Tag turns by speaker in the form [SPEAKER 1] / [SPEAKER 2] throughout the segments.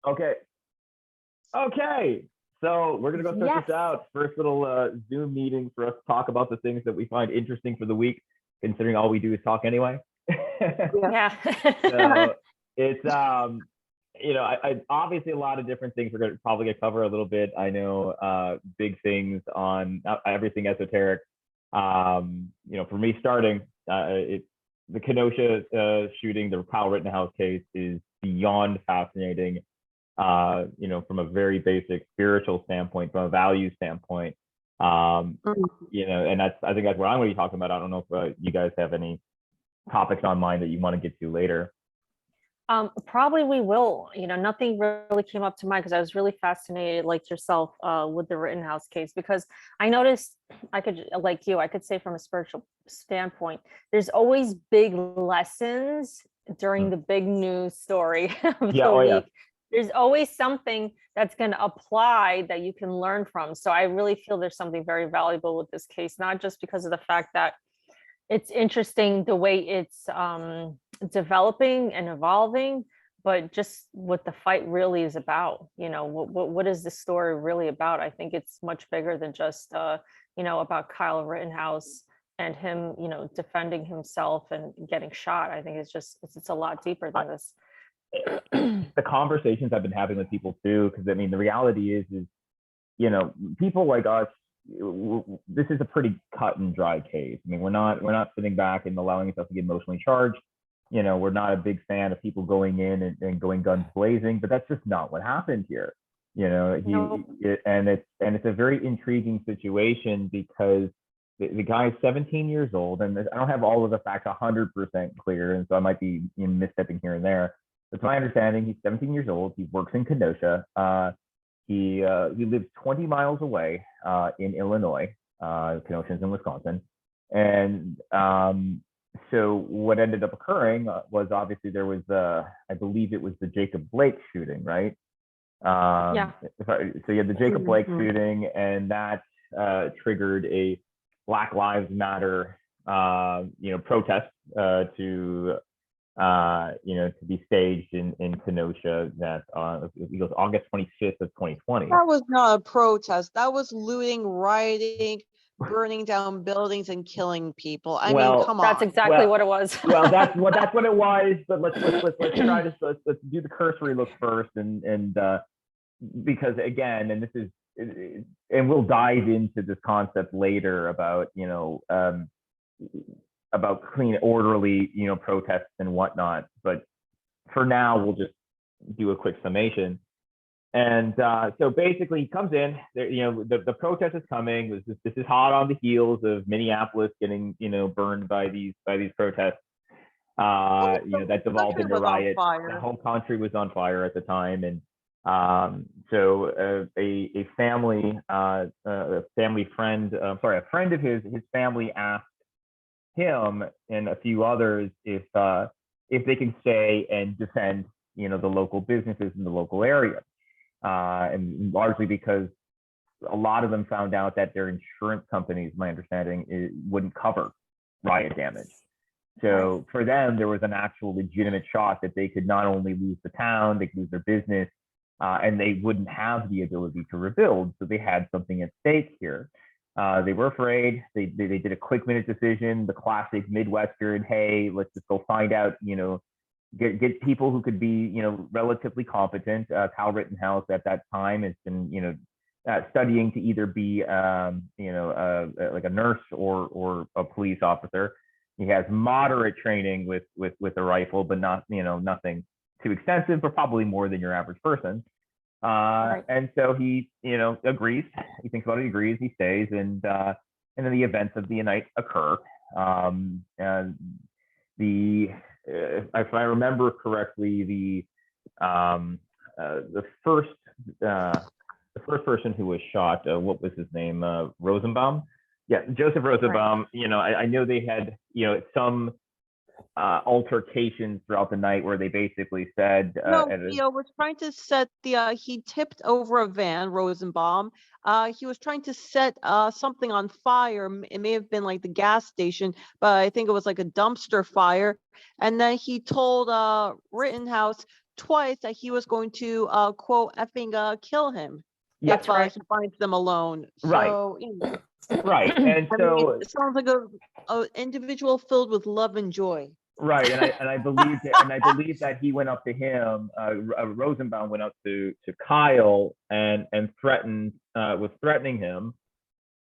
[SPEAKER 1] Okay. Okay. So we're gonna go start
[SPEAKER 2] Yes.
[SPEAKER 1] this out. First little Zoom meeting for us to talk about the things that we find interesting for the week, considering all we do is talk anyway.
[SPEAKER 2] Yeah.
[SPEAKER 1] So it's I obviously a lot of different things we're gonna probably gonna cover a little bit. I know big things on everything esoteric. For me starting, the Kenosha shooting, the Kyle Rittenhouse case is beyond fascinating. From a very basic spiritual standpoint, from a value standpoint. And I think that's what I'm going to be talking about. I don't know if you guys have any topics on mind that you want to get to later.
[SPEAKER 2] Probably we will. Nothing really came up to mind because I was really fascinated, like yourself, with the Rittenhouse case, because I noticed I could say from a spiritual standpoint, there's always big lessons during the big news story of
[SPEAKER 1] Yeah,
[SPEAKER 2] the
[SPEAKER 1] oh yeah.
[SPEAKER 2] week. There's always something that's going to apply that you can learn from. So I really feel there's something very valuable with this case, not just because of the fact that it's interesting the way it's developing and evolving, but just what the fight really is about. What is the story really about? I think it's much bigger than just about Kyle Rittenhouse and him defending himself and getting shot. I think it's a lot deeper than this.
[SPEAKER 1] The conversations I've been having with people too, because I mean the reality is people like us, this is a pretty cut and dry case. I mean, we're not sitting back and allowing ourselves to get emotionally charged. We're not a big fan of people going in and going guns blazing, but that's just not what happened here.
[SPEAKER 2] No.
[SPEAKER 1] It's a very intriguing situation because the guy is 17 years old, and I don't have all of the facts 100% clear, and so I might be misstepping here and there. That's my understanding. He's 17 years old. He works in Kenosha. He lives 20 miles away in Illinois. Kenosha's in Wisconsin. And so what ended up occurring was obviously there was, I believe it was the Jacob Blake shooting, right?
[SPEAKER 2] Yeah.
[SPEAKER 1] So you had the Jacob Blake shooting, and that triggered a Black Lives Matter, protest to be staged in Kenosha. That it goes August 25th of 2020.
[SPEAKER 3] That was not a protest. That was looting, rioting, burning down buildings, and killing people. I mean, come on.
[SPEAKER 2] That's exactly what it was.
[SPEAKER 1] Well, that's what it was. But let's try to let's do the cursory look first, and because again, and this is, and we'll dive into this concept later about about clean, orderly, protests and whatnot. But for now, we'll just do a quick summation. And so basically, he comes in. The protest is coming. This is hot on the heels of Minneapolis getting burned by these protests. That devolved into riot. The whole country was on fire at the time, and so a family friend, a friend of his family asked him and a few others if they can stay and defend the local businesses in the local area, and largely because a lot of them found out that their insurance companies, my understanding, wouldn't cover riot damage. So for them, there was an actual legitimate shot that they could not only lose the town, they could lose their business, and they wouldn't have the ability to rebuild. So they had something at stake here. They were afraid. They did a quick minute decision, the classic Midwestern, hey, let's just go find out, get people who could be, relatively competent. Kyle Rittenhouse at that time has been, studying to either be, like a nurse or a police officer. He has moderate training with a rifle, but not, nothing too extensive, but probably more than your average person. And so he, agrees. He thinks about it, he agrees, he stays, and then the events of the night occur. If I remember correctly, the first person who was shot, what was his name? Rosenbaum. Yeah, Joseph Rosenbaum. Right. I know they had, some altercations throughout the night where they basically said
[SPEAKER 3] was trying to set he tipped over a van, Rosenbaum. He was trying to set something on fire. It may have been like the gas station, but I think it was like a dumpster fire. And then he told Rittenhouse twice that he was going to quote effing kill him
[SPEAKER 1] Yes.
[SPEAKER 3] if
[SPEAKER 2] right.
[SPEAKER 3] he finds them alone.
[SPEAKER 1] Right.
[SPEAKER 3] So, you know,
[SPEAKER 1] Right. And
[SPEAKER 3] I mean,
[SPEAKER 1] so,
[SPEAKER 3] it sounds like a individual filled with love and joy.
[SPEAKER 1] right. And I believe that he went up to him, Rosenbaum went up to Kyle and was threatening him,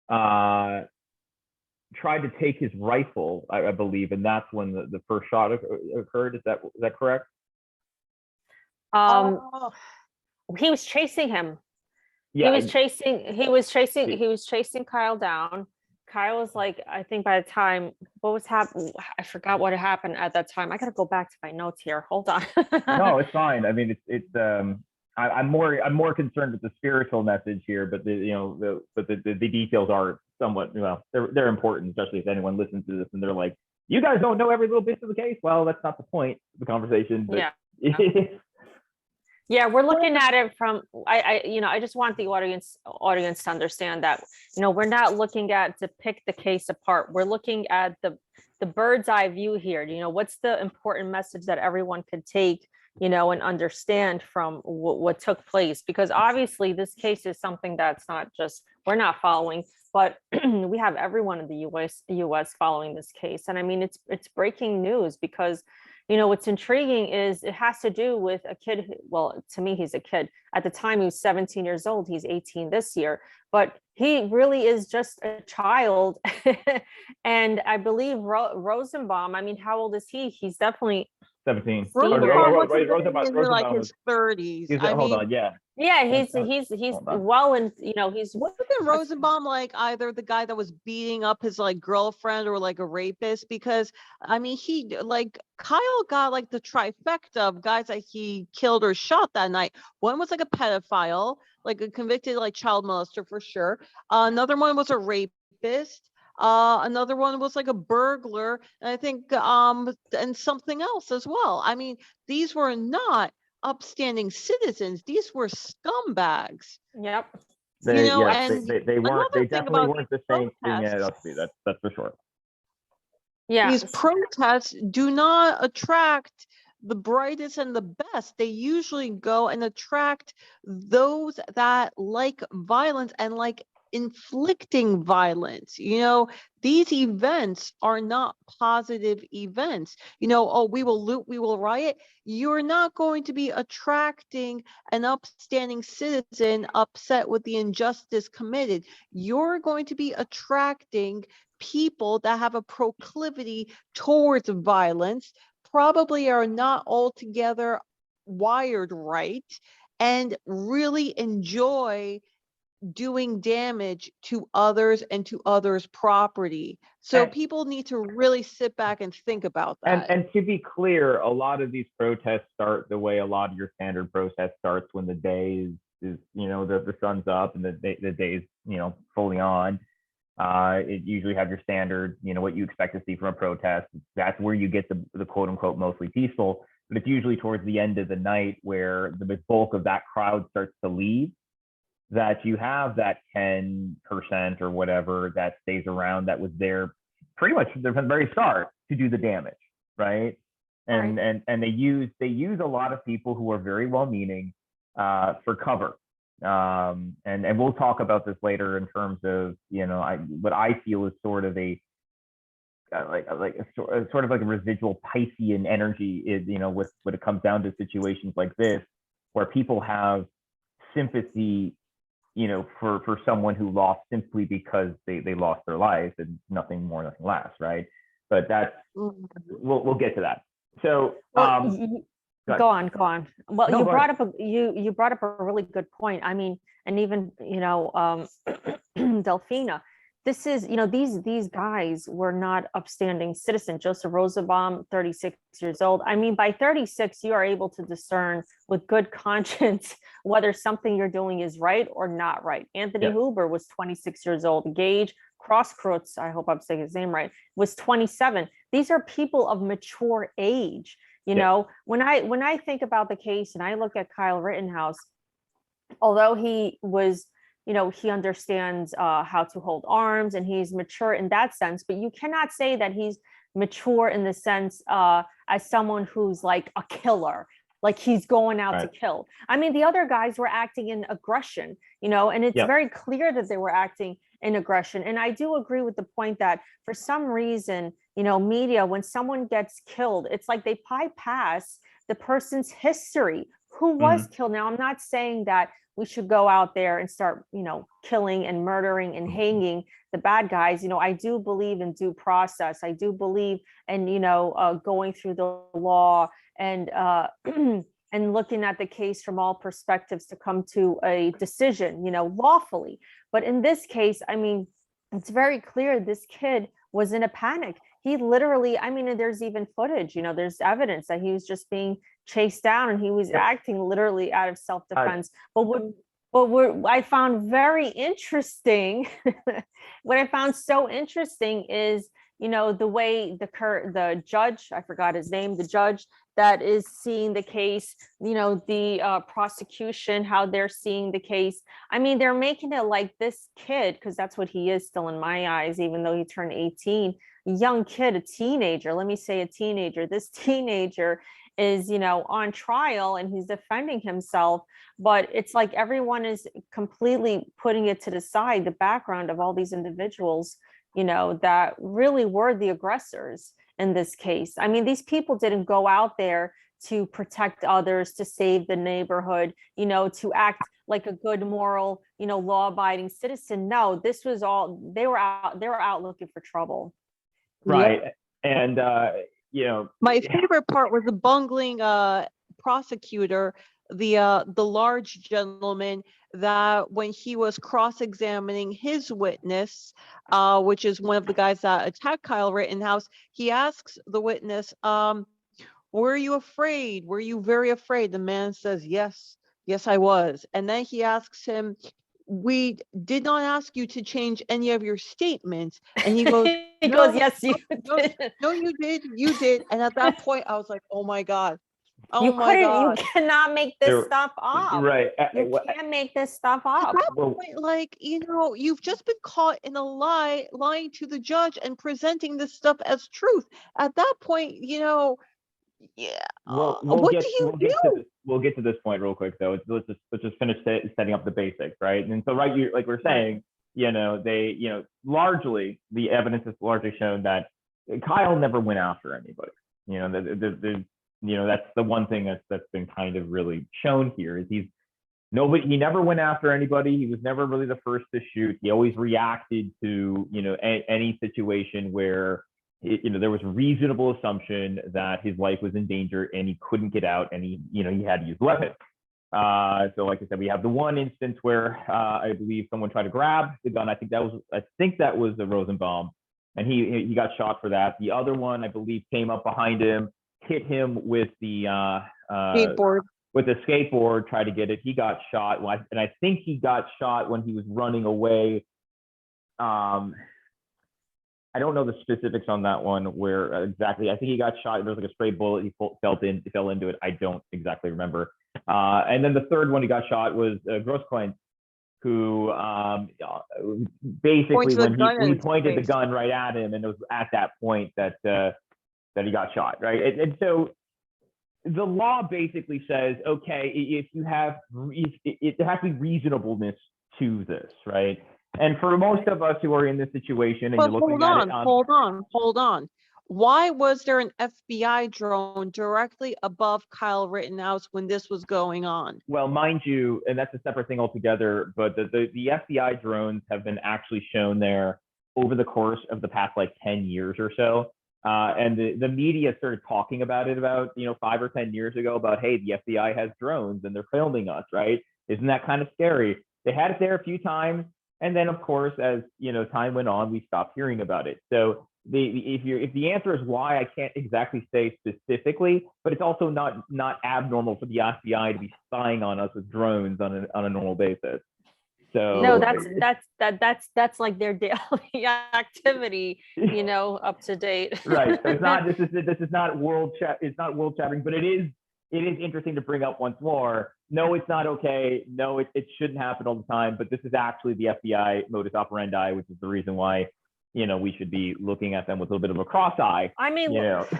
[SPEAKER 1] tried to take his rifle, I believe, and that's when the first shot occurred. Is that correct?
[SPEAKER 3] Oh,
[SPEAKER 2] He was chasing him.
[SPEAKER 1] Yeah.
[SPEAKER 2] He was chasing Kyle down. Kyle was like, I think by the time, what was happening? I forgot what happened at that time. I gotta go back to my notes here. Hold on.
[SPEAKER 1] No, it's fine. I mean, I'm more concerned with the spiritual message here, but the details are somewhat, well, they're important, especially if anyone listens to this and they're like, you guys don't know every little bit of the case. Well, that's not the point of the conversation. But
[SPEAKER 2] Yeah. Yeah, we're looking at it from, I just want the audience to understand that, we're not looking to pick the case apart. We're looking at the bird's eye view here. What's the important message that everyone could take, and understand from what took place? Because obviously this case is something that's not just, we're not following, but we have everyone in the US following this case. And I mean, it's breaking news because what's intriguing is it has to do with a kid. Well, to me, he's a kid. At the time, he was 17 years old. He's 18 this year, but he really is just a child. And I believe Rosenbaum, I mean, how old is he? He's definitely
[SPEAKER 1] 17.
[SPEAKER 3] Rosenbaum in like his 30s.
[SPEAKER 1] Hold on, yeah.
[SPEAKER 2] Yeah, he's well, and he's
[SPEAKER 3] wasn't Rosenbaum like either the guy that was beating up his like girlfriend or like a rapist? Because I mean, he like Kyle got like the trifecta of guys that he killed or shot that night. One was like a pedophile, like a convicted like child molester for sure. Another one was a rapist. Another one was like a burglar, and I think and something else as well. I mean, these were not upstanding citizens. These were scumbags.
[SPEAKER 2] Yep.
[SPEAKER 1] They
[SPEAKER 3] weren't.
[SPEAKER 1] They definitely weren't the same thing it up to be. That's for sure.
[SPEAKER 2] Yeah.
[SPEAKER 3] These protests do not attract the brightest and the best. They usually go and attract those that like violence and like inflicting violence. These events are not positive events. Oh, we will loot, we will riot. You're not going to be attracting an upstanding citizen upset with the injustice committed. You're going to be attracting people that have a proclivity towards violence, probably are not altogether wired right, and really enjoy doing damage to others and to others' property. So people need to really sit back and think about that.
[SPEAKER 1] And to be clear, a lot of these protests start the way a lot of your standard protest starts, when the day is the sun's up and the day is fully on. It usually have your standard, what you expect to see from a protest. That's where you get the quote unquote mostly peaceful. But it's usually towards the end of the night where the bulk of that crowd starts to leave, that you have that 10% or whatever that stays around, that was there pretty much from the very start to do the damage, right? And they use a lot of people who are very well-meaning for cover. And we'll talk about this later in terms of what I feel is sort of a sort of like a residual Piscean energy is, with when it comes down to situations like this, where people have sympathy for someone who lost simply because they lost their life, and nothing more, nothing less, right? But that's we'll get to that. So
[SPEAKER 2] go on. Well, no, you brought up a really good point. I mean, and even Delphina, this is these guys were not upstanding citizens. Joseph Rosenbaum, 36 years old. I mean, by 36, you are able to discern with good conscience whether something you're doing is right or not right. Anthony Huber was 26 years old. Gage Crosskreutz, I hope I'm saying his name right, was 27. These are people of mature age. When I think about the case and I look at Kyle Rittenhouse, although he was, he understands how to hold arms and he's mature in that sense, but you cannot say that he's mature in the sense as someone who's like a killer. like he's going out to
[SPEAKER 1] Right.
[SPEAKER 2] kill. I mean, the other guys were acting in aggression, and it's
[SPEAKER 1] Yep.
[SPEAKER 2] very clear that they were acting in aggression. And I do agree with the point that for some reason, media, when someone gets killed, it's like they bypass the person's history. Who was killed? Now, I'm not saying that we should go out there and start, killing and murdering and hanging the bad guys. I do believe in due process. I do believe in, going through the law and and looking at the case from all perspectives to come to a decision, lawfully. But in this case, I mean, it's very clear this kid was in a panic. He literally, I mean, and there's even footage, there's evidence that he was just being chased down and he was acting literally out of self-defense. What I found very interesting, what I found so interesting is, the way the judge, I forgot his name, the judge that is seeing the case, the prosecution, how they're seeing the case. I mean, they're making it like this kid, because that's what he is still in my eyes, even though he turned 18, a young kid, a teenager, let me say a teenager. This teenager is, on trial and he's defending himself, but it's like everyone is completely putting it to the side, the background of all these individuals, that really were the aggressors in this case. I mean, these people didn't go out there to protect others, to save the neighborhood, to act like a good moral, law-abiding citizen. No, this was all, they were out looking for trouble.
[SPEAKER 1] Right. And
[SPEAKER 3] my favorite part was the bungling prosecutor, the large gentleman, that when he was cross-examining his witness, which is one of the guys that attacked Kyle Rittenhouse, he asks the witness, were you afraid? Were you very afraid? The man says, yes, I was. And then he asks him, we did not ask you to change any of your statements. And he goes,
[SPEAKER 2] he goes, yes, you did.
[SPEAKER 3] No, you did. And at that point, I was like, oh my God. Oh
[SPEAKER 2] you
[SPEAKER 3] my
[SPEAKER 2] couldn't,
[SPEAKER 3] God.
[SPEAKER 2] you cannot make this stuff up.
[SPEAKER 1] Right.
[SPEAKER 2] You can't make this stuff up.
[SPEAKER 3] At that point, like, you've just been caught in a lie, lying to the judge and presenting this stuff as truth. At that point, what do you do?
[SPEAKER 1] We'll get to this point real quick though. Let's just finish setting up the basics, right? And so, right, like we're saying, they, largely the evidence has largely shown that Kyle never went after anybody. That's the one thing that's been kind of really shown here is he never went after anybody. He was never really the first to shoot. He always reacted to, any situation where there was reasonable assumption that his life was in danger and he couldn't get out, and he had to use the weapon. So like I said, we have the one instance where I believe someone tried to grab the gun. I think that was a Rosenbaum, and he got shot for that. The other one, I believe, came up behind him, hit him with the skateboard, tried to get it. He got shot, and I think he got shot when he was running away. I don't know the specifics on that one, where exactly. I think he got shot. There was like a stray bullet. He fell into it. I don't exactly remember. And then the third one he got shot was Grosskreutz, who basically when he pointed the gun right at him, and it was at that point that he got shot, right? And so the law basically says, okay, if you have, there has to be reasonableness to this, right? And for most of us who are in this situation, and
[SPEAKER 3] but
[SPEAKER 1] you're looking at it,
[SPEAKER 3] hold on. Why was there an FBI drone directly above Kyle Rittenhouse when this was going on?
[SPEAKER 1] Well, mind you, and that's a separate thing altogether, but the FBI drones have been actually shown there over the course of the past like 10 years or so. And the media started talking about it about 5 or 10 years ago about, hey, the FBI has drones and they're filming us, right? Isn't that kind of scary? They had it there a few times, and then of course, as time went on, we stopped hearing about it. So if the answer is why, I can't exactly say specifically, but it's also not abnormal for the FBI to be spying on us with drones on a normal basis. So
[SPEAKER 2] no, that's like their daily activity, up to date.
[SPEAKER 1] Right. So it's not. This is not world chat. It's not world shattering, but it is interesting to bring up once more. No, it's not okay. No, it shouldn't happen all the time. But this is actually the FBI modus operandi, which is the reason why we should be looking at them with a little bit of a cross eye.
[SPEAKER 2] I mean,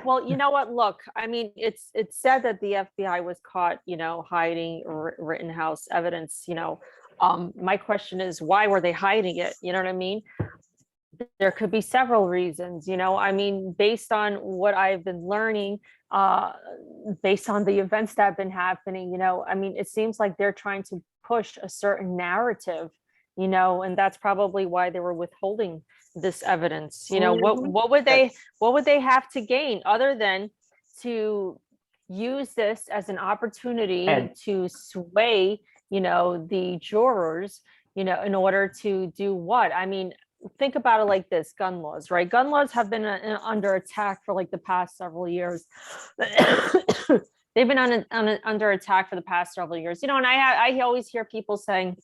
[SPEAKER 2] well, you know what? Look, I mean, it's said that the FBI was caught, hiding Rittenhouse evidence. My question is, why were they hiding it? You know what I mean? There could be several reasons. I mean, based on what I've been learning, based on the events that have been happening, I mean, it seems like they're trying to push a certain narrative, and that's probably why they were withholding this evidence. What would they have to gain other than to use this as an opportunity to sway, the jurors, in order to do what? I mean, think about it like this: gun laws, right? Gun laws have been under attack for like the past several years. They've been under attack for the past several years, and I always hear people saying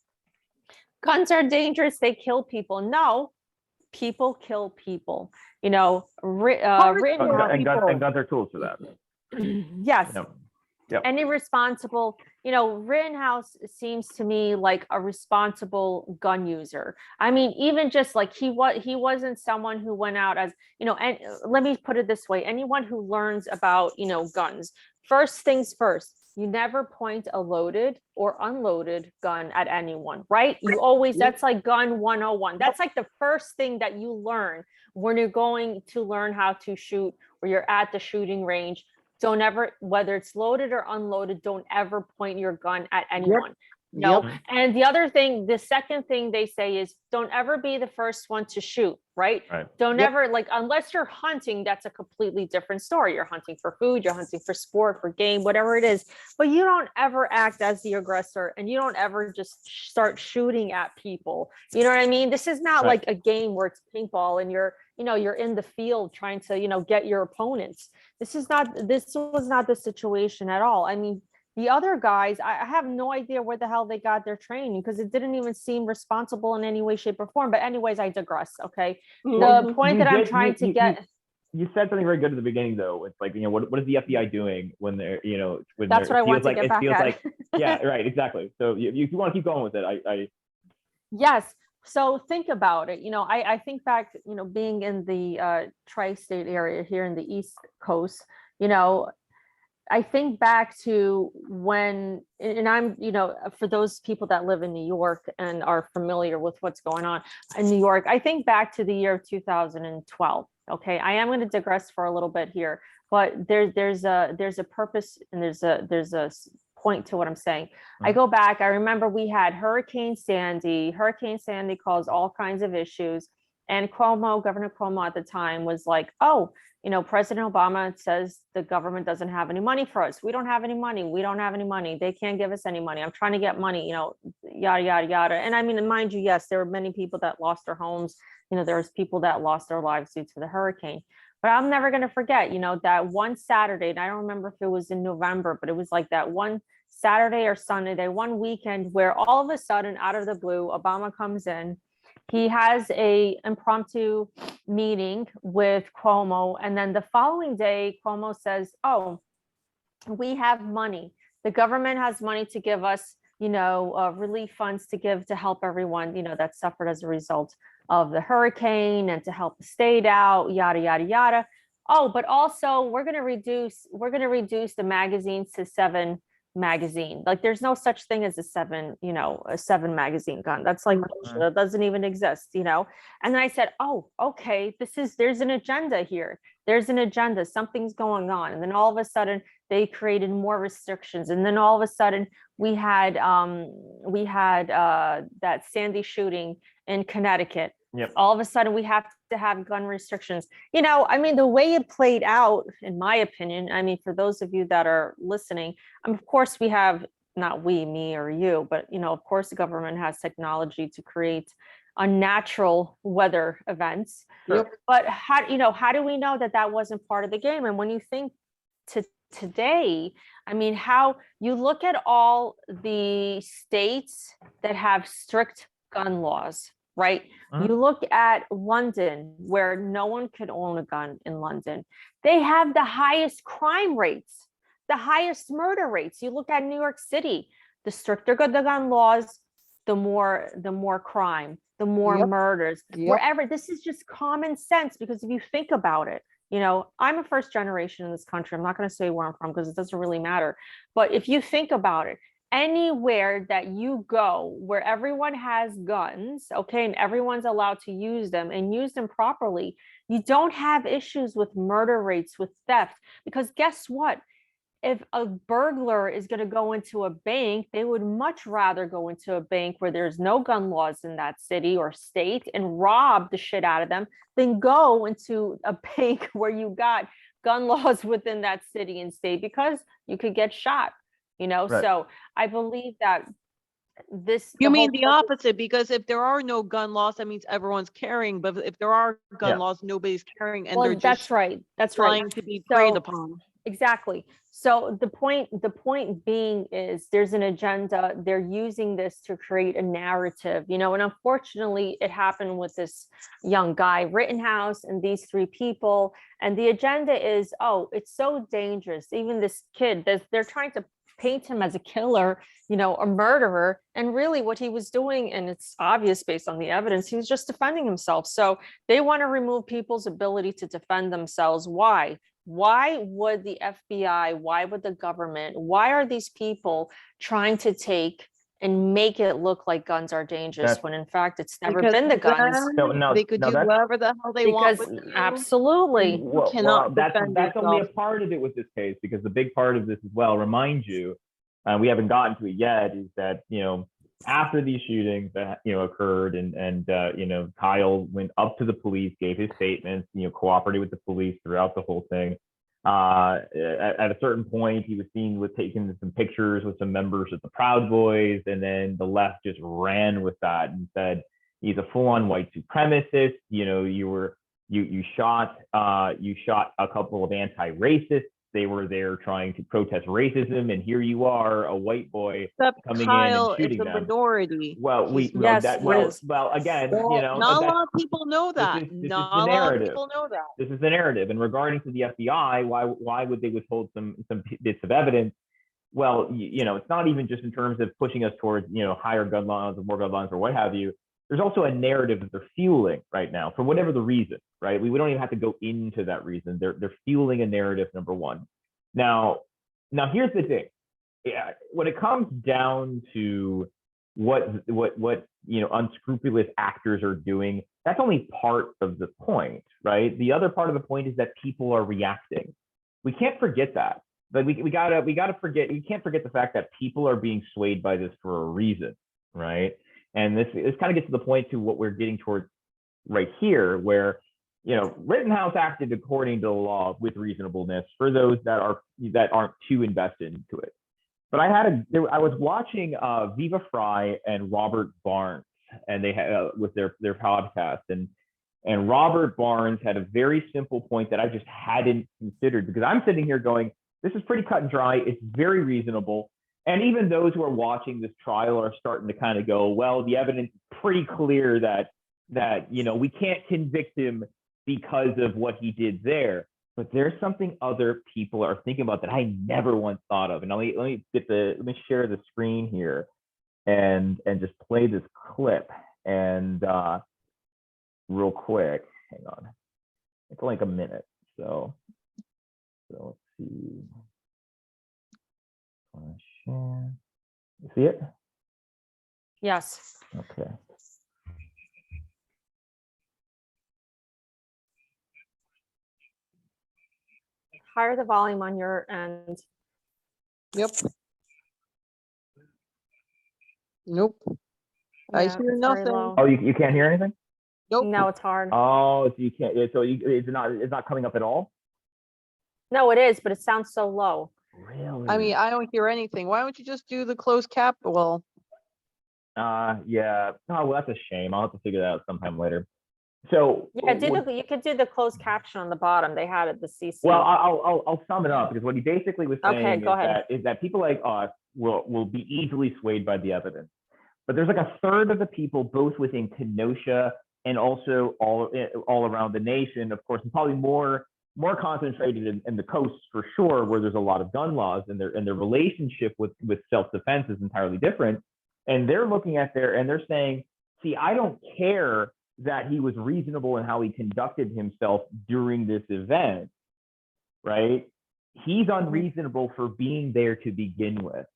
[SPEAKER 2] guns are dangerous, they kill people. No, people kill people. Guns
[SPEAKER 1] are tools for that.
[SPEAKER 2] Yes.
[SPEAKER 1] Yep.
[SPEAKER 2] Any responsible, Rittenhouse seems to me like a responsible gun user. I mean, even just like he wasn't someone who went out as, and let me put it this way: anyone who learns about, guns, first things first, you never point a loaded or unloaded gun at anyone, right? You always, that's like gun 101. That's like the first thing that you learn when you're going to learn how to shoot, or you're at the shooting range. Don't ever, whether it's loaded or unloaded, don't ever point your gun at anyone. No.
[SPEAKER 3] Yep.
[SPEAKER 2] And the second thing they say is don't ever be the first one to shoot, right? Don't ever, like, unless you're hunting, that's a completely different story. You're hunting for food, you're hunting for sport, for game, whatever it is. But you don't ever act as the aggressor, and you don't ever just start shooting at people. You know what I mean? This is not like a game where it's paintball and you're in the field trying to, get your opponents. This was not the situation at all. I mean, the other guys, I have no idea where the hell they got their training, because it didn't even seem responsible in any way, shape, or form. But anyways, I digress. Okay. The point that I'm trying to get.
[SPEAKER 1] You said something very good at the beginning, though. It's like, what is the FBI doing when they're, when
[SPEAKER 2] that's what I want to get back at.
[SPEAKER 1] Yeah, right, exactly. So if you want to keep going with it,
[SPEAKER 2] Yes. So think about it. I think back, being in the tri-state area here in the East Coast, I think back to when, and I'm, for those people that live in New York and are familiar with what's going on in New York, I think back to the year of 2012. Okay, I am going to digress for a little bit here, but there's a purpose, and there's a point to what I'm saying. I go back, I remember we had Hurricane Sandy. Hurricane Sandy caused all kinds of issues. And Governor Cuomo at the time was like, oh, President Obama says the government doesn't have any money for us. We don't have any money. We don't have any money. They can't give us any money. I'm trying to get money, yada, yada, yada. And I mean, mind you, yes, there were many people that lost their homes. There was people that lost their lives due to the hurricane. But I'm never going to forget, that one Saturday, and I don't remember if it was in November, but it was like that one Saturday or Sunday, one weekend where all of a sudden, out of the blue, Obama comes in. He has a impromptu meeting with Cuomo. And then the following day, Cuomo says, oh, we have money. The government has money to give us, relief funds to give to help everyone, that suffered as a result of the hurricane, and to help the state out, yada, yada, yada. Oh, but also we're going to reduce the magazines to 7 magazine. Like, there's no such thing as a 7 magazine gun. That's like bullshit. That doesn't even exist, And then I said, oh, okay, there's an agenda here. There's an agenda. Something's going on. And then all of a sudden they created more restrictions. And then all of a sudden we had that Sandy shooting in Connecticut.
[SPEAKER 1] Yep.
[SPEAKER 2] All of a sudden we have to have gun restrictions. I mean, the way it played out, in my opinion, I mean, for those of you that are listening, of course we have, not we, me or you, but, of course the government has technology to create unnatural weather events.
[SPEAKER 3] Yep.
[SPEAKER 2] But how do we know that wasn't part of the game? And when you think to today, I mean, how you look at all the states that have strict gun laws, right? You look at London, where no one could own a gun in London. They have the highest crime rates, the highest murder rates. You look at New York City, the stricter the gun laws, the more crime. the more
[SPEAKER 3] Yep.
[SPEAKER 2] murders.
[SPEAKER 3] Yep.
[SPEAKER 2] Wherever, this is just common sense, because if you think about it, you know, I'm a first generation in this country. I'm not going to say where I'm from because it doesn't really matter. But if you think about it, anywhere that you go where everyone has guns, okay, and everyone's allowed to use them and use them properly, you don't have issues with murder rates, with theft, because guess what? If a burglar is going to go into a bank, they would much rather go into a bank where there's no gun laws in that city or state and rob the shit out of them than go into a bank where you got gun laws within that city and state, because you could get shot, you know?
[SPEAKER 1] Right.
[SPEAKER 2] So I believe that this,
[SPEAKER 3] You
[SPEAKER 2] the
[SPEAKER 3] mean
[SPEAKER 2] whole
[SPEAKER 3] the
[SPEAKER 2] purpose-
[SPEAKER 3] opposite, because if there are no gun laws, that means everyone's carrying, but if there are gun
[SPEAKER 1] Yeah.
[SPEAKER 3] laws, nobody's carrying, and
[SPEAKER 2] well,
[SPEAKER 3] they're
[SPEAKER 2] that's
[SPEAKER 3] just
[SPEAKER 2] right. That's right.
[SPEAKER 3] trying to be preyed
[SPEAKER 2] So-
[SPEAKER 3] upon.
[SPEAKER 2] Exactly. So the point being is there's an agenda. They're using this to create a narrative, you know, and unfortunately it happened with this young guy, Rittenhouse, and these three people. And the agenda is, oh, it's so dangerous. Even this kid, they're trying to paint him as a killer, you know, a murderer. And really what he was doing, and it's obvious based on the evidence, he was just defending himself. So they want to remove people's ability to defend themselves. Why? Why would the FBI, why would the government, why are these people trying to take and make it look like guns are dangerous
[SPEAKER 1] That's-
[SPEAKER 2] when in fact it's never
[SPEAKER 3] Because
[SPEAKER 2] been the guns?
[SPEAKER 3] then they could do
[SPEAKER 1] that's-
[SPEAKER 3] whatever the hell they want
[SPEAKER 2] Because
[SPEAKER 3] with you.
[SPEAKER 2] absolutely.
[SPEAKER 3] You cannot
[SPEAKER 1] that's
[SPEAKER 3] defend
[SPEAKER 1] only a
[SPEAKER 3] yourself.
[SPEAKER 1] part of it with this case, because the big part of this as well, remind you, we haven't gotten to it yet, is that, you know, after these shootings that, you know, occurred, and you know, Kyle went up to the police, gave his statements, you know, cooperated with the police throughout the whole thing. At a certain point, he was seen with taking some pictures with some members of the Proud Boys, and then the left just ran with that and said he's a full-on white supremacist. You know, you shot a couple of anti-racists. They were there trying to protest racism, and here you are, a white boy
[SPEAKER 3] Except
[SPEAKER 1] coming
[SPEAKER 3] Kyle
[SPEAKER 1] in and
[SPEAKER 3] is
[SPEAKER 1] shooting
[SPEAKER 3] a
[SPEAKER 1] them.
[SPEAKER 3] minority.
[SPEAKER 1] Well,
[SPEAKER 3] He's
[SPEAKER 2] Yes,
[SPEAKER 1] that,
[SPEAKER 2] he
[SPEAKER 1] well,
[SPEAKER 2] is.
[SPEAKER 1] well, again,
[SPEAKER 3] Well,
[SPEAKER 1] you know,
[SPEAKER 3] not a
[SPEAKER 1] that's-
[SPEAKER 3] lot of people know that.
[SPEAKER 1] this is
[SPEAKER 3] Not
[SPEAKER 1] the
[SPEAKER 3] a lot of
[SPEAKER 1] narrative.
[SPEAKER 3] people know that.
[SPEAKER 1] This is the narrative. And regarding to the FBI, why would they withhold some bits of evidence? Well, you know, it's not even just in terms of pushing us towards, you know, higher gun laws or more gun laws or what have you. There's also a narrative that they're fueling right now for whatever the reason, right? We don't even have to go into that reason. They're fueling a narrative, number one. Now here's the thing. Yeah, when it comes down to what you know, unscrupulous actors are doing, that's only part of the point, right? The other part of the point is that people are reacting. We can't forget that. But we gotta forget. You can't forget the fact that people are being swayed by this for a reason, right? And this kind of gets to the point to what we're getting towards right here, where, you know, Rittenhouse acted according to the law with reasonableness for those that aren't too invested into it. But I was watching Viva Fry and Robert Barnes, and they had with their podcast, and Robert Barnes had a very simple point that I just hadn't considered, because I'm sitting here going, this is pretty cut and dry. It's very reasonable. And even those who are watching this trial are starting to kind of go, well, the evidence is pretty clear that you know, we can't convict him because of what he did there. But there's something other people are thinking about that I never once thought of. And let me share the screen here and just play this clip, and real quick. Hang on. It's like a minute. So let's see. Share. You see it?
[SPEAKER 2] Yes.
[SPEAKER 1] Okay.
[SPEAKER 2] Higher the volume on your end.
[SPEAKER 3] Yep. Nope. I
[SPEAKER 2] Yeah,
[SPEAKER 3] hear
[SPEAKER 2] it's very
[SPEAKER 3] nothing.
[SPEAKER 2] low.
[SPEAKER 1] Oh, you can't hear anything?
[SPEAKER 3] Nope.
[SPEAKER 2] No, it's hard.
[SPEAKER 1] Oh, so you can't. So it's not coming up at all.
[SPEAKER 2] No, it is, but it sounds so low.
[SPEAKER 1] Really?
[SPEAKER 3] I mean, I don't hear anything. Why don't you just do the closed cap? Well,
[SPEAKER 1] yeah. Oh, well, that's a shame. I'll have to figure that out sometime later. So
[SPEAKER 2] Yeah, you could do the closed caption on the bottom. They had it, the CC.
[SPEAKER 1] well, I'll sum it up, because what he basically was saying
[SPEAKER 2] Okay, go ahead.
[SPEAKER 1] is that people like us will be easily swayed by the evidence. But there's like a third of the people, both within Kenosha and also all around the nation, of course, and probably more concentrated in the coast for sure, where there's a lot of gun laws, and their relationship with self-defense is entirely different. And they're looking at and they're saying, see, I don't care that he was reasonable in how he conducted himself during this event, right? He's unreasonable for being there to begin with.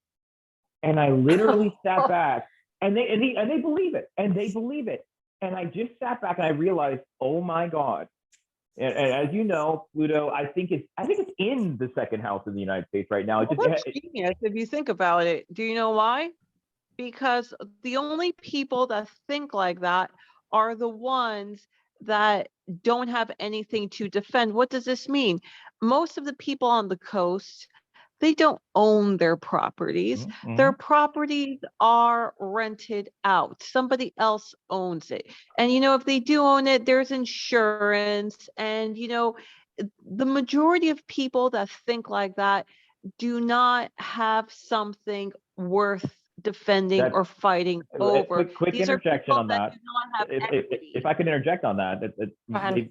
[SPEAKER 1] And I literally sat back, and they believe it, and they believe it. And I just sat back and I realized, oh my God. And as you know, Pluto, I think it's in the second house of the United States right now.
[SPEAKER 3] That's genius if you think about it. Do you know why? Because the only people that think like that are the ones that don't have anything to defend. What does this mean? Most of the people on the coast, they don't own their properties.
[SPEAKER 1] Mm-hmm.
[SPEAKER 3] Their properties are rented out. Somebody else owns it. And, if they do own it, there's insurance. And, the majority of people that think like that do not have something worth defending or fighting over.
[SPEAKER 1] Quick
[SPEAKER 3] These
[SPEAKER 1] interjection
[SPEAKER 3] are
[SPEAKER 1] on that.
[SPEAKER 3] that do not have equity.
[SPEAKER 1] If I can interject on that,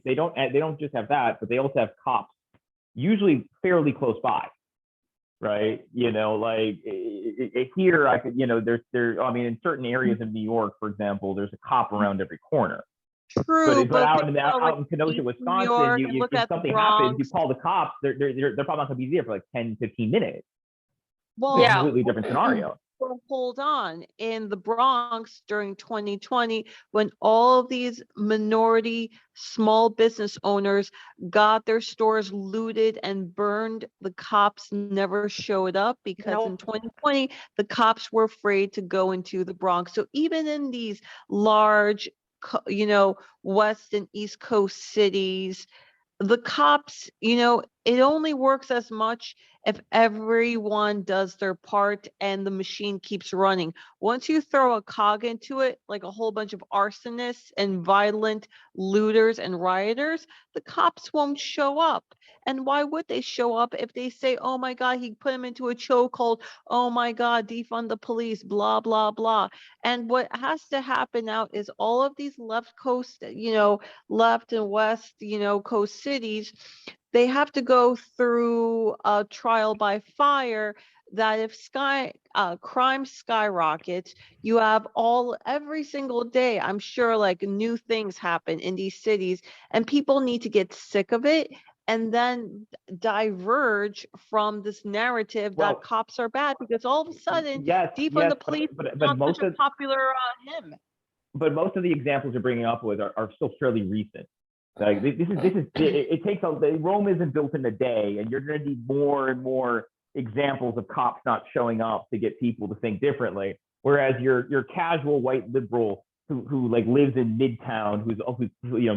[SPEAKER 1] they don't just have that, but they also have cops, usually fairly close by, right? Like here, I could, in certain areas of New York, for example, there's a cop around every corner.
[SPEAKER 3] True,
[SPEAKER 1] but out in Kenosha, Wisconsin, if something happens, you call the cops, they're probably not going to be there for like 10, 15 minutes.
[SPEAKER 3] Well,
[SPEAKER 1] it's a completely different scenario.
[SPEAKER 3] Well, hold on. In the Bronx during 2020, when all of these minority small business owners got their stores looted and burned, the cops never showed up because in 2020, the cops were afraid to go into the Bronx. So even in these large, West and East Coast cities, the cops, it only works as much if everyone does their part and the machine keeps running. Once you throw a cog into it, like a whole bunch of arsonists and violent looters and rioters, the cops won't show up. And why would they show up if they say, oh my God, he put him into a chokehold. Oh my God, defund the police, blah, blah, blah. And what has to happen now is all of these left coast, left and west, coast cities, they have to go through a trial by fire that if crime skyrockets, you have every single day, I'm sure like new things happen in these cities and people need to get sick of it and then diverge from this narrative that cops are bad because all of a sudden, defund the police is not such a popular hymn.
[SPEAKER 1] But most of the examples you're bringing up with are still fairly recent. Like it takes Rome isn't built in a day, and you're going to need more and more examples of cops not showing up to get people to think differently. Whereas your casual white liberal who like lives in Midtown, who's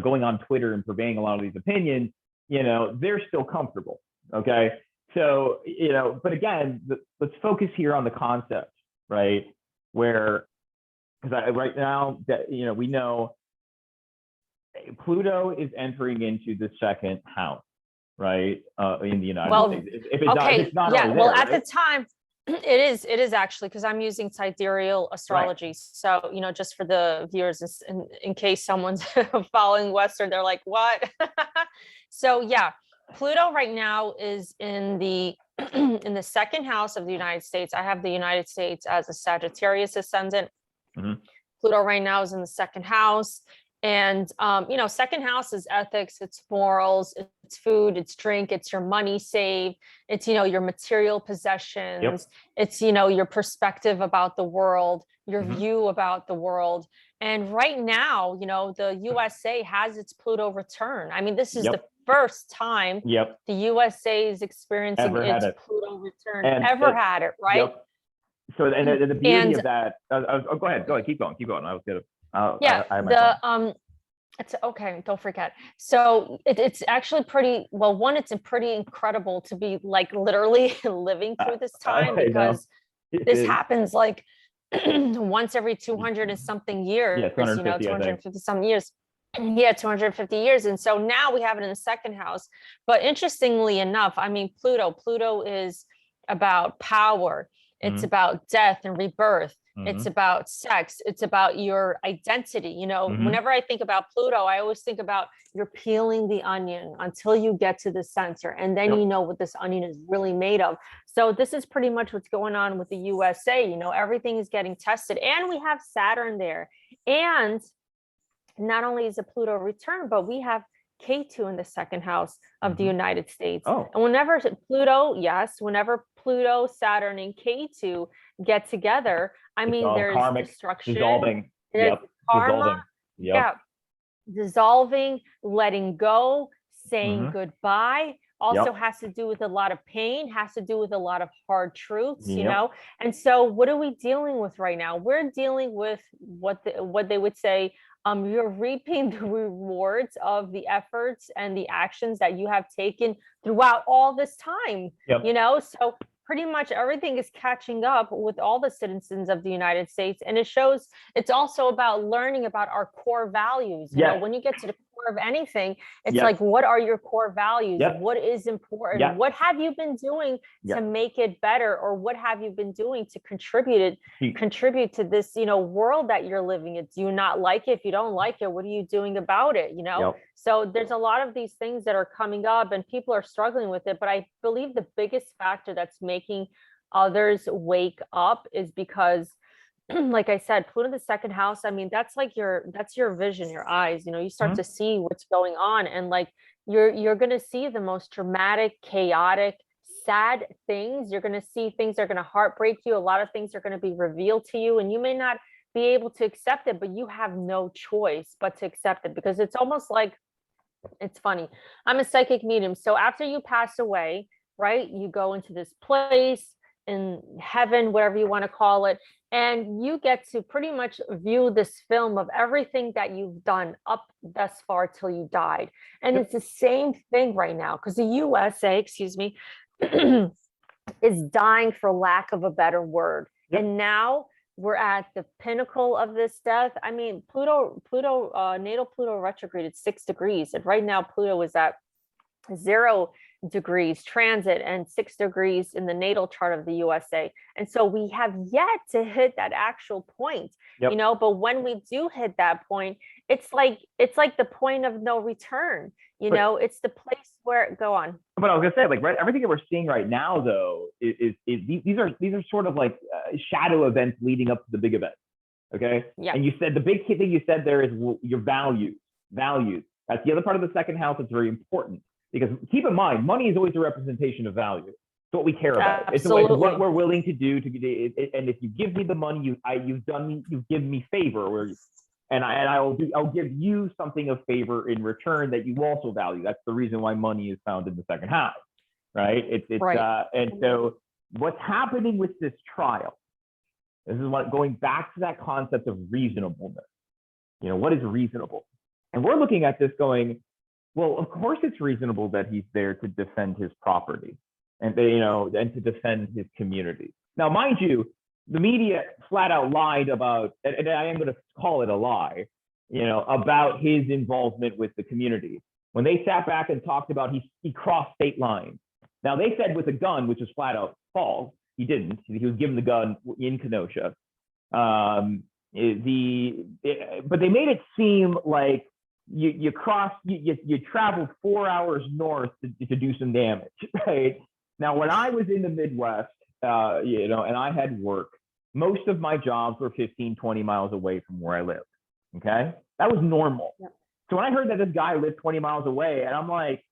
[SPEAKER 1] going on Twitter and purveying a lot of these opinions, they're still comfortable. Okay, so but again, let's focus here on the concept, right? Where because right now that we know Pluto is entering into the second house, right? In the United States. If it's not
[SPEAKER 2] yeah. Well, at
[SPEAKER 1] right?
[SPEAKER 2] the time, it is actually because I'm using sidereal astrology. Right. So just for the viewers, in case someone's following Western, they're like, what? So yeah, Pluto right now is in the in the second house of the United States. I have the United States as a Sagittarius ascendant. Mm-hmm. Pluto right now is in the second house. And, second house is ethics, it's morals, it's food, it's drink, it's your money saved, it's, your material possessions, yep. It's, your perspective about the world, your mm-hmm. view about the world. And right now, the USA has its Pluto return. I mean, this is yep. the first time yep. the USA is experiencing its Pluto return, had it, right? Yep.
[SPEAKER 1] So, and the beauty of that, go ahead, keep going. I was going to.
[SPEAKER 2] It's okay. Don't forget. So it's actually pretty well. One, it's pretty incredible to be like literally living through this time because this happens like once every 200 and something years.
[SPEAKER 1] Yeah,
[SPEAKER 2] 250 some years. Yeah, 250 years. And so now we have it in the second house. But interestingly enough, I mean, Pluto is about power. It's mm-hmm. about death and rebirth. Mm-hmm. It's about sex. It's about your identity. Mm-hmm. Whenever I think about Pluto, I always think about you're peeling the onion until you get to the center. And then you know what this onion is really made of. So this is pretty much what's going on with the USA. Everything is getting tested. And we have Saturn there. And not only is it Pluto return, but we have K2 in the second house of the United States.
[SPEAKER 1] Oh.
[SPEAKER 2] And whenever Pluto, yes, whenever Pluto, Saturn, and K2 get together, I mean,
[SPEAKER 1] all
[SPEAKER 2] there's
[SPEAKER 1] karmic,
[SPEAKER 2] destruction,
[SPEAKER 1] dissolving.
[SPEAKER 2] there's
[SPEAKER 1] Yep.
[SPEAKER 2] karma,
[SPEAKER 1] Dissolving. Yep.
[SPEAKER 2] yeah, dissolving, letting go, saying
[SPEAKER 1] Mhm.
[SPEAKER 2] goodbye. Also
[SPEAKER 1] Yep.
[SPEAKER 2] has to do with a lot of pain, has to do with a lot of hard truths, you
[SPEAKER 1] Yep.
[SPEAKER 2] know? And so what are we dealing with right now? We're dealing with what they would say, you're reaping the rewards of the efforts and the actions that you have taken throughout all this time,
[SPEAKER 1] Yep.
[SPEAKER 2] you know? So pretty much everything is catching up with all the citizens of the United States. And it shows, it's also about learning about our core values. You know,
[SPEAKER 1] Yes.
[SPEAKER 2] when you get to the core of anything, it's
[SPEAKER 1] Yes.
[SPEAKER 2] like, what are your core values?
[SPEAKER 1] Yep.
[SPEAKER 2] What is important?
[SPEAKER 1] Yep.
[SPEAKER 2] What have you been doing to
[SPEAKER 1] Yep.
[SPEAKER 2] make it better? Or what have you been doing to contribute to this, you know, world that you're living in? Do you not like it? If you don't like it, what are you doing about it? You know?
[SPEAKER 1] Yep.
[SPEAKER 2] So there's a lot of these things that are coming up and people are struggling with it. But I believe the biggest factor that's making others wake up is because like I said, Pluto in the second house, I mean, that's your vision, your eyes, you know, you start
[SPEAKER 1] Mhm.
[SPEAKER 2] to see what's going on, and like you're gonna see the most dramatic, chaotic, sad things. You're gonna see things that are gonna heartbreak you. A lot of things are gonna be revealed to you, and you may not be able to accept it, but you have no choice but to accept it, because it's almost like, it's funny. I'm a psychic medium. So after you pass away, right, you go into this place in heaven, whatever you want to call it, and you get to pretty much view this film of everything that you've done up thus far till you died. And it's the same thing right now, because the USA, excuse me, is dying, for lack of a better word.
[SPEAKER 1] Yep.
[SPEAKER 2] And now we're at the pinnacle of this death. I mean, natal Pluto retrograde at 6 degrees. And right now Pluto is at 0 degrees transit and 6 degrees in the natal chart of the USA. And so we have yet to hit that actual point,
[SPEAKER 1] Yep.
[SPEAKER 2] you know, but when we do hit that point, it's like the point of no return, you know, it's the place where, go on.
[SPEAKER 1] But I was gonna say, like, right, everything that we're seeing right now, though, is these are sort of like shadow events leading up to the big event. Okay.
[SPEAKER 2] Yeah.
[SPEAKER 1] And you said the big key thing you said there is your values. Values. That's the other part of the second house that's very important, because keep in mind, money is always a representation of value. It's what we care about.
[SPEAKER 2] Absolutely.
[SPEAKER 1] It's what we're willing to do to get it. And if you give me the money, you've given me favor, I'll give you something of favor in return that you also value. That's the reason why money is found in the second house, right?
[SPEAKER 2] Right.
[SPEAKER 1] And so what's happening with this trial, this is what, going back to that concept of reasonableness. You know, what is reasonable? And we're looking at this going, well, of course it's reasonable that he's there to defend his property and to defend his community. Now, mind you, the media flat out lied about, and I am going to call it a lie, about his involvement with the community. When they sat back and talked about he crossed state lines. Now, they said with a gun, which is flat out false. He didn't. He was given the gun in Kenosha. But they made it seem like you traveled 4 hours north to do some damage, right? Now, when I was in the Midwest, and I had work, most of my jobs were 15, 20 miles away from where I lived. Okay. That was normal. Yeah. So when I heard that this guy lived 20 miles away, and I'm like,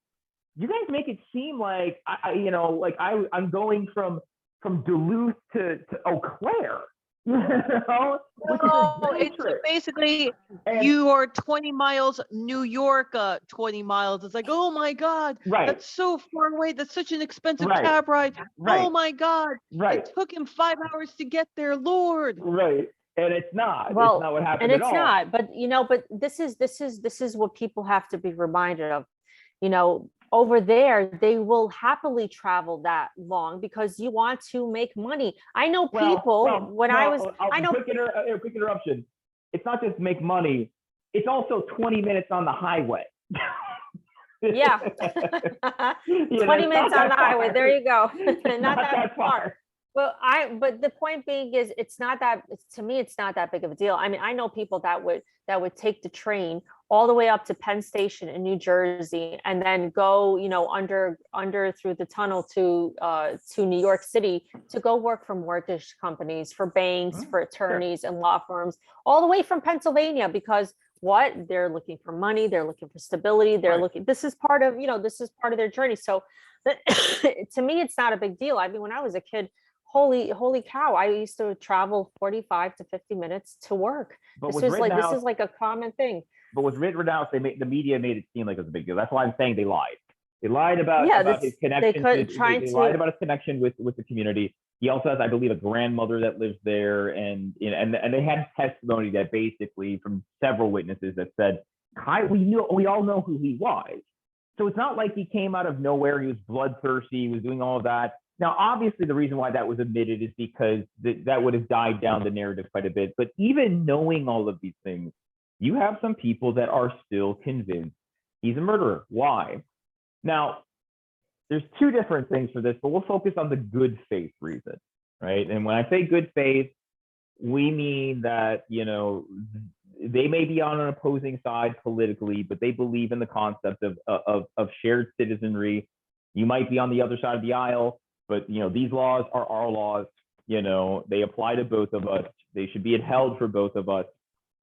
[SPEAKER 1] you guys make it seem like I'm going from Duluth to Eau Claire.
[SPEAKER 3] No, it's basically you are 20 miles, New York, 20 miles. It's like, oh my God,
[SPEAKER 1] right.
[SPEAKER 3] That's so far away. That's such an expensive cab ride. Right. Oh my God.
[SPEAKER 1] Right.
[SPEAKER 3] It took him 5 hours to get there, Lord.
[SPEAKER 1] Right. And it's not.
[SPEAKER 2] Well,
[SPEAKER 1] it's not what happened
[SPEAKER 2] and it's
[SPEAKER 1] at all.
[SPEAKER 2] not. But but this is what people have to be reminded of. Over there, they will happily travel that long because you want to make money. I know people I know.
[SPEAKER 1] Quick interruption. It's not just make money. It's also 20 minutes on the highway.
[SPEAKER 2] Yeah. 20 minutes on the highway. There you go. not that far. Well, but the point being is, to me, it's not that big of a deal. I mean, I know people that would take the train all the way up to Penn Station in New Jersey and then go, under through the tunnel to New York City to go work for mortgage companies, for banks, for attorneys and law firms, all the way from Pennsylvania, because what they're looking for money, they're looking for stability, this is part of, this is part of their journey. So to me, it's not a big deal. I mean, when I was a kid, holy cow, I used to travel 45 to 50 minutes to work.
[SPEAKER 1] But
[SPEAKER 2] This is like a common thing.
[SPEAKER 1] But with Rittenhouse, the media made it seem like it was a big deal. That's why I'm saying they lied. They lied about his connection. They lied about his connection with the community. He also has, I believe, a grandmother that lives there, and they had testimony that basically from several witnesses that said, we all know who he was. So it's not like he came out of nowhere. He was bloodthirsty. He was doing all of that. Now, obviously, the reason why that was omitted is because that would have died down the narrative quite a bit. But even knowing all of these things, you have some people that are still convinced he's a murderer. Why? Now, there's two different things for this, but we'll focus on the good faith reason, right? And when I say good faith, we mean that, they may be on an opposing side politically, but they believe in the concept of shared citizenry. You might be on the other side of the aisle, but these laws are our laws. They apply to both of us. They should be upheld for both of us.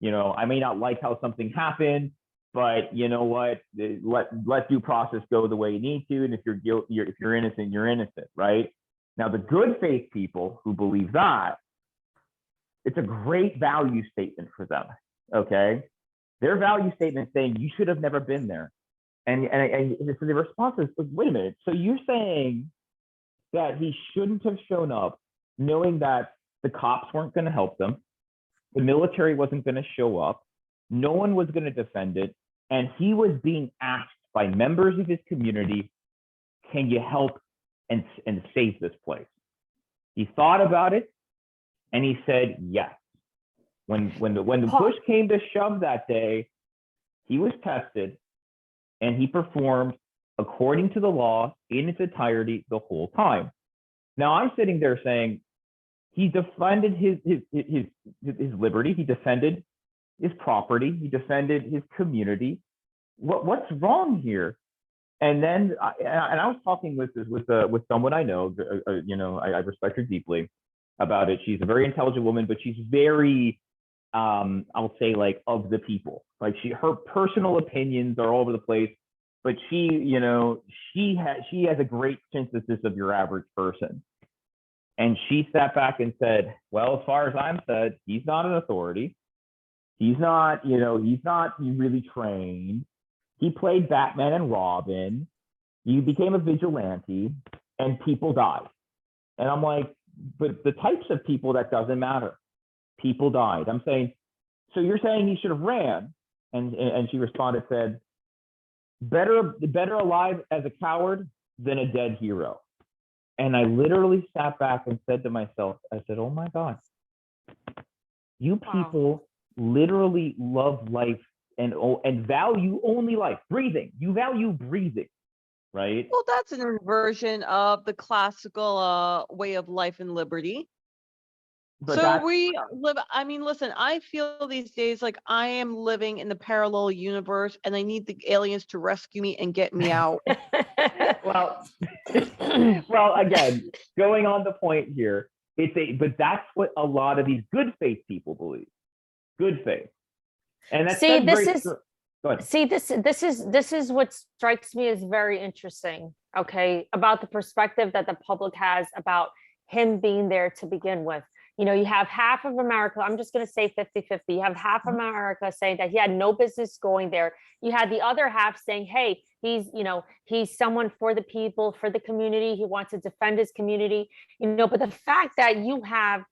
[SPEAKER 1] I may not like how something happened, but you know what? Let due process go the way you need to. And if you're guilty, if you're innocent, you're innocent, right? Now, the good faith people who believe that, it's a great value statement for them. Okay, their value statement saying you should have never been there, and so the response is, wait a minute. So you're saying that he shouldn't have shown up, knowing that the cops weren't going to help them, the military wasn't going to show up, no one was going to defend it, and he was being asked by members of his community, can you help and save this place? He thought about it, and he said yes. When the push came to shove that day, he was tested, and he performed according to the law in its entirety the whole time. Now I'm sitting there saying he defended his liberty, he defended his property, he defended his community. What's wrong here? And then I was talking with someone I know, I respect her deeply about it. She's a very intelligent woman, but she's very I'll say like of the people. Like her personal opinions are all over the place, but she has a great synthesis of your average person. And she sat back and said, well, as far as I'm said, he's not an authority. He's not really trained. He played Batman and Robin. You became a vigilante and people died. And I'm like, but the types of people, that doesn't matter. People died. I'm saying, so you're saying he should have ran? And she responded, said, better alive as a coward than a dead hero. And I literally sat back and said to myself, I said, oh my God, you people literally love life and value only life, breathing. You value breathing, right?
[SPEAKER 3] Well, that's an inversion of the classical way of life and liberty.
[SPEAKER 1] But
[SPEAKER 3] so we live, I mean, listen, I feel these days like I am living in the parallel universe and I need the aliens to rescue me and get me out.
[SPEAKER 1] well, again, going on the point here, but that's what a lot of these good faith people believe. Good faith. And that's
[SPEAKER 2] this is what strikes me as very interesting, okay, about the perspective that the public has about him being there to begin with. You have half of America, I'm just going to say 50-50. You have half of America saying that he had no business going there. You had the other half saying, hey, he's someone for the people, for the community. He wants to defend his community, but the fact that you have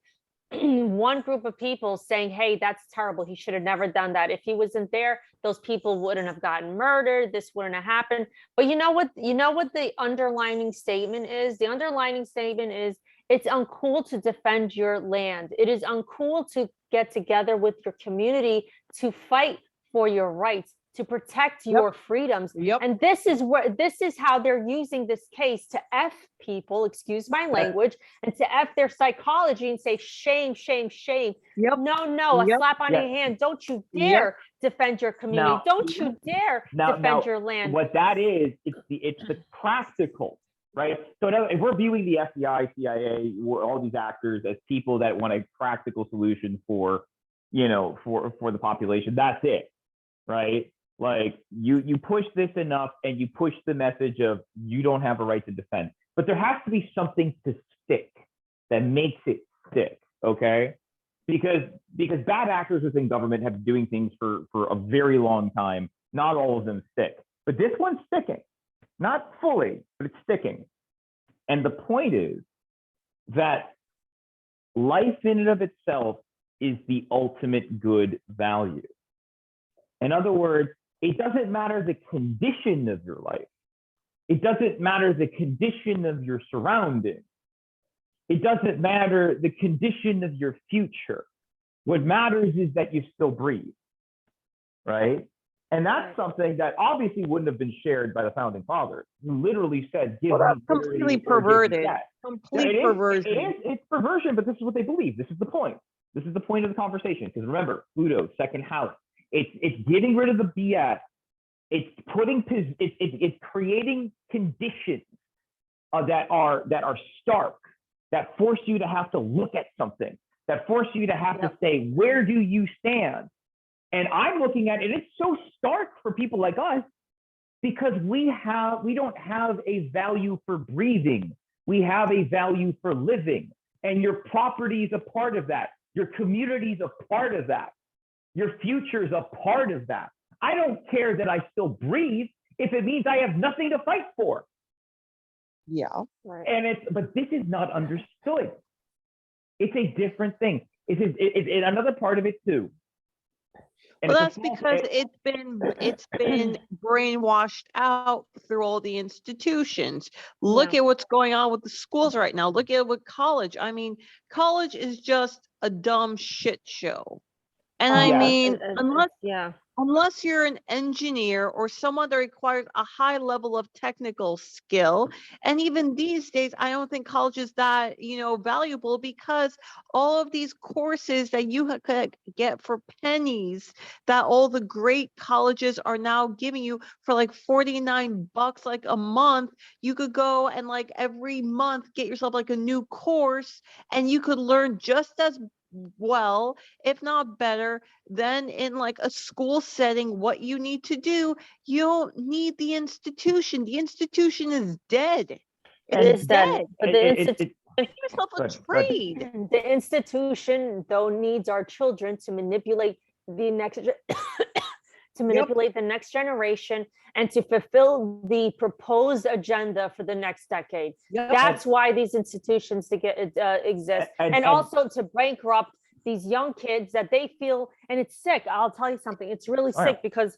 [SPEAKER 2] one group of people saying, hey, that's terrible. He should have never done that. If he wasn't there, those people wouldn't have gotten murdered. This wouldn't have happened. But you know what the underlining statement is? The underlining statement is, it's uncool to defend your land. It is uncool to get together with your community to fight for your rights, to protect your freedoms.
[SPEAKER 3] Yep.
[SPEAKER 2] And this is how they're using this case to F people, excuse my language, and to F their psychology and say, shame, shame, shame.
[SPEAKER 3] Yep.
[SPEAKER 2] No, a
[SPEAKER 3] Yep.
[SPEAKER 2] slap on
[SPEAKER 1] Yeah.
[SPEAKER 2] your hand. Don't you dare defend your community.
[SPEAKER 1] Now-
[SPEAKER 2] Don't you dare defend your land.
[SPEAKER 1] What that is, it's the practical, right? So now, if we're viewing the FBI, CIA, all these actors as people that want a practical solution for, for the population, that's it, right? Like you push this enough and you push the message of you don't have a right to defend, but there has to be something to stick that makes it stick, okay? Because bad actors within government have been doing things for a very long time. Not all of them stick, but this one's sticking, not fully, but it's sticking. And the point is that life in and of itself is the ultimate good value. In other words, it doesn't matter the condition of your life. It doesn't matter the condition of your surroundings. It doesn't matter the condition of your future. What matters is that you still breathe, right? And that's something that obviously wouldn't have been shared by the founding fathers, who literally said, "Give me
[SPEAKER 3] Completely
[SPEAKER 1] liberty or give me
[SPEAKER 3] perverted.
[SPEAKER 1] death."
[SPEAKER 3] Complete perversion.
[SPEAKER 1] It's perversion, but this is what they believe. This is the point. This is the point of the conversation. Because remember, Pluto, second house. It's getting rid of the BS. It's creating conditions that are stark, that force you to have to look at something, that force you to have to say, where do you stand? And I'm looking at it, it's so stark for people like us because we don't have a value for breathing. We have a value for living. And your property is a part of that. Your community is a part of that. Your future is a part of that. I don't care that I still breathe if it means I have nothing to fight for.
[SPEAKER 3] Yeah.
[SPEAKER 2] Right.
[SPEAKER 1] But this is not understood. It's a different thing. It's another part of it too. And
[SPEAKER 3] Well, that's because it's been brainwashed out through all the institutions. Look at what's going on with the schools right now. Look at what college. I mean, college is just a dumb shit show. And I mean, unless you're an engineer or someone that requires a high level of technical skill, and even these days, I don't think college is that, valuable because all of these courses that you could get for pennies that all the great colleges are now giving you for like $49 like a month, you could go and like every month get yourself like a new course and you could learn just as well, if not better, than in like a school setting. What you need to do, you don't need the institution. The institution is dead.
[SPEAKER 2] It is dead. But
[SPEAKER 3] give yourself a trade.
[SPEAKER 2] The institution, though, needs our children to manipulate the next the next generation and to fulfill the proposed agenda for the next decade. That's why these institutions exist, and also to bankrupt these young kids that they feel, and it's sick. I'll tell you something. It's really sick because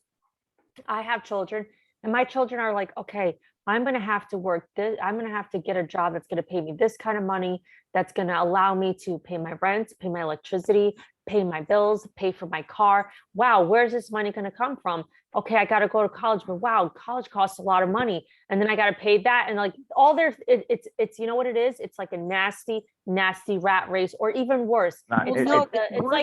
[SPEAKER 2] I have children, and my children are like, okay, I'm going to have to work this. I'm going to have to get a job that's going to pay me this kind of money, that's going to allow me to pay my rent, pay my electricity, pay my bills, pay for my car. Wow, where's this money going to come from? Okay, I got to go to college, but wow, college costs a lot of money. And then I got to pay that. And like it's you know what it is? It's like a nasty rat race, or even worse. It's like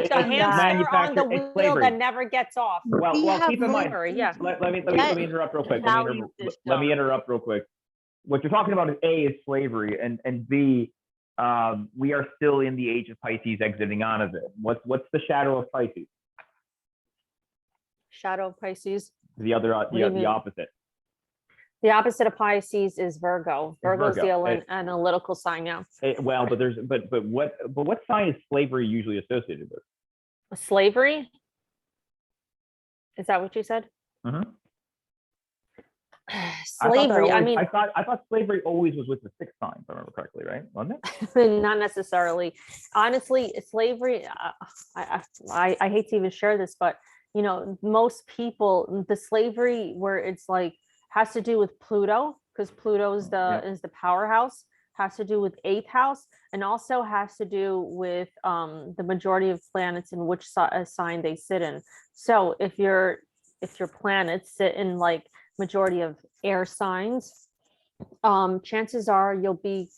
[SPEAKER 2] the hamster on the wheel that never gets off.
[SPEAKER 1] Well, keep in mind, let me interrupt real quick. Let me interrupt real quick. What you're talking about is A, is slavery, and B, we are still in the age of Pisces, exiting out of it. What's the shadow of Pisces?
[SPEAKER 2] Shadow of Pisces.
[SPEAKER 1] The opposite.
[SPEAKER 2] The opposite of Pisces is Virgo. Virgo is the analytical sign. Yeah.
[SPEAKER 1] Well, but what sign is slavery usually associated with?
[SPEAKER 2] Slavery? Is that what you said?
[SPEAKER 1] Mm-hmm.
[SPEAKER 2] Slavery.
[SPEAKER 1] I thought slavery always was with the sixth sign, if I remember correctly, right? Wasn't
[SPEAKER 2] it? Not necessarily. Honestly, slavery. I hate to even share this, but most people, the slavery where it's like has to do with Pluto, because Pluto is the powerhouse, has to do with 8th house, and also has to do with the majority of planets in which sign they sit in. So if you're if your planets sit in like majority of air signs, chances are you'll be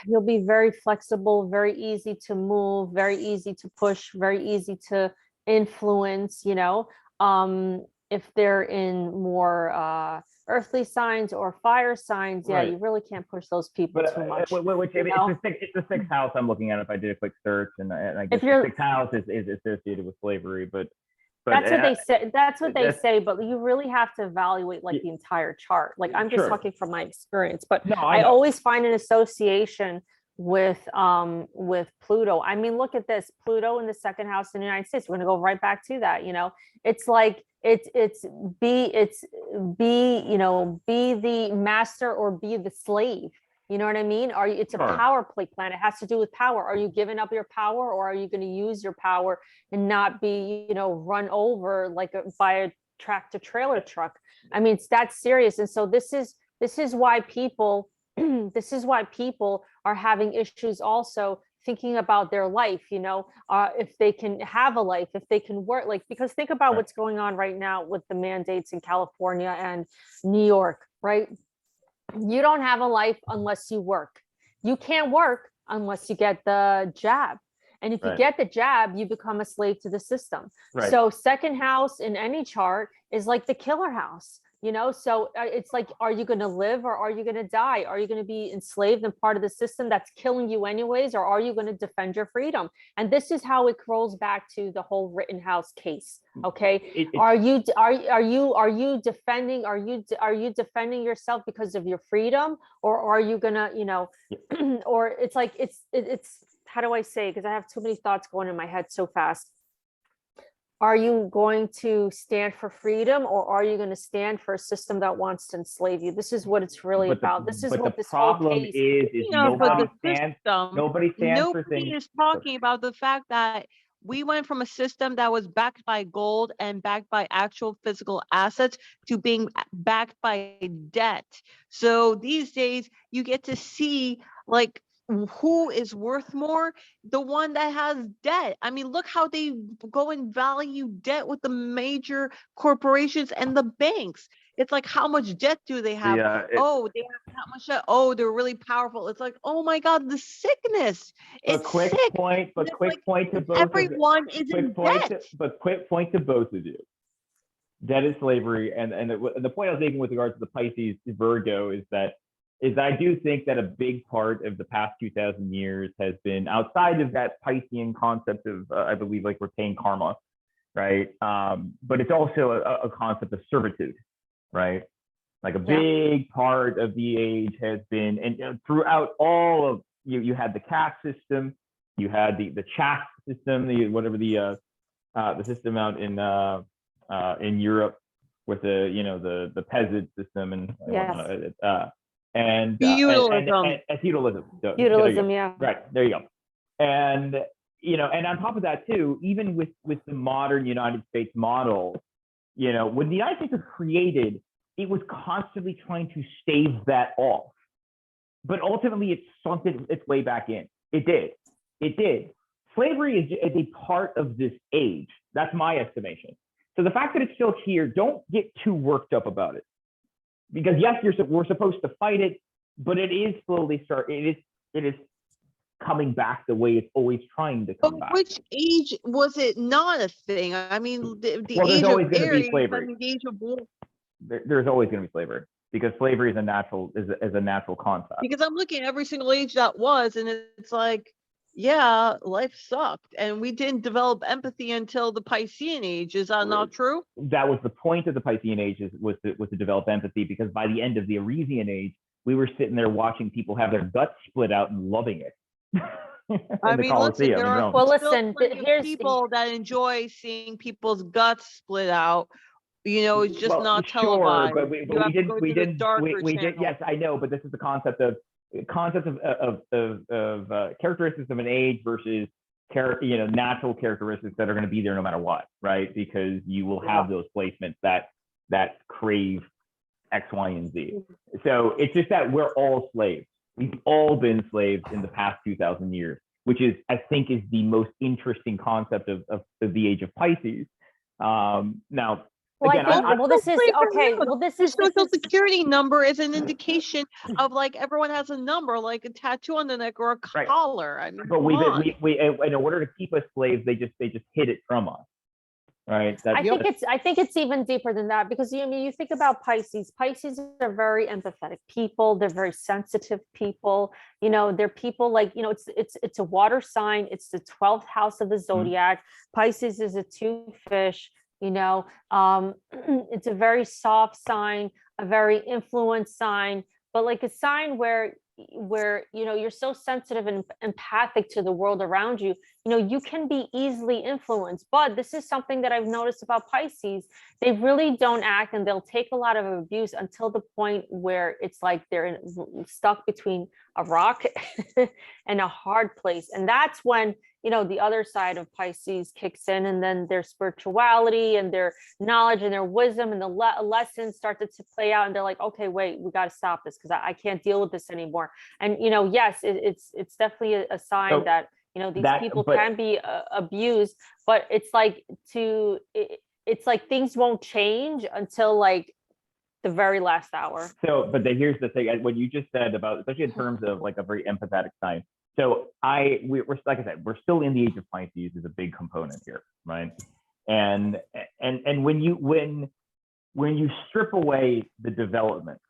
[SPEAKER 2] very flexible, very easy to move, very easy to push, very easy to influence, you know. If they're in more earthly signs or fire signs, yeah,
[SPEAKER 1] Right.
[SPEAKER 2] you really can't push those people
[SPEAKER 1] But
[SPEAKER 2] too much.
[SPEAKER 1] which
[SPEAKER 2] you know?
[SPEAKER 1] it's the sixth house I'm looking at if I did a quick search, and I guess
[SPEAKER 2] If
[SPEAKER 1] the
[SPEAKER 2] you're,
[SPEAKER 1] sixth house is associated with slavery, but
[SPEAKER 2] that's what they say. That's what they
[SPEAKER 1] that's-
[SPEAKER 2] say, but you really have to evaluate like the entire chart. Like I'm just
[SPEAKER 1] Sure.
[SPEAKER 2] talking from my experience, but
[SPEAKER 1] no,
[SPEAKER 2] I
[SPEAKER 1] know.
[SPEAKER 2] always find an association with Pluto. I mean, look at this. Pluto in the second house in the United States. We're gonna go right back to that, you know. It's like it's be you know, be the master or be the slave. You know what I mean? It's a
[SPEAKER 1] Sure.
[SPEAKER 2] power play planet. It has to do with power. Are you giving up your power, or are you going to use your power and not be, you know, run over like by a tractor trailer truck? I mean, it's that serious. And so this is why people this is why people are having issues also thinking about their life, you know, if they can have a life, if they can work, like, because think about
[SPEAKER 1] Right.
[SPEAKER 2] what's going on right now with the mandates in California and New York, right? You don't have a life unless you work. You can't work unless you get the jab. And if you
[SPEAKER 1] Right.
[SPEAKER 2] get the jab, you become a slave to the system.
[SPEAKER 1] Right.
[SPEAKER 2] So second house in any chart is like the killer house, you know? So it's like, are you going to live or are you going to die? Are you going to be enslaved and part of the system that's killing you anyways? Or are you going to defend your freedom? And this is how it rolls back to the whole Rittenhouse case. Okay. Are you defending yourself because of your freedom, or are you gonna, you know, or it's like it's how do I say, because I have too many thoughts going in my head so fast. Are you going to stand for freedom, or are you going to stand for a system that wants to enslave you? This is what it's really about. This is
[SPEAKER 1] but
[SPEAKER 2] what
[SPEAKER 1] the
[SPEAKER 2] this whole
[SPEAKER 1] problem
[SPEAKER 2] case
[SPEAKER 1] is
[SPEAKER 3] Yeah, but
[SPEAKER 1] nobody
[SPEAKER 3] the
[SPEAKER 1] stands
[SPEAKER 3] system,
[SPEAKER 1] nobody stands for
[SPEAKER 3] nobody
[SPEAKER 1] things.
[SPEAKER 3] is talking about the fact that we went from a system that was backed by gold and backed by actual physical assets to being backed by debt. So these days you get to see like who is worth more, the one that has debt. I mean, look how they go and value debt with the major corporations and the banks. It's like, how much debt do they have? Oh, they have that much debt. Oh, they're really powerful. It's like, oh my God, the sickness. It's
[SPEAKER 1] quick
[SPEAKER 3] sick.
[SPEAKER 1] point to both
[SPEAKER 3] Everyone is in debt.
[SPEAKER 1] quick point to both of you. Debt is slavery, and the point I was making with regards to the Pisces Virgo is I do think that a big part of the past 2,000 years has been outside of that Piscean concept of I believe like retained karma, right? But it's also a concept of servitude, right? Like a big part of the age has been, and throughout all of you had the caste system, you had the chaste system, the system out in Europe with the peasant system and
[SPEAKER 2] feudalism.
[SPEAKER 1] Feudalism.
[SPEAKER 2] Feudalism, yeah.
[SPEAKER 1] Right, there you go. And and on top of that too, even with the modern United States model, when the United States was created, it was constantly trying to stave that off. But ultimately it sunk its way back in. It did. Slavery is a part of this age. That's my estimation. So the fact that it's still here, don't get too worked up about it. Because yes, we're supposed to fight it, but it is slowly it is coming back the way it's always trying to come back.
[SPEAKER 3] Which age was it not a thing? I mean, the
[SPEAKER 1] there's
[SPEAKER 3] age
[SPEAKER 1] always
[SPEAKER 3] of
[SPEAKER 1] going to be
[SPEAKER 3] Aries,
[SPEAKER 1] slavery.
[SPEAKER 3] I mean, the age of war.
[SPEAKER 1] There's always going to be slavery because slavery is a natural concept.
[SPEAKER 3] Because I'm looking at every single age that was, and it's like, yeah, life sucked, and we didn't develop empathy until the Piscean age. Is that not true?
[SPEAKER 1] That was the point of the Piscean age, was to develop empathy, because by the end of the Arisian age, we were sitting there watching people have their guts split out and loving it.
[SPEAKER 3] I mean, listen, there are
[SPEAKER 2] here's
[SPEAKER 3] people that enjoy seeing people's guts split out. It's just not televised.
[SPEAKER 1] Sure, but we didn't. Yes, I know, but this is the concept of characteristics of an age versus natural characteristics that are going to be there no matter what, right? Because you will have those placements that crave X, Y, and Z. So it's just that we're all slaves. We've all been slaves in the past 2,000 years, which I think is the most interesting concept of the age of Pisces. Now,
[SPEAKER 2] Well,
[SPEAKER 1] again,
[SPEAKER 2] I think, well, this is,
[SPEAKER 3] Flavor
[SPEAKER 2] okay,
[SPEAKER 3] note.
[SPEAKER 2] well, this
[SPEAKER 3] Your
[SPEAKER 2] is, this
[SPEAKER 3] social
[SPEAKER 2] is,
[SPEAKER 3] security number is an indication of like everyone has a number, like a tattoo on the neck or a
[SPEAKER 1] Right.
[SPEAKER 3] collar. I mean,
[SPEAKER 1] but
[SPEAKER 3] come on.
[SPEAKER 1] we in order to keep us slaves, they just hid it from us, right?
[SPEAKER 2] I think it's even deeper than that, because I mean, you think about Pisces. Pisces are very empathetic people. They're very sensitive people. You know, they're people like, you know, it's a water sign. It's the 12th house of the zodiac. Pisces is a 2 fish. You know, it's a very soft sign, a very influenced sign, but like a sign where you know, you're so sensitive and empathic to the world around you, you know, you can be easily influenced. But this is something that I've noticed about Pisces. They really don't act, and they'll take a lot of abuse until the point where it's like they're stuck between a rock and a hard place. And that's when, you know, the other side of Pisces kicks in, and then their spirituality and their knowledge and their wisdom and the lessons started to play out. And they're like, okay, wait, we got to stop this, because I can't deal with this anymore. And, you know, yes, it's definitely a sign
[SPEAKER 1] So
[SPEAKER 2] that, you know, these people
[SPEAKER 1] but
[SPEAKER 2] can be abused, but it's like it's like things won't change until like the very last hour.
[SPEAKER 1] so, but here's the thing: what you just said about, especially in terms of like a very empathetic sign. So we're like I said, we're still in the age of Pisces is a big component here, right? And when you strip away the development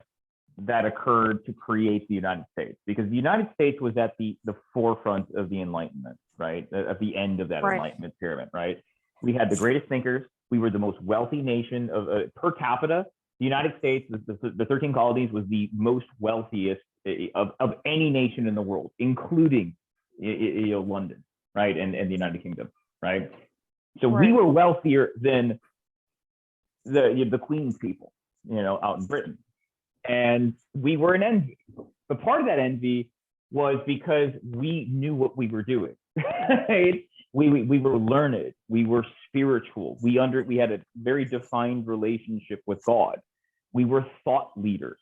[SPEAKER 1] that occurred to create the United States, because the United States was at the forefront of the Enlightenment, right? At the end of that Enlightenment pyramid, right? We had the greatest thinkers. We were the most wealthy nation of per capita. The United States, the 13 colonies, was the most wealthiest of any nation in the world, including London, right, and the United Kingdom, right? So we were wealthier than the Queen's people, you know, out in Britain, and we were an envy. But part of that envy was because we knew what we were doing, right? We were learned, we were spiritual, we had a very defined relationship with God. We were thought leaders,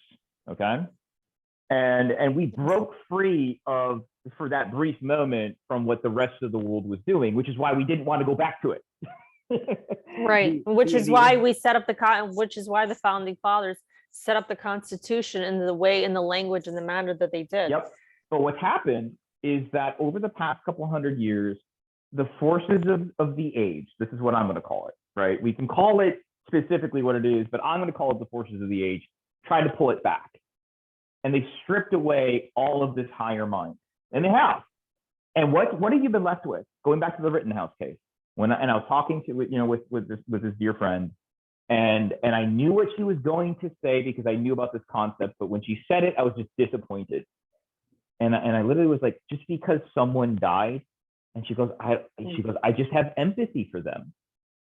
[SPEAKER 1] okay? And we broke free for that brief moment from what the rest of the world was doing, which is why we didn't want to go back to it.
[SPEAKER 2] Right. Which is why the founding fathers set up the Constitution in the way, in the language, and the manner that they did.
[SPEAKER 1] Yep. But what's happened is that over the past couple hundred years, the forces of the age, this is what I'm going to call it, right? We can call it specifically what it is, but I'm going to call it the forces of the age, try to pull it back. And they stripped away all of this higher mind. And they have. And what have you been left with? Going back to the Rittenhouse case, I was talking to, you know, with this dear friend, and I knew what she was going to say because I knew about this concept, but when she said it, I was just disappointed. And I literally was like, just because someone died, and she goes, I just have empathy for them.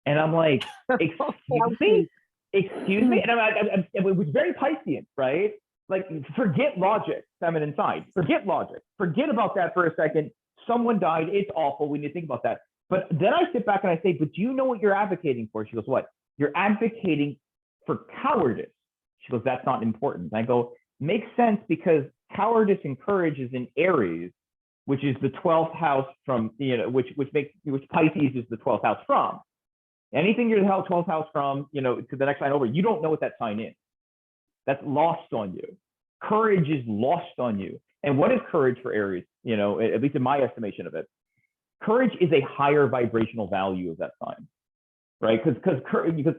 [SPEAKER 1] And I'm like, excuse me? And it was very Piscean, right? Like, forget logic, feminine side. Forget logic. Forget about that for a second. Someone died. It's awful when you think about that. But then I sit back and I say, but do you know what you're advocating for? She goes, what? You're advocating for cowardice. She goes, that's not important. And I go, makes sense, because cowardice and courage is in Aries, which is the 12th house from, you know, which Pisces is the 12th house from. Anything you're the 12th house from, you know, to the next sign over, you don't know what that sign is. That's lost on you. Courage is lost on you. And what is courage for Aries? You know, at least in my estimation of it, courage is a higher vibrational value of that sign, right? Because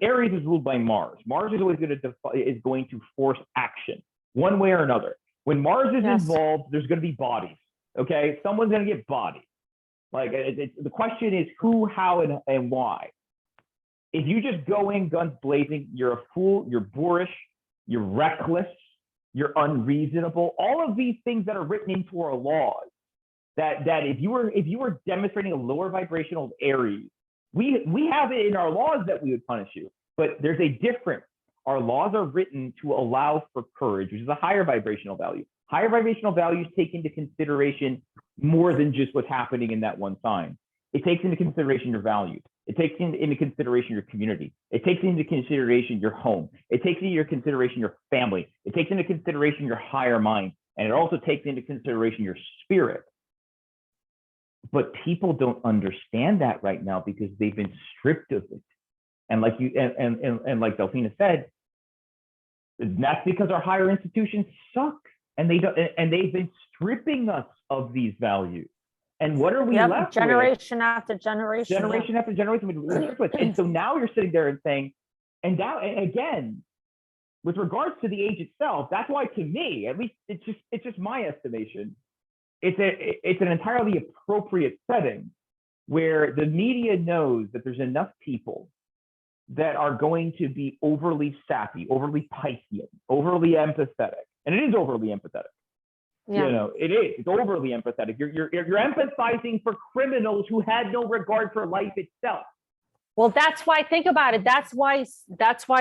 [SPEAKER 1] Aries is ruled by Mars. Mars is always going to force action one way or another. When Mars is involved, there's going to be bodies. Okay, someone's going to get bodied. Like, the question is who, how, and why. If you just go in guns blazing, you're a fool, you're boorish, you're reckless, you're unreasonable. All of these things that are written into our laws, that if you were demonstrating a lower vibrational Aries, we have it in our laws that we would punish you. But there's a difference. Our laws are written to allow for courage, which is a higher vibrational value. Higher vibrational values take into consideration more than just what's happening in that one sign. It takes into consideration your values. It takes into consideration your community. It takes into consideration your home. It takes into consideration your family. It takes into consideration your higher mind. And it also takes into consideration your spirit. But people don't understand that right now because they've been stripped of it. And like you and like Delphina said, that's because our higher institutions suck, and they don't, and they've been stripping us of these values. And what are we
[SPEAKER 2] Yep,
[SPEAKER 1] left
[SPEAKER 2] generation after generation.
[SPEAKER 1] generation after generation with? And so now you're sitting there and saying, and now, and again, with regards to the age itself, that's why, to me, at least, it's just my estimation. It's an entirely appropriate setting where the media knows that there's enough people that are going to be overly sappy, overly Piscean, overly empathetic, and it is overly empathetic.
[SPEAKER 2] Yeah.
[SPEAKER 1] You know, it is. It's overly empathetic. You're empathizing for criminals who had no regard for life itself.
[SPEAKER 2] Well, that's why, think about it. That's why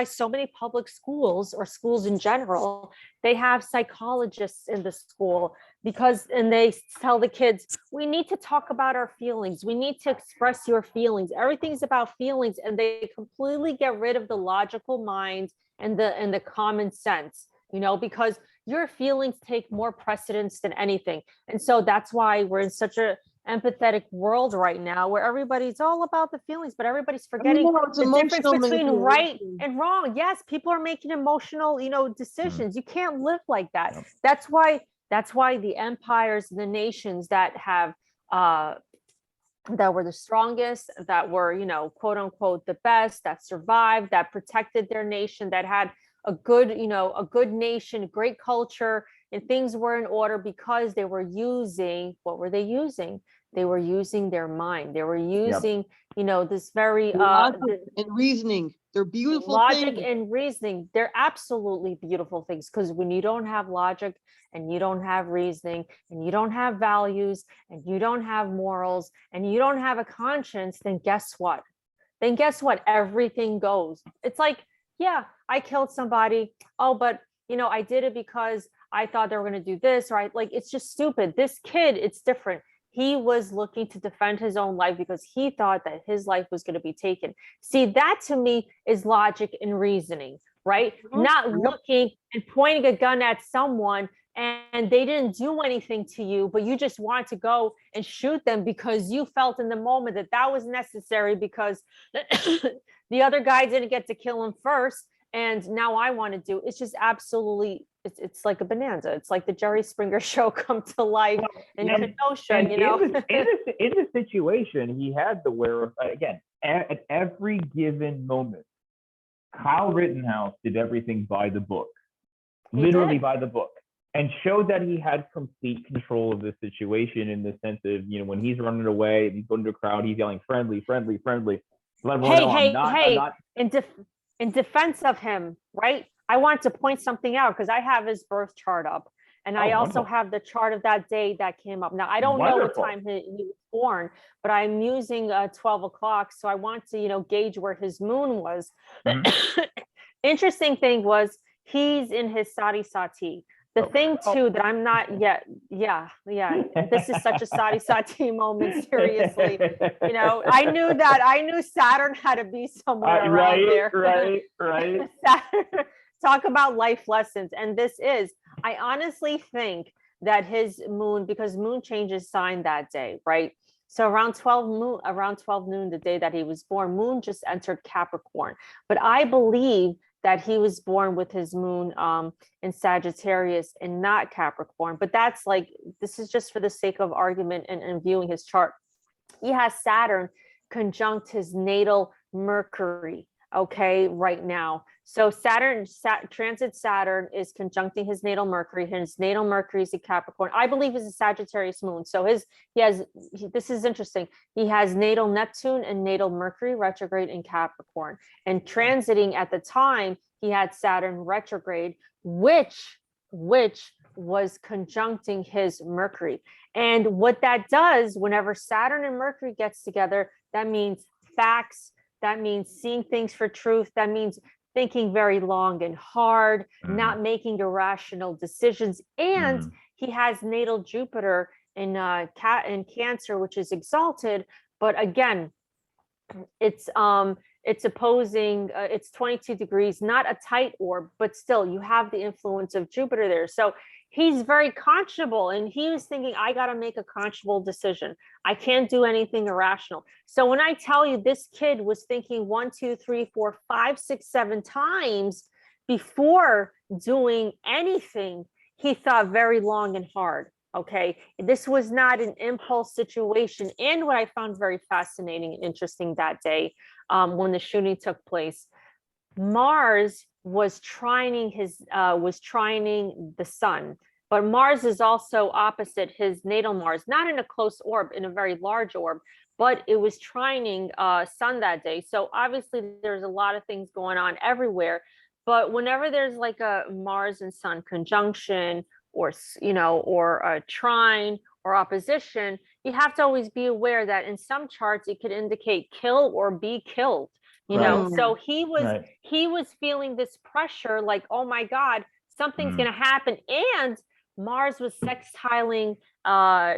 [SPEAKER 2] so many public schools, or schools in general, they have psychologists in the school, because, and they tell the kids, we need to talk about our feelings. We need to express your feelings. Everything's about feelings. And they completely get rid of the logical mind and the common sense, you know, because your feelings take more precedence than anything. And so that's why we're in such a empathetic world right now, where everybody's all about the feelings, but everybody's forgetting the difference between right and wrong. Yes, people are making emotional, you know, decisions. You can't live like that. That's why the empires, the nations that have that were the strongest, that were, you know, quote unquote, the best, that survived, that protected their nation, that had a good, you know, a good nation, great culture, and things were in order, because they were using, what were they using? They were using their mind. They were using, you know, this very
[SPEAKER 3] logic and reasoning. They're beautiful
[SPEAKER 2] logic
[SPEAKER 3] things.
[SPEAKER 2] and reasoning. They're absolutely beautiful things, because when you don't have logic, and you don't have reasoning, and you don't have values, and you don't have morals, and you don't have a conscience, then guess what? Everything goes. It's like, yeah, I killed somebody. Oh, but you know, I did it because I thought they were going to do this, right? Like, it's just stupid. This kid, it's different. He was looking to defend his own life because he thought that his life was going to be taken. See, that to me is logic and reasoning, right? Not looking and pointing a gun at someone and they didn't do anything to you, but you just wanted to go and shoot them because you felt in the moment that that was necessary, because the other guy didn't get to kill him first. And now I want to do, it's just absolutely, it's like a bonanza. It's like the Jerry Springer show come to life in Kenosha, you know.
[SPEAKER 1] In the situation, he had the wherewithal, again, at every given moment, Kyle Rittenhouse did everything by the book, literally by the book, and showed that he had complete control of the situation, in the sense of, you know, when he's running away, he's going to a crowd, he's yelling friendly, friendly, friendly.
[SPEAKER 2] In defense of him, right? I want to point something out, because I have his birth chart up, and I also have the chart of that day that came up. Now, I don't know what time he was born, but I'm using 12 o'clock. So I want to, you know, gauge where his moon was. Interesting thing was, he's in his Sati Sati. The thing too that I'm not yet, this is such a Sati Sati moment, seriously. You know, I knew Saturn had to be somewhere around there.
[SPEAKER 1] Right.
[SPEAKER 2] Saturn, talk about life lessons. And this is, I honestly think that his moon, because moon changes sign that day, right? So around 12 noon, the day that he was born, moon just entered Capricorn. But I believe that he was born with his moon in Sagittarius and not Capricorn. But that's like, this is just for the sake of argument and viewing his chart. He has Saturn conjunct his natal Mercury, okay, right now. So transit Saturn is conjuncting his natal Mercury. His natal Mercury is a Capricorn. I believe is a Sagittarius moon. So this is interesting. He has natal Neptune and natal Mercury retrograde in Capricorn. And transiting at the time, he had Saturn retrograde, which was conjuncting his Mercury. And what that does, whenever Saturn and Mercury gets together, that means facts. That means seeing things for truth. That means thinking very long and hard, not making irrational decisions. And he has natal Jupiter in Cancer, which is exalted. But again, it's opposing, it's 22 degrees, not a tight orb, but still you have the influence of Jupiter there. So he's very conscionable, and he was thinking, I got to make a conscionable decision. I can't do anything irrational. So when I tell you this kid was thinking 1, 2, 3, 4, 5, 6, 7 times before doing anything, he thought very long and hard. Okay, this was not an impulse situation. And what I found very fascinating and interesting that day, when the shooting took place, Mars was trining the sun, but Mars is also opposite his natal Mars, not in a close orb, in a very large orb, but it was trining sun that day. So obviously there's a lot of things going on everywhere. But whenever there's like a Mars and Sun conjunction, or or a trine or opposition, you have to always be aware that in some charts it could indicate kill or be killed.
[SPEAKER 1] Right.
[SPEAKER 2] So he was
[SPEAKER 1] Right.
[SPEAKER 2] he was feeling this pressure, like, oh my God, something's
[SPEAKER 1] Mm.
[SPEAKER 2] going to happen. And Mars was sextiling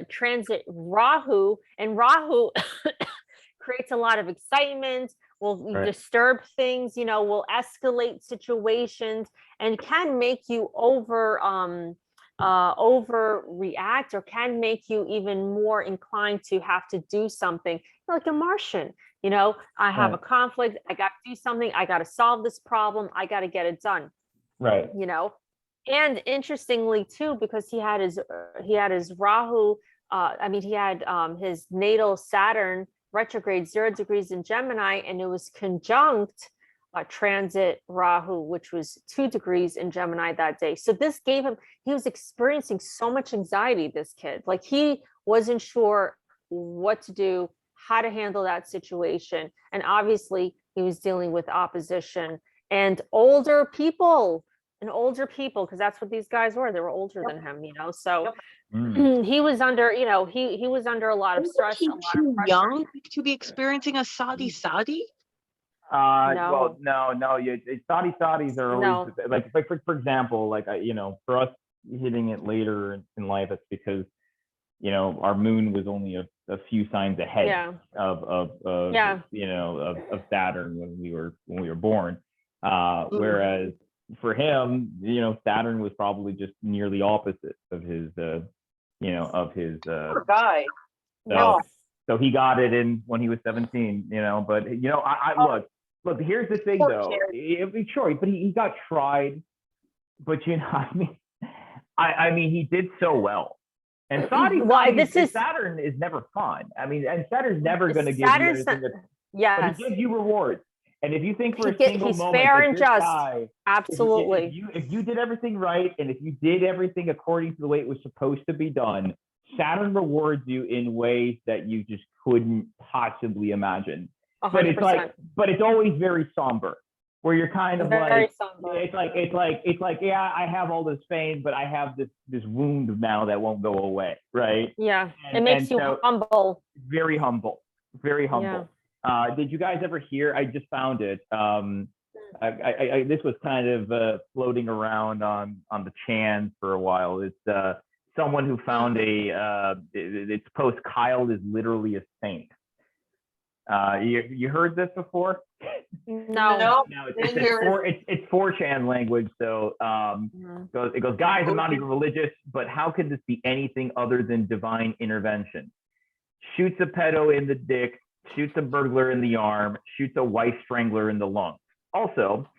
[SPEAKER 2] transit Rahu, and Rahu creates a lot of excitement, will
[SPEAKER 1] Right.
[SPEAKER 2] disturb things, will escalate situations, and can make you overreact, or can make you even more inclined to have to do something, like a Martian. I have a
[SPEAKER 1] Right.
[SPEAKER 2] conflict, I got to do something, I got to solve this problem, I got to get it done.
[SPEAKER 1] Right.
[SPEAKER 2] And interestingly too, because he had his Rahu, he had his natal Saturn retrograde 0 degrees in Gemini, and it was conjunct transit Rahu, which was 2 degrees in Gemini that day. So this gave him, he was experiencing so much anxiety, this kid. Like, he wasn't sure what to do, how to handle that situation. And obviously he was dealing with opposition and older people, because that's what these guys were. They were older than him, so
[SPEAKER 1] Mm.
[SPEAKER 2] he was under, he was under a lot of stress, a
[SPEAKER 3] Isn't
[SPEAKER 2] lot
[SPEAKER 3] he
[SPEAKER 2] of
[SPEAKER 3] too
[SPEAKER 2] pressure.
[SPEAKER 3] young to be experiencing a sadi?
[SPEAKER 1] Well, no. Saudis are always
[SPEAKER 2] No.
[SPEAKER 1] like for example, like for us hitting it later in life, it's because our moon was only a few signs ahead
[SPEAKER 2] Yeah.
[SPEAKER 1] of
[SPEAKER 2] Yeah.
[SPEAKER 1] of Saturn when we were born. Whereas for him, Saturn was probably just nearly opposite of his
[SPEAKER 3] Poor guy.
[SPEAKER 1] So he got it in when he was 17, but I look, here's the thing
[SPEAKER 3] Poor
[SPEAKER 1] though.
[SPEAKER 3] kid.
[SPEAKER 1] Sure, but he got tried, but I mean he did so well. And Saturn is never fun. I mean, and Saturn's never going to give you anything but
[SPEAKER 2] Yes.
[SPEAKER 1] he gives you rewards. And if you think for a single
[SPEAKER 2] He's
[SPEAKER 1] moment
[SPEAKER 2] fair
[SPEAKER 1] that
[SPEAKER 2] and
[SPEAKER 1] this
[SPEAKER 2] just.
[SPEAKER 1] guy,
[SPEAKER 2] Absolutely.
[SPEAKER 1] if you did everything right, and if you did everything according to the way it was supposed to be done, Saturn rewards you in ways that you just couldn't possibly imagine.
[SPEAKER 2] 100%.
[SPEAKER 1] But it's always very somber, where you're kind of
[SPEAKER 2] Very
[SPEAKER 1] like,
[SPEAKER 2] somber.
[SPEAKER 1] it's like, yeah, I have all this fame, but I have this wound now that won't go away, right?
[SPEAKER 2] Yeah, it makes you humble.
[SPEAKER 1] Very humble, very humble.
[SPEAKER 2] Yeah.
[SPEAKER 1] Did you guys ever hear? I just found it. This was kind of floating around on the Chan for a while. It's someone who found it's post, Kyle is literally a saint. You heard this before?
[SPEAKER 2] No.
[SPEAKER 1] No, it's 4chan language. So it goes, guys, I'm not even religious, but how could this be anything other than divine intervention? Shoots a pedo in the dick, shoots a burglar in the arm, shoots a wife strangler in the lungs. Also,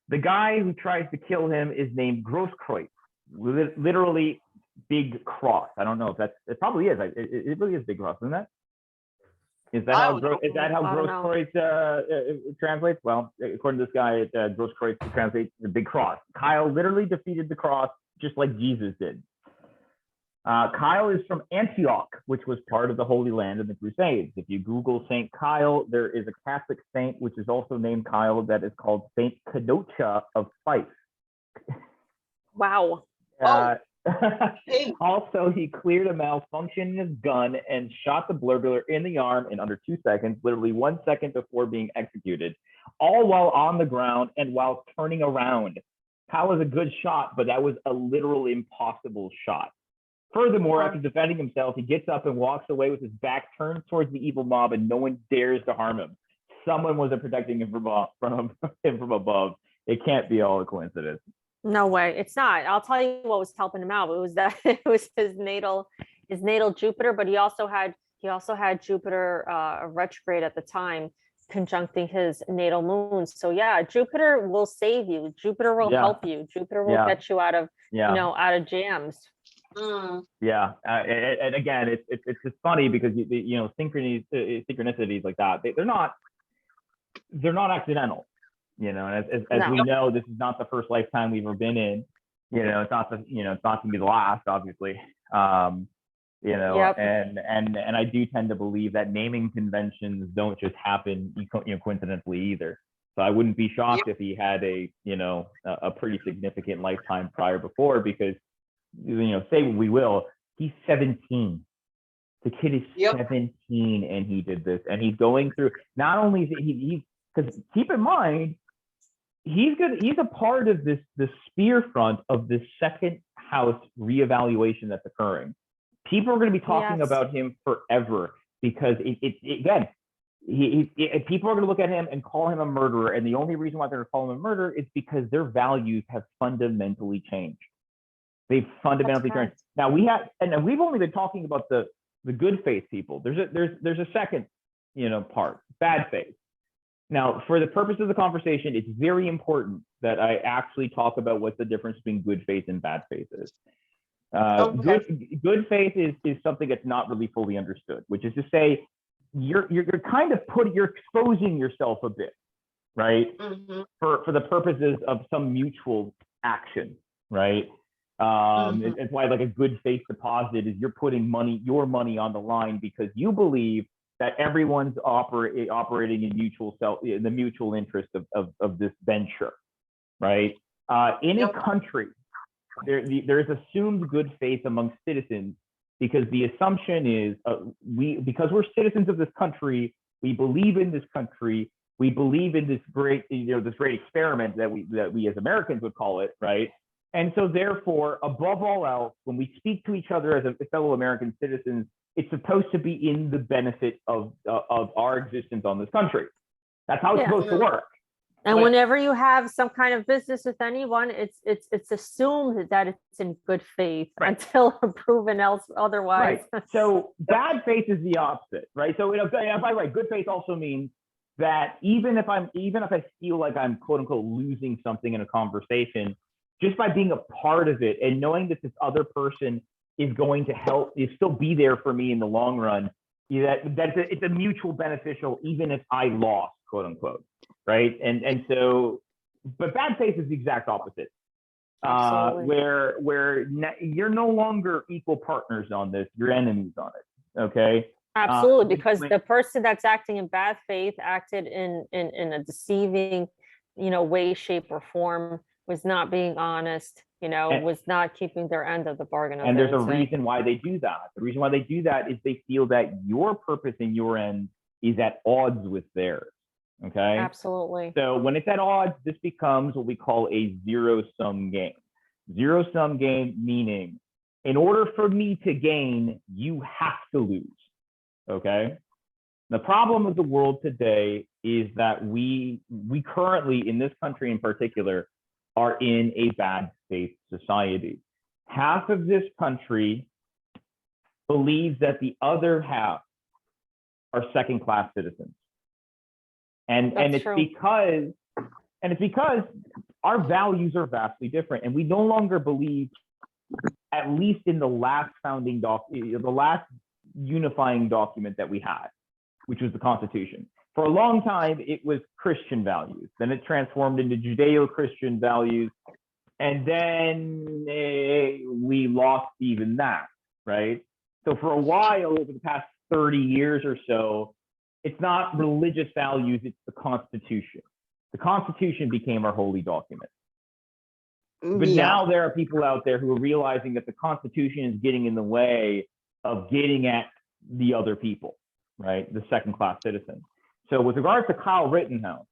[SPEAKER 1] the guy who tries to kill him is named Grosskreutz, literally big cross. I don't know if it probably is. It really is big cross, isn't that? Is that how Grosskreutz translates? Well, according to this guy, Grosskreutz translates the big cross. Kyle literally defeated the cross just like Jesus did. Kyle is from Antioch, which was part of the Holy Land in the Crusades. If you Google Saint Kyle, there is a Catholic saint which is also named Kyle that is called Saint Kedocha of Fife.
[SPEAKER 2] Wow.
[SPEAKER 1] Also, he cleared a malfunction in his gun and shot the burglar in the arm in under 2 seconds, literally 1 second before being executed, all while on the ground and while turning around. Kyle was a good shot, but that was a literal impossible shot. Furthermore, after defending himself, he gets up and walks away with his back turned towards the evil mob, and no one dares to harm him. Someone was protecting him from above. It can't be all a coincidence.
[SPEAKER 2] No way, it's not. I'll tell you what was helping him out. It was that it was his natal Jupiter, but he also had Jupiter retrograde at the time, conjuncting his natal moon. So yeah, Jupiter will save you. Jupiter will
[SPEAKER 1] Yeah.
[SPEAKER 2] help you. Jupiter will
[SPEAKER 1] Yeah.
[SPEAKER 2] get you out of
[SPEAKER 1] Yeah.
[SPEAKER 2] out of jams.
[SPEAKER 1] Yeah, and again, it's just funny because synchronicities like that, they're not accidental, and as we
[SPEAKER 2] No.
[SPEAKER 1] know, this is not the first lifetime we've ever been in. It's not it's not gonna be the last, obviously.
[SPEAKER 2] Yep.
[SPEAKER 1] And I do tend to believe that naming conventions don't just happen coincidentally either. So I wouldn't be shocked if he had a pretty significant lifetime prior before, because say what we will, he's 17. The kid is 17 and he did this, and he's going through, not only is he's because keep in mind, he's a part of the spear front of this second house reevaluation that's occurring. People are going to be talking about him forever, because again, people are going to look at him and call him a murderer, and the only reason why they're going to call him a murderer is because their values have fundamentally changed. They've fundamentally changed. Now we've only been talking about the good faith people. There's a second part, bad faith. Now, for the purpose of the conversation, it's very important that I actually talk about what the difference between good faith and bad faith is. Good faith is something that's not really fully understood, which is to say, you're kind of you're exposing yourself a bit, right? For the purposes of some mutual action, right? It's why, like, a good faith deposit is you're putting your money on the line because you believe that everyone's operating in the mutual interest of this venture, right? In a country, there is assumed good faith among citizens, because the assumption is because we're citizens of this country, we believe in this country, we believe in this great experiment that we as Americans would call it, right? And so therefore, above all else, when we speak to each other as a fellow American citizens, it's supposed to be in the benefit of our existence on this country. That's how it's supposed to work.
[SPEAKER 2] And whenever you have some kind of business with anyone, it's assumed that it's in good faith, until proven else otherwise.
[SPEAKER 1] Right. So bad faith is the opposite, right? So by the way, good faith also means that even if I feel like I'm quote unquote losing something in a conversation, just by being a part of it and knowing that this other person is going to help, is still be there for me in the long run, it's a mutual beneficial, even if I lost, quote unquote, right? And so, but bad faith is the exact opposite, where you're no longer equal partners on this, you're enemies on it, okay?
[SPEAKER 2] Absolutely, because the person that's acting in bad faith acted in a deceiving, way, shape, or form, was not being honest, was not keeping their end of the bargain.
[SPEAKER 1] And there's a reason why they do that. The reason why they do that is they feel that your purpose and your end is at odds with theirs. Okay.
[SPEAKER 2] Absolutely.
[SPEAKER 1] So when it's at odds, this becomes what we call a zero-sum game. Zero-sum game meaning, in order for me to gain, you have to lose. Okay. The problem of the world today is that we currently, in this country in particular, are in a bad faith society. Half of this country believes that the other half are second-class citizens. And it's because our values are vastly different, and we no longer believe, at least in the last the last unifying document that we had, which was the Constitution. For a long time, it was Christian values. Then it transformed into Judeo-Christian values. And then we lost even that, right? So for a while, over the past 30 years or so, it's not religious values, it's the Constitution. The Constitution became our holy document. But now there are people out there who are realizing that the Constitution is getting in the way of getting at the other people, right? The second-class citizens. So with regards to Kyle Rittenhouse,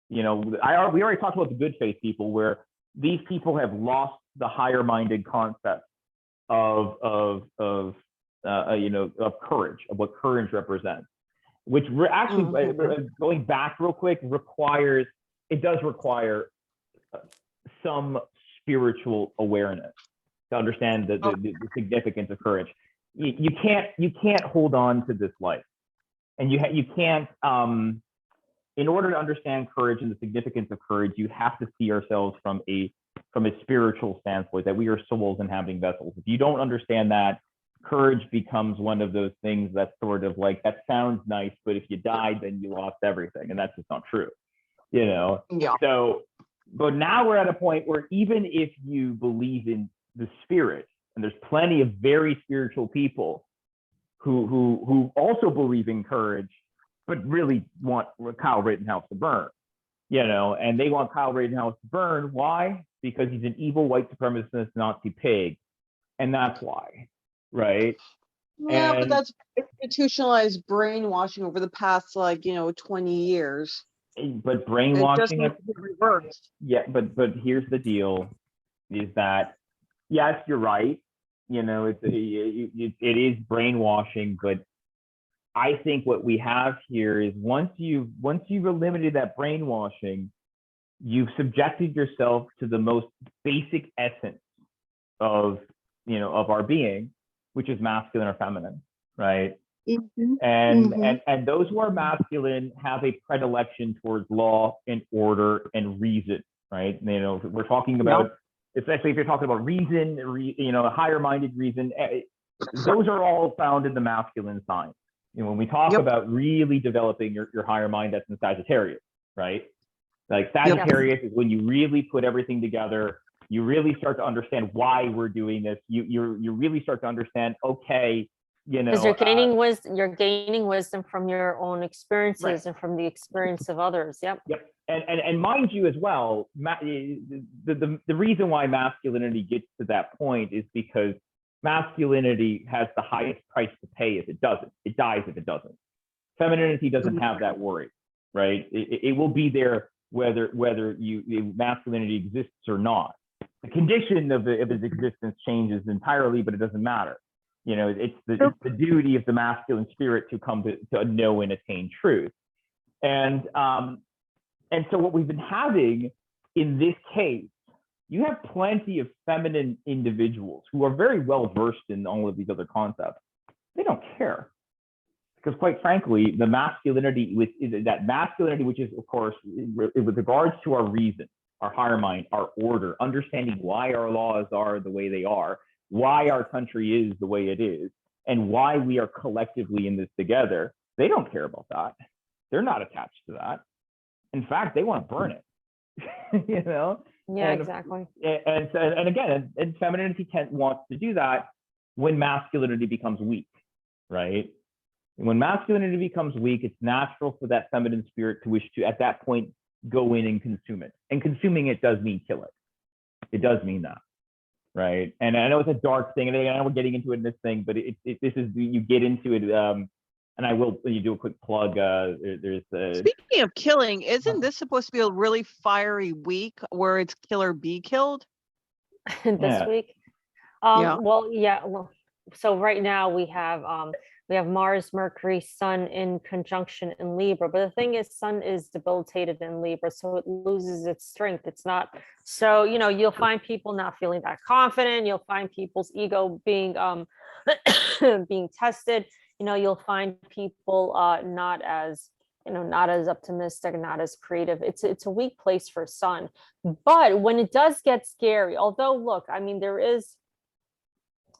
[SPEAKER 1] we already talked about the good faith people, where these people have lost the higher-minded concept of courage, of what courage represents, which actually, going back real quick, does require some spiritual awareness to understand the significance of courage. You can't hold on to this life, and you can't. In order to understand courage and the significance of courage, you have to see ourselves from a spiritual standpoint, that we are souls inhabiting vessels. If you don't understand that, courage becomes one of those things that's sort of like, that sounds nice, but if you died, then you lost everything, and that's just not true, you know.
[SPEAKER 3] Yeah.
[SPEAKER 1] So, but now we're at a point where even if you believe in the spirit, and there's plenty of very spiritual people who also believe in courage, but really want Kyle Rittenhouse to burn, you know, and they want Kyle Rittenhouse to burn. Why? Because he's an evil white supremacist Nazi pig, and that's why, right?
[SPEAKER 3] Yeah, but
[SPEAKER 1] And
[SPEAKER 3] that's institutionalized brainwashing over the past, like, 20 years.
[SPEAKER 1] but
[SPEAKER 3] It just
[SPEAKER 1] brainwashing,
[SPEAKER 3] needs to be reversed.
[SPEAKER 1] yeah, but here's the deal: is that yes, you're right. You know, it is brainwashing, but I think what we have here is once you've eliminated that brainwashing, you've subjected yourself to the most basic essence of our being, which is masculine or feminine, right?
[SPEAKER 3] Mhm.
[SPEAKER 1] And those who are masculine have a predilection towards law and order and reason, right? You know, we're talking about, especially if you're talking about reason, a higher minded reason, those are all found in the masculine sign. You know, when we talk about really developing your higher mind, that's in Sagittarius, right? Like Sagittarius is when you really put everything together. You really start to understand why we're doing this. You really start to understand, okay,
[SPEAKER 2] Because you're gaining wisdom from your own experiences and from the experience of others. Yep.
[SPEAKER 1] And mind you as well, the reason why masculinity gets to that point is because masculinity has the highest price to pay if it doesn't. It dies if it doesn't. Femininity doesn't have that worry, right? It will be there whether masculinity exists or not. The condition of its existence changes entirely, but it doesn't matter. You know, it's the duty of the masculine spirit to come to know and attain truth. And so what we've been having in this case, you have plenty of feminine individuals who are very well versed in all of these other concepts. They don't care, because quite frankly, the masculinity which is, of course, with regards to our reason, our higher mind, our order, understanding why our laws are the way they are, why our country is the way it is, and why we are collectively in this together. They don't care about that. They're not attached to that. In fact, they want to burn it. You know.
[SPEAKER 2] Yeah, exactly.
[SPEAKER 1] And again, and femininity wants to do that when masculinity becomes weak, right? When masculinity becomes weak, it's natural for that feminine spirit to wish to, at that point, go in and consume it. And consuming it does mean kill it. It does mean that, right? And I know it's a dark thing, and I know we're getting into it in this thing, but this is, you get into it. And I will, you do a quick plug.
[SPEAKER 3] Speaking of killing, isn't this supposed to be a really fiery week where it's kill or be killed?
[SPEAKER 2] This week? Well, so right now we have Mars, Mercury, Sun in conjunction in Libra. But the thing is, Sun is debilitated in Libra, so it loses its strength. It's not, so, you'll find people not feeling that confident. You'll find people's ego being being tested. You'll find people not as optimistic, not as creative. It's a weak place for Sun. But when it does get scary, although look, I mean, there is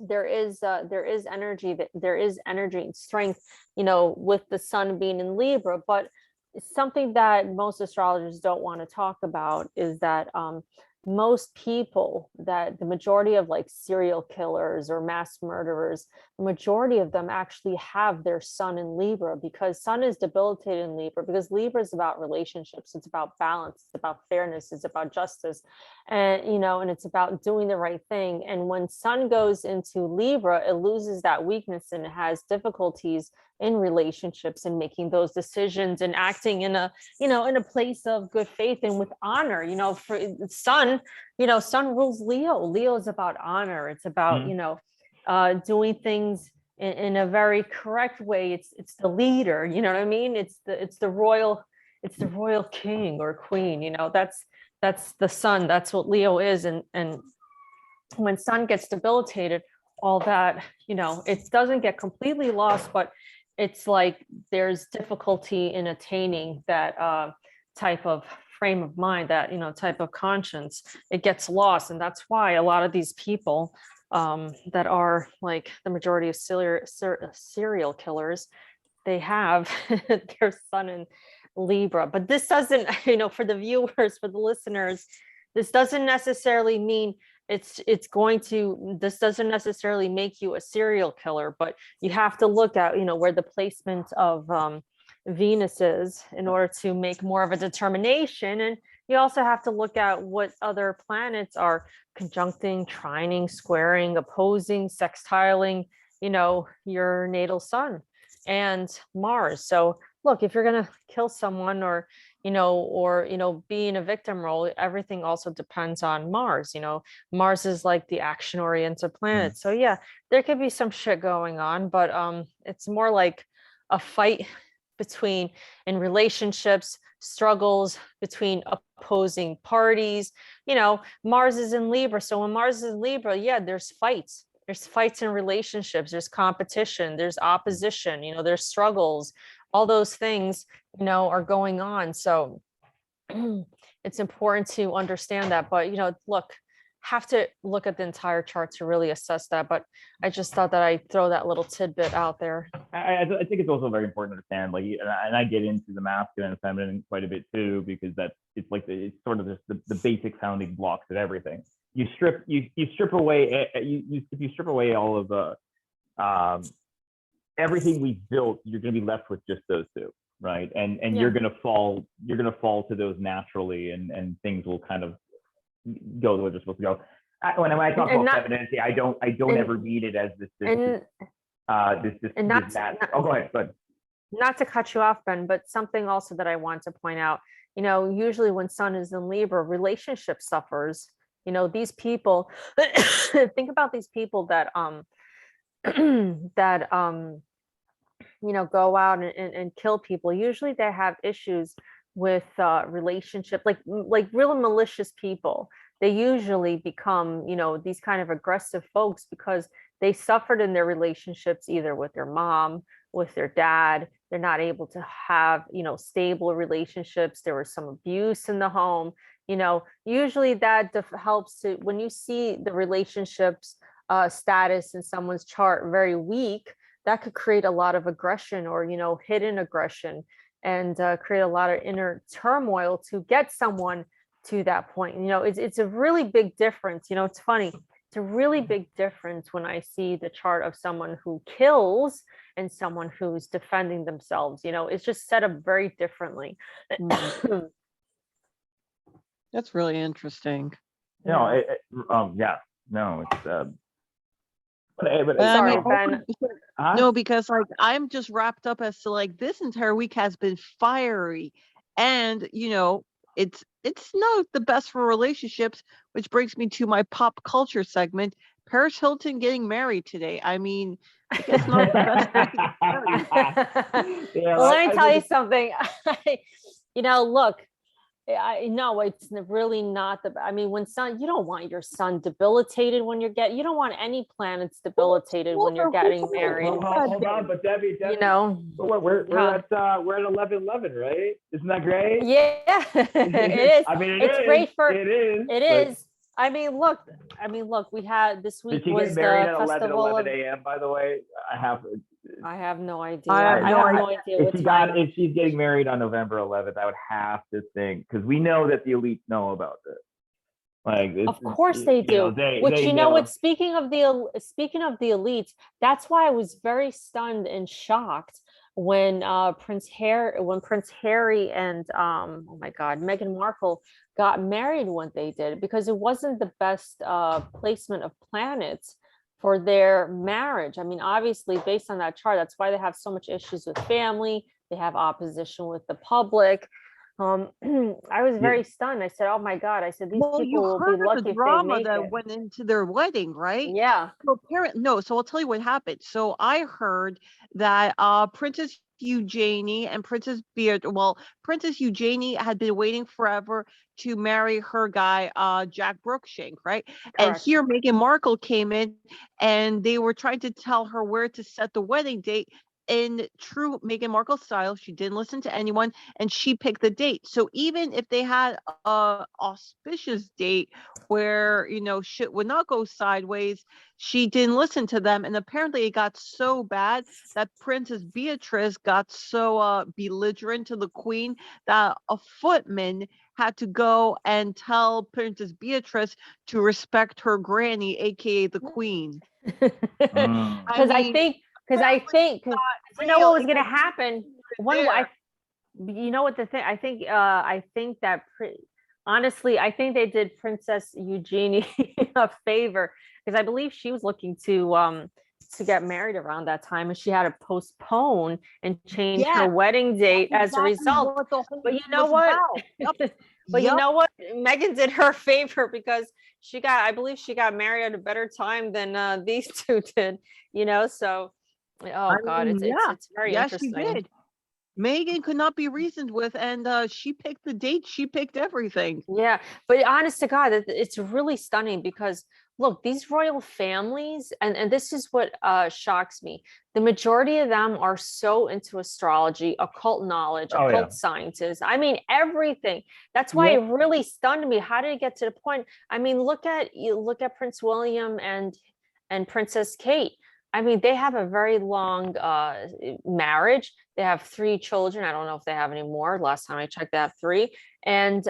[SPEAKER 2] energy, there is energy and strength, with the Sun being in Libra. But something that most astrologers don't want to talk about is that most people, that the majority of like serial killers or mass murderers, the majority of them actually have their Sun in Libra, because Sun is debilitated in Libra, because Libra is about relationships, it's about balance, it's about fairness, it's about justice, and and it's about doing the right thing. And when Sun goes into Libra, it loses that weakness and it has difficulties in relationships and making those decisions and acting in a in a place of good faith and with honor. For Sun, Sun rules Leo. Leo is about honor. It's about doing things in a very correct way. It's the leader, you know what I mean? It's the royal it's the royal king or queen, that's the sun, that's what Leo is. And when sun gets debilitated, all that, it doesn't get completely lost, but it's like there's difficulty in attaining that type of frame of mind, that type of conscience. It gets lost, and that's why a lot of these people that are like the majority of serial killers, they have their sun in Libra. But this doesn't, for the viewers, for the listeners, this doesn't necessarily mean this doesn't necessarily make you a serial killer, but you have to look at, where the placement of Venus is in order to make more of a determination. And you also have to look at what other planets are conjuncting, trining, squaring, opposing, sextiling, your natal sun and Mars. So look, if you're going to kill someone or be in a victim role, everything also depends on Mars. Mars is like the action oriented planet. So yeah, there could be some shit going on, but it's more like a fight in relationships, struggles between opposing parties. Mars is in Libra. So when Mars is in Libra, yeah, there's fights. There's fights in relationships, there's competition, there's opposition, there's struggles, all those things, are going on. So it's important to understand that. But, have to look at the entire chart to really assess that. But I just thought that I'd throw that little tidbit out there.
[SPEAKER 1] I think it's also very important to understand, like, and I get into the masculine and feminine quite a bit too, because it's sort of just the basic founding blocks of everything. You strip away if you strip away all of the everything we built, you're going to be left with just those two, right? And yeah, you're going to fall to those naturally, and things will kind of go the way they're supposed to go. When I talk about femininity, I don't ever read it as this. Oh, go ahead.
[SPEAKER 2] Not to cut you off, Ben, but something also that I want to point out. Usually when Sun is in Libra, relationship suffers. These people. Think about these people that that go out and kill people. Usually they have issues with relationship, like real malicious people. They usually become these kind of aggressive folks because they suffered in their relationships, either with their mom, with their dad. They're not able to have stable relationships. There was some abuse in the home. Usually that helps to, when you see the relationships status in someone's chart very weak, that could create a lot of aggression or hidden aggression, and create a lot of inner turmoil to get someone to that point. It's a really big difference. It's funny, it's a really big difference when I see the chart of someone who kills and someone who's defending themselves. It's just set up very differently.
[SPEAKER 3] That's really interesting.
[SPEAKER 1] Yeah.
[SPEAKER 2] Sorry, Ben.
[SPEAKER 3] No, because I'm just wrapped up as to this entire week has been fiery, and it's not the best for relationships, which brings me to my pop culture segment. Paris Hilton getting married today. I mean, I guess not the best.
[SPEAKER 2] Yeah, well, let me tell you something. Look, I know it's really not when sun, you don't want your sun debilitated when you don't want any planets debilitated when you're getting married.
[SPEAKER 1] Hold on, but Debbie, we're at 11/11, right? Isn't that great?
[SPEAKER 2] Yeah, it is. It's great for
[SPEAKER 1] it is.
[SPEAKER 2] It is. Look, we had this week.
[SPEAKER 1] Did she get married at 11 a.m., by the way? I have no idea.
[SPEAKER 2] I have no idea what time.
[SPEAKER 1] If she's getting married on November 11th, I would have to think, because we know that the elites know about this.
[SPEAKER 2] Of course they do. Speaking of the elites, that's why I was very stunned and shocked when Prince Harry and oh my God, Meghan Markle got married when they did, because it wasn't the best placement of planets for their marriage. Obviously, based on that chart, that's why they have so much issues with family. They have opposition with the public. I was very stunned. I said, "Oh my God!" I said, "These
[SPEAKER 3] Well, you
[SPEAKER 2] people will be
[SPEAKER 3] heard the
[SPEAKER 2] lucky if they
[SPEAKER 3] drama
[SPEAKER 2] make
[SPEAKER 3] that
[SPEAKER 2] it."
[SPEAKER 3] went into their wedding, right?
[SPEAKER 2] Yeah,
[SPEAKER 3] So no, so I'll tell you what happened. So I heard that Princess Eugenie and Princess Beatrice, well, Princess Eugenie had been waiting forever to marry her guy, Jack Brookshank, right? And
[SPEAKER 2] correct.
[SPEAKER 3] here Meghan Markle came in and they were trying to tell her where to set the wedding date. In true Meghan Markle style, she didn't listen to anyone and she picked the date. So even if they had a auspicious date where, shit would not go sideways, she didn't listen to them. And apparently it got so bad that Princess Beatrice got so belligerent to the queen that a footman had to go and tell Princess Beatrice to respect her granny, aka the queen.
[SPEAKER 1] Mm.
[SPEAKER 3] I
[SPEAKER 2] Because I
[SPEAKER 3] mean,
[SPEAKER 2] think,
[SPEAKER 3] apparently
[SPEAKER 2] because you know
[SPEAKER 3] real,
[SPEAKER 2] what was
[SPEAKER 3] it
[SPEAKER 2] going to
[SPEAKER 3] got
[SPEAKER 2] happen. One,
[SPEAKER 3] there.
[SPEAKER 2] you know what the thing? I think that honestly, I think they did Princess Eugenie a favor because I believe she was looking to get married around that time, and she had to postpone and change her
[SPEAKER 3] Yes,
[SPEAKER 2] wedding date
[SPEAKER 3] that's
[SPEAKER 2] as a
[SPEAKER 3] exactly
[SPEAKER 2] result.
[SPEAKER 3] what the whole
[SPEAKER 2] But you
[SPEAKER 3] thing
[SPEAKER 2] know
[SPEAKER 3] was
[SPEAKER 2] what?
[SPEAKER 3] about. Yep.
[SPEAKER 2] But you
[SPEAKER 3] Yep.
[SPEAKER 2] know what? Megan did her a favor because I believe she got married at a better time than these two did. So
[SPEAKER 3] I
[SPEAKER 2] oh God,
[SPEAKER 3] mean, yeah.
[SPEAKER 2] it's very
[SPEAKER 3] Yes, she
[SPEAKER 2] interesting.
[SPEAKER 3] did. Megan could not be reasoned with, and she picked the date. She picked everything.
[SPEAKER 2] Yeah, but honest to God, it's really stunning because look, these royal families, and this is what shocks me. The majority of them are so into astrology, occult knowledge,
[SPEAKER 1] Oh yeah.
[SPEAKER 2] occult sciences. I mean, everything. That's why
[SPEAKER 3] Yep.
[SPEAKER 2] it really stunned me. How did it get to the point? I mean, look at Prince William and Princess Kate. I mean, they have a very long marriage. They have 3 children. I don't know if they have any more. Last time I checked, they have 3, and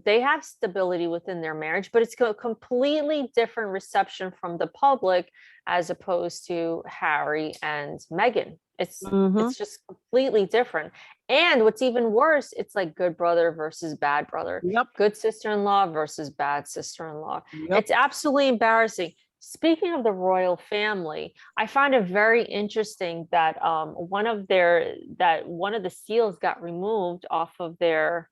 [SPEAKER 2] they have stability within their marriage, but it's a completely different reception from the public as opposed to Harry and Meghan.
[SPEAKER 3] Mm-hmm.
[SPEAKER 2] It's just completely different. And what's even worse, it's like good brother versus bad brother,
[SPEAKER 3] Yep.
[SPEAKER 2] good sister-in-law versus bad sister-in-law.
[SPEAKER 3] Yep.
[SPEAKER 2] It's absolutely embarrassing. Speaking of the royal family, I find it very interesting that one of the seals got removed off of their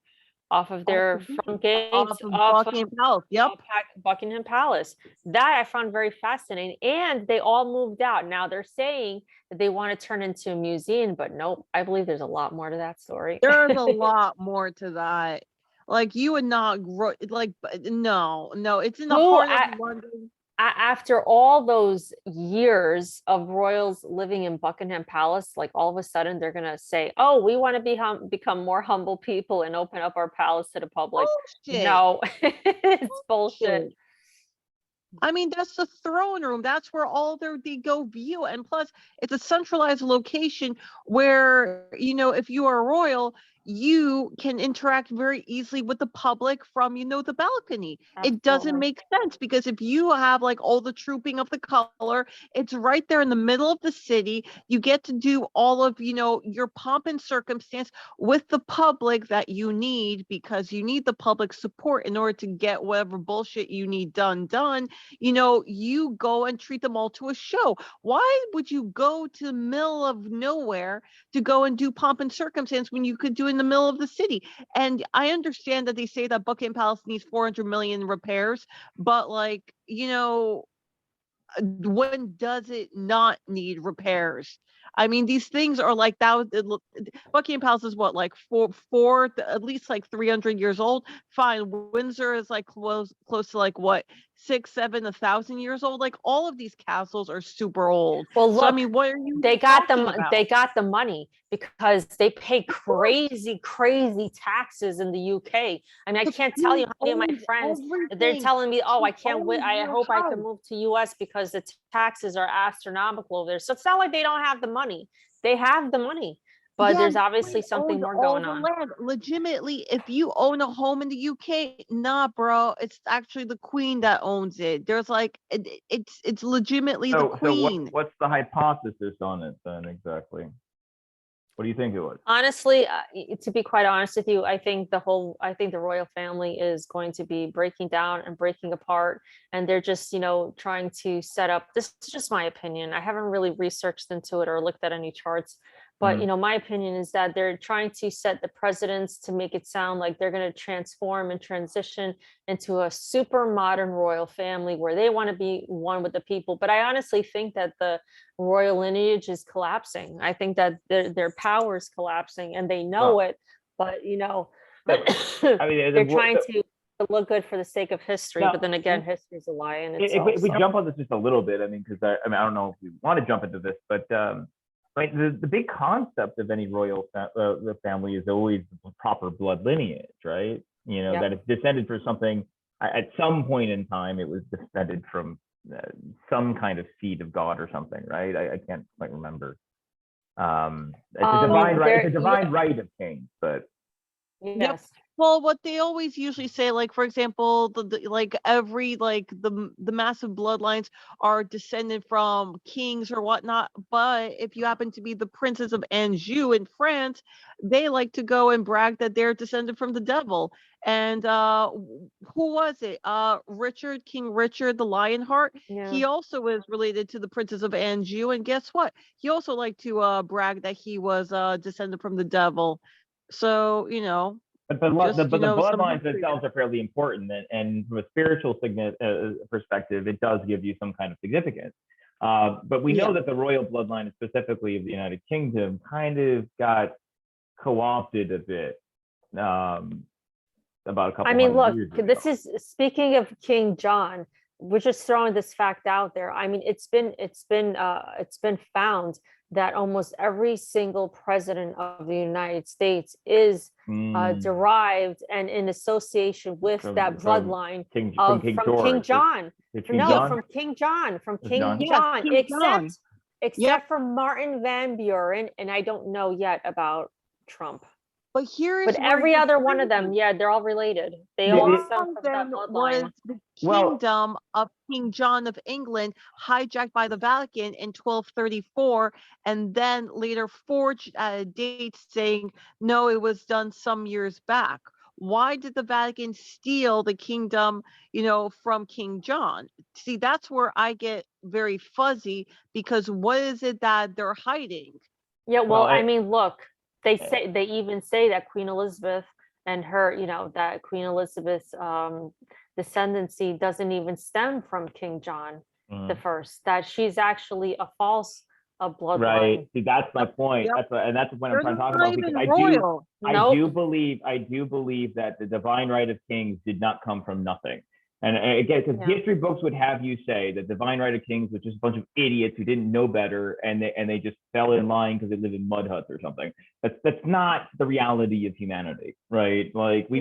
[SPEAKER 2] front gates
[SPEAKER 3] Off of Buckingham Palace. Yep.
[SPEAKER 2] of Buckingham Palace. That I found very fascinating. And they all moved out. Now they're saying that they want to turn into a museum, but nope, I believe there's a lot more to that story.
[SPEAKER 3] There's a lot more to that. Like you would not grow like no, it's in the
[SPEAKER 2] Who
[SPEAKER 3] heart of London.
[SPEAKER 2] After all those years of royals living in Buckingham Palace, like all of a sudden they're gonna say, "Oh, we want to become more humble people and open up our palace to the public."
[SPEAKER 3] Bullshit.
[SPEAKER 2] No, it's bullshit.
[SPEAKER 3] Bullshit. I mean, that's the throne room. That's where all they go view. And plus, it's a centralized location where, if you are royal, you can interact very easily with the public from, the balcony. It doesn't
[SPEAKER 2] Absolutely.
[SPEAKER 3] make sense because if you have like all the trooping of the color, it's right there in the middle of the city. You get to do all of, your pomp and circumstance with the public that you need because you need the public support in order to get whatever bullshit you need done. You go and treat them all to a show. Why would you go to the middle of nowhere to go and do pomp and circumstance when you could do in the middle of the city? And I understand that they say that Buckingham Palace needs 400 million repairs, but when does it not need repairs? I mean, these things are like that. Buckingham Palace is what, like four, at least like 300 years old. Fine, Windsor is like close to like what, 6, 7, 1,000 years old. Like all of these castles are super old.
[SPEAKER 2] Well,
[SPEAKER 3] So I
[SPEAKER 2] look,
[SPEAKER 3] mean, what are you
[SPEAKER 2] they got
[SPEAKER 3] talking
[SPEAKER 2] them.
[SPEAKER 3] about?
[SPEAKER 2] They got the money because they pay crazy, crazy taxes in the UK. I mean, I
[SPEAKER 3] The
[SPEAKER 2] can't tell you
[SPEAKER 3] Queen
[SPEAKER 2] how many of my
[SPEAKER 3] owns
[SPEAKER 2] friends, they're
[SPEAKER 3] everything.
[SPEAKER 2] telling me, "Oh, I
[SPEAKER 3] She
[SPEAKER 2] can't wait.
[SPEAKER 3] owns
[SPEAKER 2] I
[SPEAKER 3] your
[SPEAKER 2] hope I can
[SPEAKER 3] house.
[SPEAKER 2] move to US because the taxes are astronomical over there." So it's not like they don't have the money. They have the money, but
[SPEAKER 3] Yeah,
[SPEAKER 2] there's
[SPEAKER 3] the
[SPEAKER 2] obviously
[SPEAKER 3] Queen
[SPEAKER 2] something
[SPEAKER 3] owns
[SPEAKER 2] more
[SPEAKER 3] all
[SPEAKER 2] going
[SPEAKER 3] the
[SPEAKER 2] on.
[SPEAKER 3] land. Legitimately, if you own a home in the UK, nah, bro, it's actually the Queen that owns it. There's like it's legitimately the
[SPEAKER 1] So
[SPEAKER 3] Queen.
[SPEAKER 1] what's the hypothesis on it then exactly? What do you think it was?
[SPEAKER 2] Honestly, to be quite honest with you, I think the royal family is going to be breaking down and breaking apart, and they're just, trying to set up. This is just my opinion. I haven't really researched into it or looked at any charts, But, my opinion is that they're trying to set the precedents to make it sound like they're going to transform and transition into a super modern royal family where they want to be one with the people. But I honestly think that the royal lineage is collapsing. I think that their power is collapsing and they know it, but, they're trying to look good for the sake of history. But then again, history is a lie in itself.
[SPEAKER 1] If we jump on this just a little bit, because I don't know if we want to jump into this, but the big concept of any royal family is always the proper blood lineage, right? That it's descended from something. At some point in time, it was descended from some kind of seed of God or something, right? I can't quite remember. It's a divine right. It's a divine right of kings, but
[SPEAKER 2] yes.
[SPEAKER 3] Well, what they always usually say, like, for example, the massive bloodlines are descended from kings or whatnot. But if you happen to be the Princess of Anjou in France, they like to go and brag that they're descended from the devil. And who was it? King Richard the Lionheart.
[SPEAKER 2] Yeah.
[SPEAKER 3] He also is related to the Princess of Anjou. And guess what? He also liked to brag that he was descended from the devil. So,
[SPEAKER 1] But the bloodlines themselves are fairly important, and from a spiritual perspective, it does give you some kind of significance. But we know that the royal bloodline, specifically of the United Kingdom, kind of got co-opted a bit about a couple. Years ago.
[SPEAKER 2] This is speaking of King John. We're just throwing this fact out there. It's been found that almost every single president of the United States is derived and in association with that bloodline from King John. From King John, except for Martin Van Buren, and I don't know yet about Trump.
[SPEAKER 3] But
[SPEAKER 2] every other one of them, they're all related. They all stem from that bloodline.
[SPEAKER 3] Was the kingdom of King John of England hijacked by the Vatican in 1234, and then later forged dates saying no, it was done some years back. Why did the Vatican steal the kingdom, from King John? See, that's where I get very fuzzy, because what is it that they're hiding?
[SPEAKER 2] Yeah, look. They even say that Queen Elizabeth and her, that Queen Elizabeth's descendancy doesn't even stem from King John the First. That she's actually a false bloodline.
[SPEAKER 1] Right. See, that's my point. That's what I'm trying to talk about. Because I do believe that the divine right of kings did not come from nothing. And again, because history books would have you say that divine right of kings was just a bunch of idiots who didn't know better, and they just fell in line because they live in mud huts or something. That's not the reality of humanity, right? Like the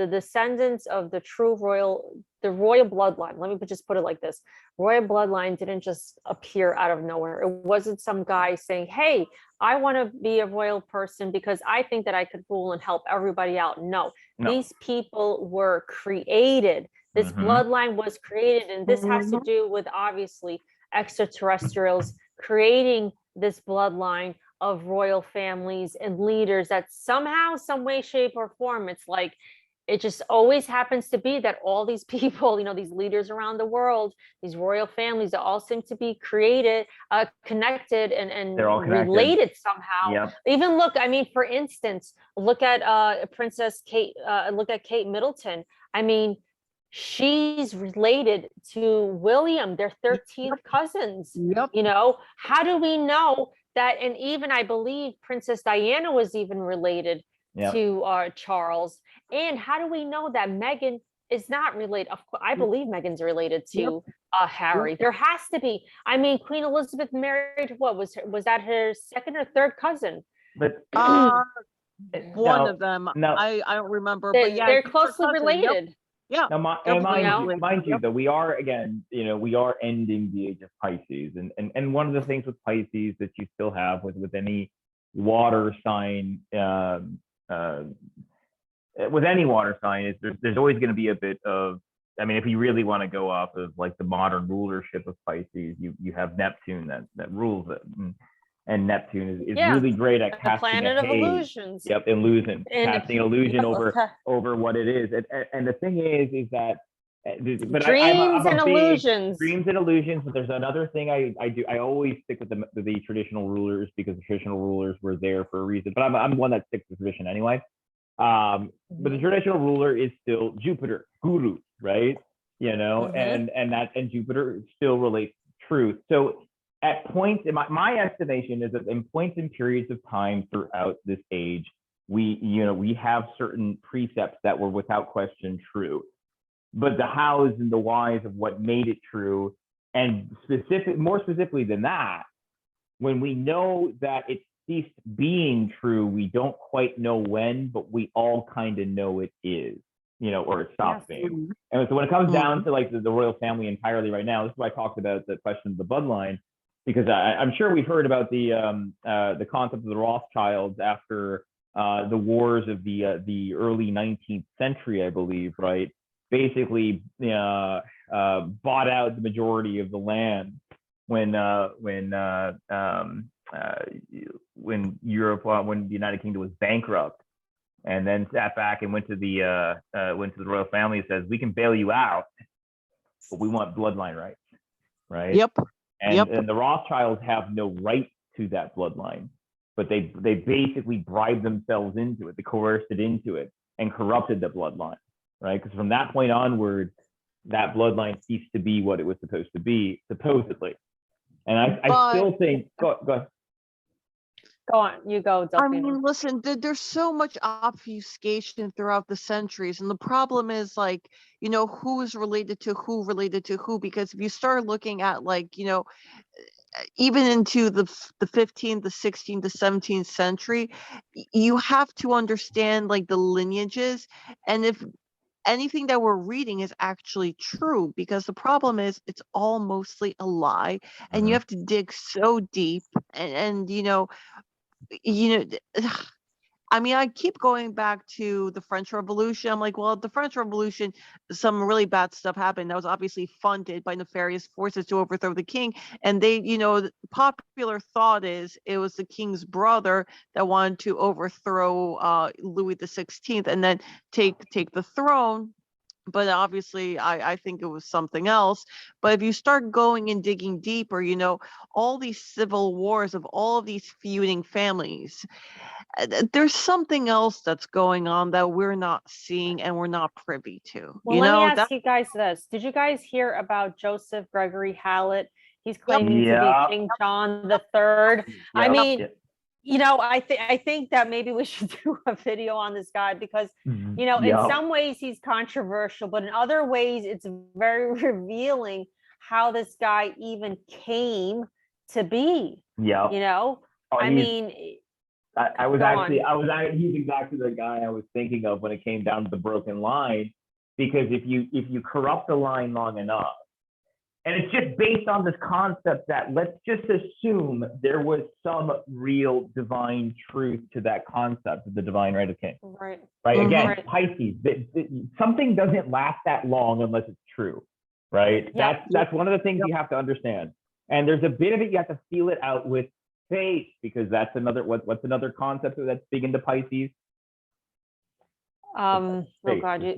[SPEAKER 1] descendants of the true royal bloodline. Let me just put it like this: royal bloodline didn't just appear out of nowhere. It wasn't some guy saying, "Hey, I want to be a royal person because I think that I could rule and help everybody out." No. These people were created. This bloodline was created, and this has to do with obviously extraterrestrials creating this bloodline of royal families and leaders that somehow, some way, shape, or form, it's like it just always happens to be that all these people, these leaders around the world, these royal families, that all seem to be created, connected, and related somehow. Yep.
[SPEAKER 2] Even look, for instance, look at Princess Kate. Look at Kate Middleton. She's related to William. They're 13th cousins.
[SPEAKER 3] Yep.
[SPEAKER 2] How do we know that? And even I believe Princess Diana was even related to Charles. And how do we know that Meghan is not related? Of course, I believe Meghan's related to Harry. There has to be. Queen Elizabeth married, what was that her second or third cousin?
[SPEAKER 1] But
[SPEAKER 3] one of them. No, I don't remember. But
[SPEAKER 2] they're closely related.
[SPEAKER 3] Yep. Yeah.
[SPEAKER 1] Now, mind you, though, we are ending the age of Pisces, and one of the things with Pisces that you still have with any water sign, with any water sign, is there's always going to be a bit of, if you really want to go off of like the modern rulership of Pisces, you have Neptune that rules it. And Neptune is really great at casting
[SPEAKER 2] planet of illusions.
[SPEAKER 1] Yep, illusion, casting illusion over what it is. And the thing is that But
[SPEAKER 2] Dreams
[SPEAKER 1] I'm
[SPEAKER 2] and
[SPEAKER 1] a big
[SPEAKER 2] illusions.
[SPEAKER 1] dreams and illusions. But there's another thing I do. I always stick with the traditional rulers because the traditional rulers were there for a reason. But I'm one that sticks to tradition anyway. But the traditional ruler is still Jupiter, Guru, right? You know, and Jupiter still relates to truth. So at points, in my estimation is that in points and periods of time throughout this age, we have certain precepts that were without question true, but the hows and the whys of what made it true, and more specifically than that, when we know that it ceased being true, we don't quite know when, but we all kind of know it is, or it stops being. And so when it comes down to like the royal family entirely right now, this is why I talked about the question of the bloodline, because I'm sure we've heard about the concept of the Rothschilds after the wars of the early 19th century, I believe, right? Basically, bought out the majority of the land when the United Kingdom was bankrupt, and then sat back and went to the royal family and says, we can bail you out, but we want bloodline rights, right?
[SPEAKER 3] Yep.
[SPEAKER 1] And the Rothschilds have no right to that bloodline, but they basically bribed themselves into it, they coerced it into it, and corrupted the bloodline, right? Because from that point onward, that bloodline ceased to be what it was supposed to be, supposedly. And I still think, go ahead.
[SPEAKER 2] Go on, you go, Delphina.
[SPEAKER 3] I mean, listen, there's so much obfuscation throughout the centuries, and the problem is like, who is related to who, because if you start looking at like, even into the 15th, the 16th, the 17th century, you have to understand like the lineages, and if anything that we're reading is actually true, because the problem is it's all mostly a lie, and you have to dig so deep, and I mean, I keep going back to the French Revolution. I'm like, well, the French Revolution, some really bad stuff happened. That was obviously funded by nefarious forces to overthrow the king. And they, the popular thought is it was the king's brother that wanted to overthrow Louis the 16th and then take the throne. But obviously, I think it was something else. But if you start going and digging deeper, all these civil wars of all of these feuding families, there's something else that's going on that we're not seeing and we're not privy to.
[SPEAKER 2] Well, let me ask you guys this. Did you guys hear about Joseph Gregory Hallett? He's claiming to be King John III. I mean, I think that maybe we should do a video on this guy because, in some ways he's controversial, but in other ways it's very revealing how this guy even came to be.
[SPEAKER 1] He's exactly the guy I was thinking of when it came down to the broken line, because if you corrupt a line long enough, and it's just based on this concept that let's just assume there was some real divine truth to that concept of the divine right of king. Right. Again, Pisces, something doesn't last that long unless it's true, right? That's one of the things you have to understand. And there's a bit of it you have to feel it out with faith, because that's another what's another concept that's big into Pisces.
[SPEAKER 2] Oh God,
[SPEAKER 1] I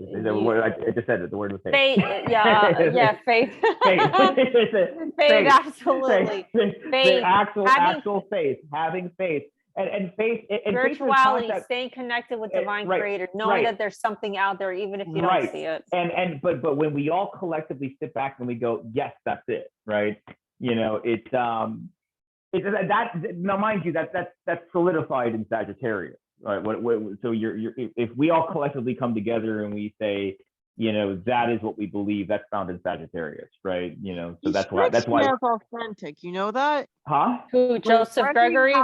[SPEAKER 1] just said it. The word was faith.
[SPEAKER 2] Faith, faith. Faith, absolutely. Faith.
[SPEAKER 1] Actual faith, having faith, and faith. And
[SPEAKER 2] spirituality, staying connected with divine creator, knowing that there's something out there, even if you don't see it.
[SPEAKER 1] But when we all collectively sit back and we go, yes, that's it, right? It's that now, mind you, that's solidified in Sagittarius. Right. So if we all collectively come together and we say, that is what we believe, that's found in Sagittarius, right? So that's why
[SPEAKER 3] authentic. You know that?
[SPEAKER 1] Huh?
[SPEAKER 2] Who, Joseph Gregory?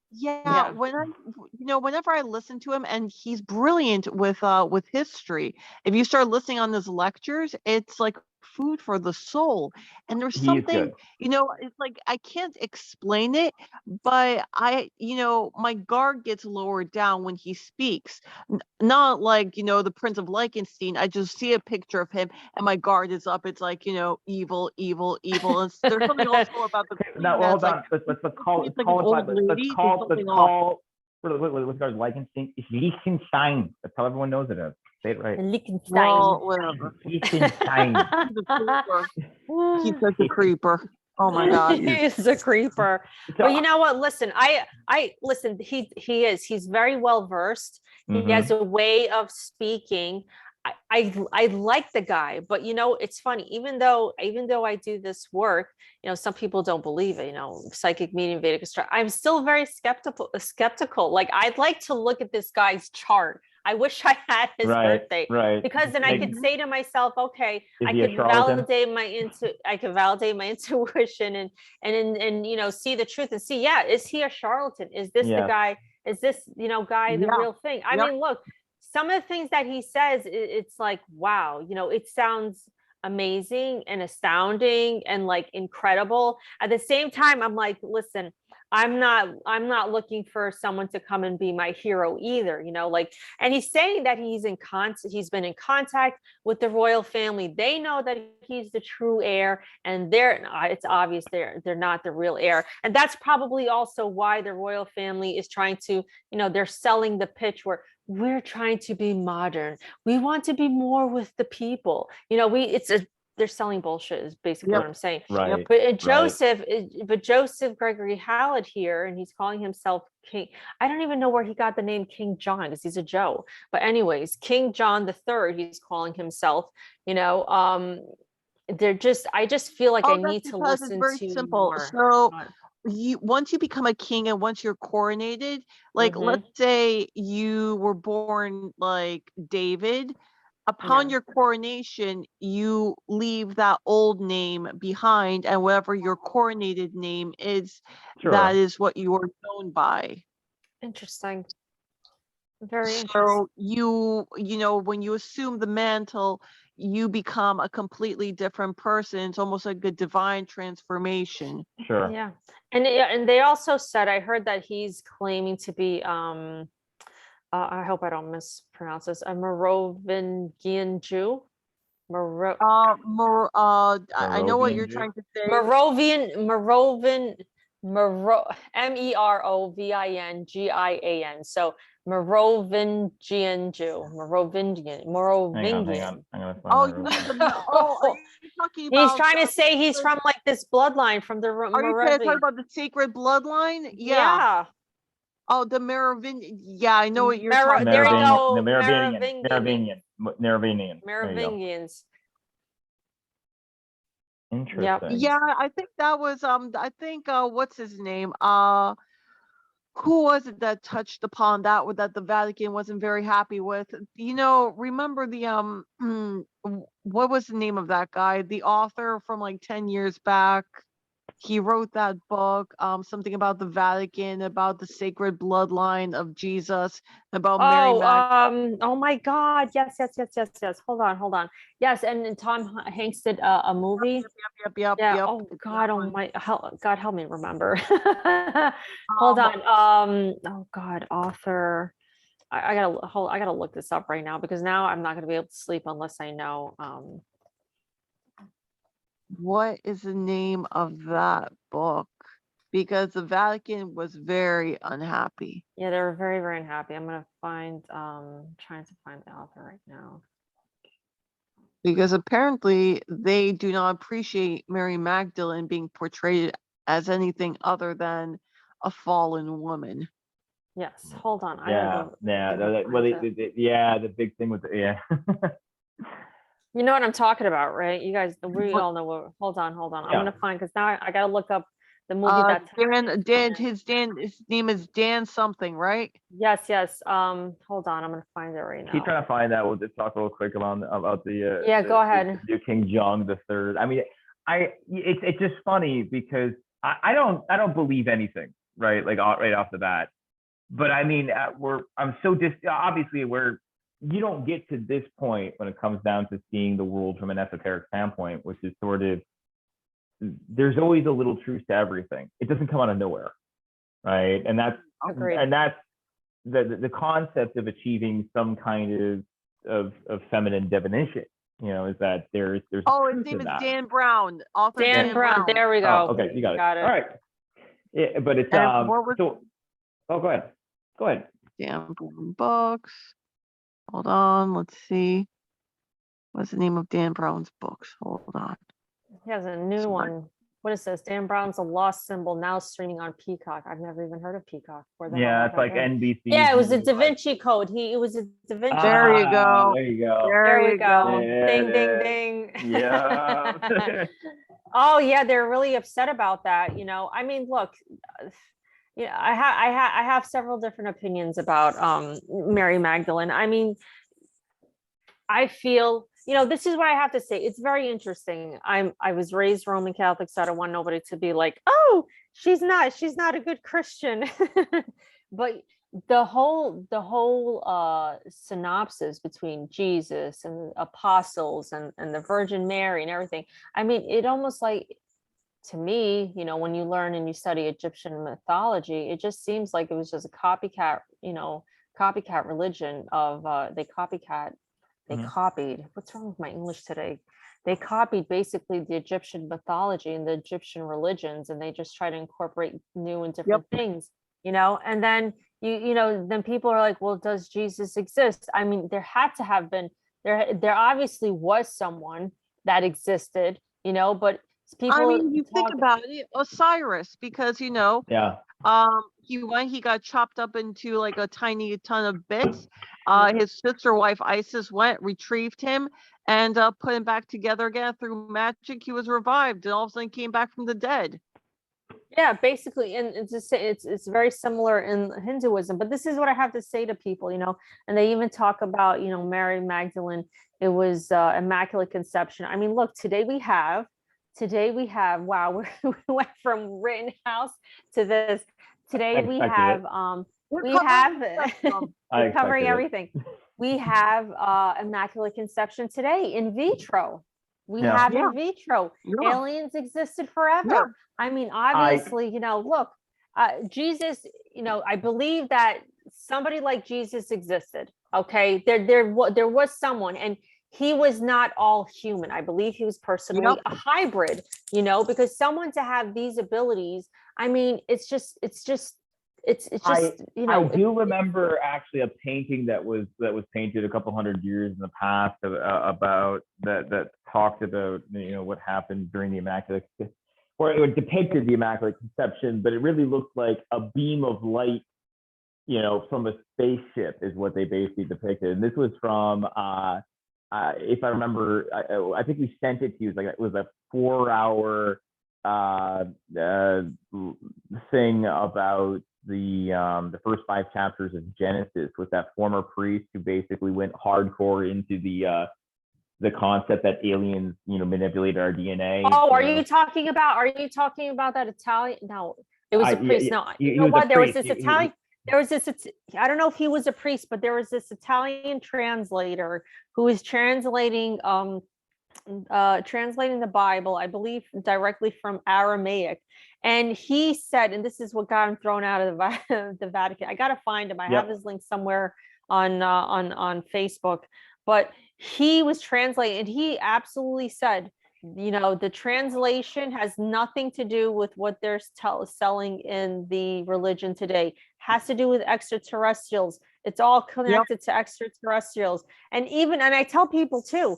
[SPEAKER 3] Yeah. Whenever I listen to him, and he's brilliant with history. If you start listening on his lectures, it's like food for the soul. And there's something, it's like I can't explain it, but my guard gets lowered down when he speaks. Not like, the Prince of Liechtenstein. I just see a picture of him and my guard is up. It's like, evil, evil, evil. And there's something also about the
[SPEAKER 1] let's what's called Liechtenstein? It's Liechtenstein. That's how everyone knows it as. Say it right.
[SPEAKER 2] Liechtenstein.
[SPEAKER 3] Well, whatever.
[SPEAKER 1] Liechtenstein.
[SPEAKER 3] He's such a creeper. Oh my God.
[SPEAKER 2] He's a creeper. But you know what? Listen, I listen. He's very well versed. He has a way of speaking. I like the guy, but you know, it's funny. Even though I do this work, you know, some people don't believe it. You know, psychic medium, Vedic astrology. I'm still very skeptical. Like, I'd like to look at this guy's chart. I wish I had his birthday, because then I could say to myself, okay, I could validate my intuition and you know, see the truth and see, yeah, is he a charlatan? Is this the guy? Is this, you know, guy the real thing? I mean, look, some of the things that he says, it's like, wow, you know, it sounds amazing and astounding and like incredible. At the same time, I'm like, listen, I'm not looking for someone to come and be my hero either, you know, like, and he's saying that he's been in contact with the royal family. They know that he's the true heir, and it's obvious they're not the real heir. And that's probably also why the royal family is trying to, you know, they're selling the pitch where we're trying to be modern. We want to be more with the people. You know, they're selling bullshit is basically what I'm saying.
[SPEAKER 1] Right.
[SPEAKER 2] But Joseph Gregory Hallett here, and he's calling himself King. I don't even know where he got the name King John, because he's a Joe. But anyways, King John the Third, he's calling himself. You know, I just feel like I need to listen
[SPEAKER 3] it's very
[SPEAKER 2] to
[SPEAKER 3] simple.
[SPEAKER 2] more.
[SPEAKER 3] So once you become a king and once you're coronated, like let's say you were born like David. Upon your coronation, you leave that old name behind, and whatever your coronated name is, that is what you are known by.
[SPEAKER 2] Interesting. Very interesting.
[SPEAKER 3] So you know, when you assume the mantle, you become a completely different person. It's almost like a divine transformation.
[SPEAKER 1] Sure.
[SPEAKER 2] Yeah. And they also said, I heard that he's claiming to be I hope I don't mispronounce this, a Merovingian Jew.
[SPEAKER 3] I know what you're trying to say.
[SPEAKER 2] Merovingian. So Merovingian Jew. Merovingian.
[SPEAKER 1] Hang on. I'm gonna find
[SPEAKER 3] are you talking about?
[SPEAKER 2] He's trying to say he's from like this bloodline from the
[SPEAKER 3] Are you talking about the sacred bloodline?
[SPEAKER 2] Yeah.
[SPEAKER 3] Oh, the Merovingian. Yeah, I know what you're talking about.
[SPEAKER 2] There you go.
[SPEAKER 1] The
[SPEAKER 2] Merovingians.
[SPEAKER 1] Interesting.
[SPEAKER 3] Yeah, I think that was what's his name? Who was it that touched upon that the Vatican wasn't very happy with? You know, remember the what was the name of that guy? The author from like 10 years back. He wrote that book, something about the Vatican, about the sacred bloodline of Jesus, about Mary Magdalene.
[SPEAKER 2] Oh my God. Yes. Hold on. Yes. And Tom Hanks did a movie.
[SPEAKER 3] Yep.
[SPEAKER 2] Oh God. God help me remember. Hold on. Oh God, author. I gotta look this up right now, because now I'm not gonna be able to sleep unless I know.
[SPEAKER 3] What is the name of that book? Because the Vatican was very unhappy.
[SPEAKER 2] Yeah, they were very, very unhappy. I'm gonna find trying to find the author right now.
[SPEAKER 3] Because apparently they do not appreciate Mary Magdalene being portrayed as anything other than a fallen woman.
[SPEAKER 2] Yes, hold on.
[SPEAKER 1] The big thing with
[SPEAKER 2] You know what I'm talking about, right? You guys, we all know what. Hold on. I'm gonna find, because now I gotta look up the movie
[SPEAKER 3] his name is Dan something, right?
[SPEAKER 2] Yes. Hold on, I'm gonna find it right now.
[SPEAKER 1] Keep trying to find that. We'll just talk real quick about the
[SPEAKER 2] go ahead.
[SPEAKER 1] The King John the Third. I mean, it's just funny because I don't believe anything, right? Like right off the bat. But I mean, obviously you don't get to this point when it comes down to seeing the world from an esoteric standpoint, which is sort of, there's always a little truth to everything. It doesn't come out of nowhere, right? And that's the concept of achieving some kind of feminine divination. You know, is that there's his
[SPEAKER 3] name is Dan Brown, author
[SPEAKER 2] Dan Brown. There we go.
[SPEAKER 1] Okay, you got it. All right. Yeah, but it's go ahead. Go ahead.
[SPEAKER 3] Dan Brown books. Hold on, let's see. What's the name of Dan Brown's books? Hold on.
[SPEAKER 2] He has a new one. What is this? Dan Brown's A Lost Symbol, now streaming on Peacock. I've never even heard of Peacock. Where the hell
[SPEAKER 1] Yeah,
[SPEAKER 2] have
[SPEAKER 1] it's
[SPEAKER 2] I
[SPEAKER 1] like
[SPEAKER 2] been?
[SPEAKER 1] NBC.
[SPEAKER 2] Yeah, it was a Da Vinci Code. It was a Da Vinci.
[SPEAKER 3] There you
[SPEAKER 2] Code.
[SPEAKER 3] go.
[SPEAKER 1] There you go.
[SPEAKER 2] There we
[SPEAKER 3] you
[SPEAKER 2] go.
[SPEAKER 1] There
[SPEAKER 2] Ding,
[SPEAKER 1] it
[SPEAKER 2] ding,
[SPEAKER 1] is.
[SPEAKER 2] ding.
[SPEAKER 1] Yeah.
[SPEAKER 2] Oh yeah, they're really upset about that. I mean, look, I have several different opinions about Mary Magdalene. I mean, I feel, this is what I have to say. It's very interesting. I was raised Roman Catholic, so I don't want nobody to be like, oh, she's not a good Christian. But the whole synopsis between Jesus and the apostles and the Virgin Mary and everything. I mean, it almost like, to me, when you learn and you study Egyptian mythology, it just seems like it was just a copycat religion of they copied. What's wrong with my English today? They copied basically the Egyptian mythology and the Egyptian religions, and they just try to incorporate new and different things, and then then people are like, well, does Jesus exist? I mean, there had to have been, there obviously was someone that existed, but people,
[SPEAKER 3] I mean, you think about it, Osiris, because
[SPEAKER 1] Yeah.
[SPEAKER 3] he got chopped up into like a tiny ton of bits. His sister wife Isis went, retrieved him, and put him back together again through magic. He was revived, and all of a sudden came back from the dead.
[SPEAKER 2] Yeah, basically, and it's very similar in Hinduism. But this is what I have to say to people, and they even talk about, Mary Magdalene. It was Immaculate Conception. I mean, look, today we have, wow, we went from Rittenhouse to this. Today we have, we're covering everything. We have Immaculate Conception today in vitro. We have in vitro. Aliens existed forever. I mean, obviously, look, Jesus, I believe that somebody like Jesus existed. Okay, there was someone, and he was not all human. I believe he was personally a hybrid, because someone to have these abilities, I mean, it's just
[SPEAKER 1] I do remember actually a painting that was painted a couple hundred years in the past about that talked about what happened during the Immaculate, or it depicted the Immaculate Conception, but it really looked like a beam of light, from a spaceship is what they basically depicted. And this was from if I remember, I think we sent it to you. It was a 4-hour thing about the first 5 chapters of Genesis, with that former priest who basically went hardcore into the concept that aliens, manipulated our DNA.
[SPEAKER 2] Oh, are you talking about that Italian? No, it was a priest. No, you know what? There was this Italian. There was this, I don't know if he was a priest, but there was this Italian translator who was translating the Bible, I believe, directly from Aramaic. And he said, and this is what got him thrown out of the Vatican. I got to find him. I have his link somewhere on Facebook, but he was translating, and he absolutely said, the translation has nothing to do with what they're selling in the religion today. It has to do with extraterrestrials. It's all connected to extraterrestrials. And I tell people too,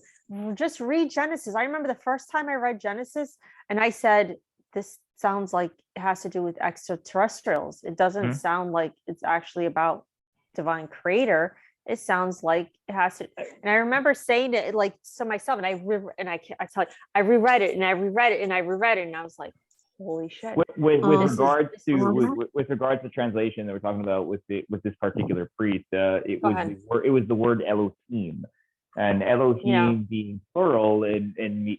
[SPEAKER 2] just read Genesis. I remember the first time I read Genesis, and I said, this sounds like it has to do with extraterrestrials. It doesn't sound like it's actually about divine creator. It sounds like it has to. And I remember saying it like to myself, and I reread it, and I reread it, and I reread it, and I was like, holy shit.
[SPEAKER 1] With regards to translation that we're talking about with this particular priest, it was the word Elohim. And Elohim being plural and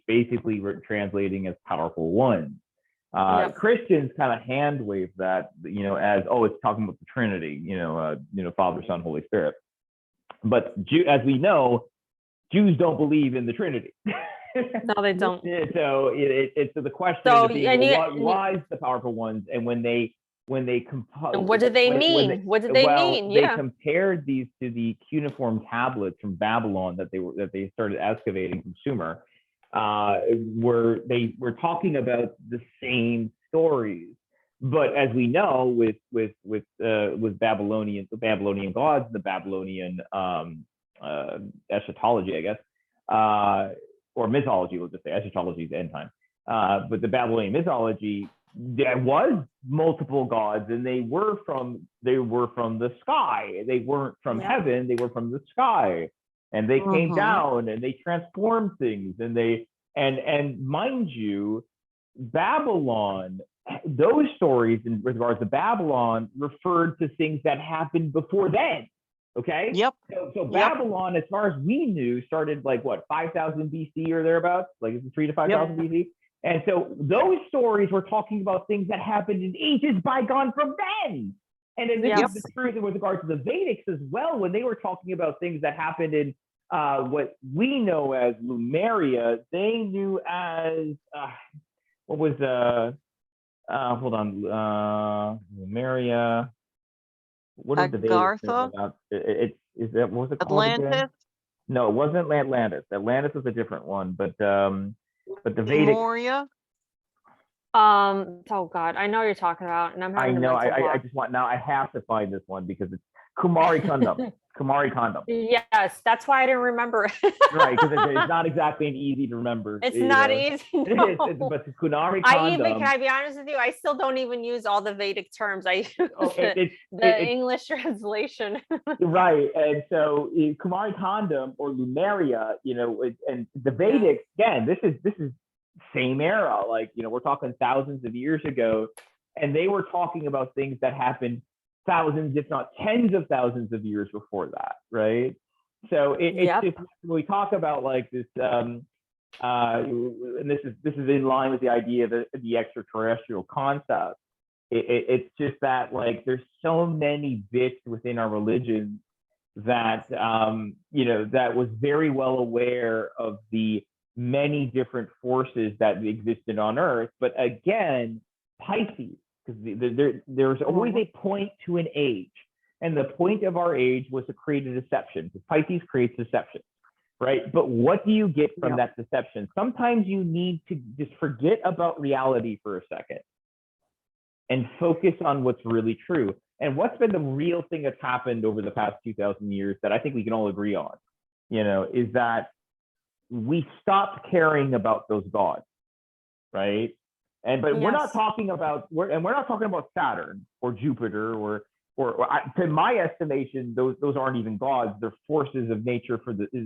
[SPEAKER 1] basically translating as powerful one. Christians kind of hand wave that, as, it's talking about the Trinity, Father, Son, Holy Spirit. But as we know, Jews don't believe in the Trinity.
[SPEAKER 2] No, they don't.
[SPEAKER 1] So it's the question. Why is the powerful ones? And when they compose,
[SPEAKER 2] what do they mean? What did they mean?
[SPEAKER 1] They compared these to the cuneiform tablets from Babylon that they started excavating from Sumer, where they were talking about the same stories. But as we know, with the Babylonian gods, the Babylonian eschatology, I guess, or mythology, we'll just say eschatology is the end time. But the Babylonian mythology, there was multiple gods, and they were from the sky. They weren't from heaven; they were from the sky, and they came down and they transformed things, and mind you, Babylon. Those stories in regards to Babylon referred to things that happened before then. Okay.
[SPEAKER 3] Yep.
[SPEAKER 1] So Babylon, as far as we knew, started like what, 5,000 BC or thereabouts, like 3 to 5,000 BC. And so those stories were talking about things that happened in ages bygone from then. And then this is the truth with regards to the Vedics as well, when they were talking about things that happened in what we know as Lemuria, they knew as what was hold on, Lemuria. What is the Vedics about? Is that, what was it called again?
[SPEAKER 3] Atlantis?
[SPEAKER 1] No, it wasn't Atlantis. Atlantis was a different one, but the Vedic.
[SPEAKER 3] Lemuria?
[SPEAKER 2] Oh God, I know what you're talking about, and I'm having
[SPEAKER 1] I know. I just want now. I have to find this one because it's Kumari Kundam. Kumari Kundam.
[SPEAKER 2] Yes, that's why I didn't remember it.
[SPEAKER 1] Right, because it's not exactly easy to remember.
[SPEAKER 2] It's not easy. No.
[SPEAKER 1] But the Kumari Kundam.
[SPEAKER 2] Can I be honest with you? I still don't even use all the Vedic terms. I use the English translation.
[SPEAKER 1] Right, and so Kumari Kundam or Lemuria, and the Vedics, again, this is same era, like, we're talking thousands of years ago, and they were talking about things that happened thousands, if not tens of thousands of years before that, right? So it's just, when we talk about like this, and this is in line with the idea of the extraterrestrial concept. It's just that, like, there's so many bits within our religion that that was very well aware of the many different forces that existed on Earth. But again, Pisces, because there's always a point to an age, and the point of our age was to create a deception. Pisces creates deception, right? But what do you get from that deception? Sometimes you need to just forget about reality for a second and focus on what's really true. And what's been the real thing that's happened over the past 2,000 years that I think we can all agree on, is that we stopped caring about those gods, right? But we're not talking about Saturn or Jupiter or to my estimation, those aren't even gods. They're forces of nature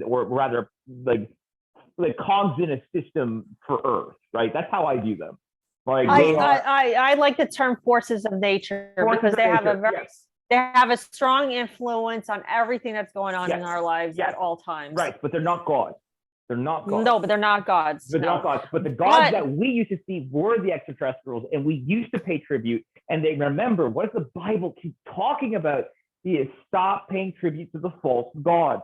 [SPEAKER 1] or rather like cogs in a system for Earth, right? That's how I view them. Like
[SPEAKER 2] I like the term forces of nature because they have a strong influence on everything that's going on in our lives at all times.
[SPEAKER 1] Right, but they're not gods. They're not gods.
[SPEAKER 2] No, but they're not gods.
[SPEAKER 1] They're not gods. But the gods that we used to see were the extraterrestrials, and we used to pay tribute. And they remember, what does the Bible keep talking about? Is stop paying tribute to the false gods.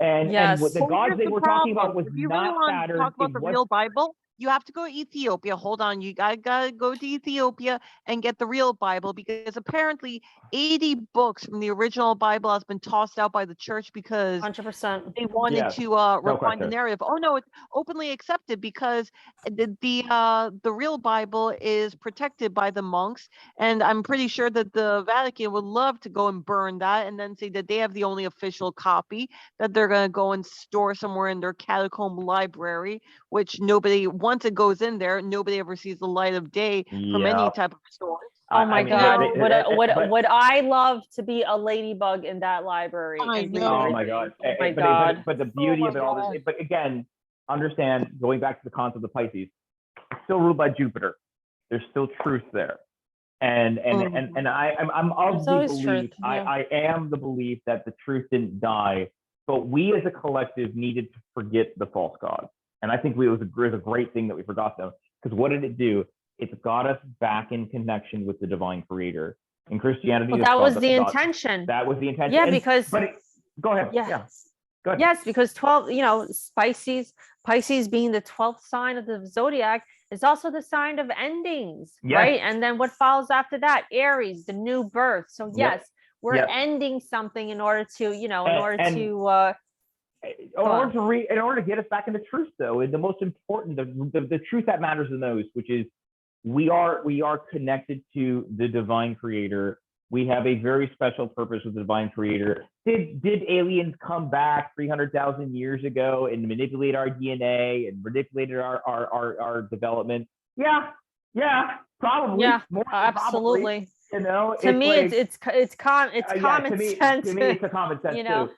[SPEAKER 1] And what the gods they were talking about was not Saturn.
[SPEAKER 3] Talk about the real Bible. You have to go to Ethiopia. Hold on, you gotta go to Ethiopia and get the real Bible, because apparently 80 books from the original Bible has been tossed out by the church because
[SPEAKER 2] 100%
[SPEAKER 3] they wanted to refine the narrative. Oh no, it's openly accepted because the real Bible is protected by the monks, and I'm pretty sure that the Vatican would love to go and burn that and then say that they have the only official copy that they're gonna go and store somewhere in their catacomb library, which once it goes in there, nobody ever sees the light of day from any type of source.
[SPEAKER 2] Oh my God! Would I love to be a ladybug in that library?
[SPEAKER 3] I know.
[SPEAKER 1] Oh my God!
[SPEAKER 2] Oh my God!
[SPEAKER 1] But the beauty of it all is, but again, understand, going back to the concept of Pisces, it's still ruled by Jupiter. There's still truth there, and I'm of the belief. I am the belief that the truth didn't die, but we as a collective needed to forget the false gods. And I think it was a great thing that we forgot them, because what did it do? It's got us back in connection with the divine creator. In Christianity,
[SPEAKER 2] that was the intention.
[SPEAKER 1] That was the intention.
[SPEAKER 2] Yeah, because
[SPEAKER 1] go ahead.
[SPEAKER 2] Yeah.
[SPEAKER 1] Go ahead.
[SPEAKER 2] Yes, because 12, Pisces being the 12th sign of the zodiac is also the sign of endings, right? And then what follows after that? Aries, the new birth. So yes, we're ending something in order to, in order to get us back into truth, though, and the most important, the truth that matters the most, which is
[SPEAKER 1] we are connected to the divine creator. We have a very special purpose with the divine creator. Did aliens come back 300,000 years ago and manipulate our DNA and manipulated our development? Yeah, probably.
[SPEAKER 2] Yeah,
[SPEAKER 1] More
[SPEAKER 2] absolutely.
[SPEAKER 1] Probably, you know,
[SPEAKER 2] To me,
[SPEAKER 1] like,
[SPEAKER 2] it's common sense.
[SPEAKER 1] To me, it's a common sense
[SPEAKER 2] You know?
[SPEAKER 1] too.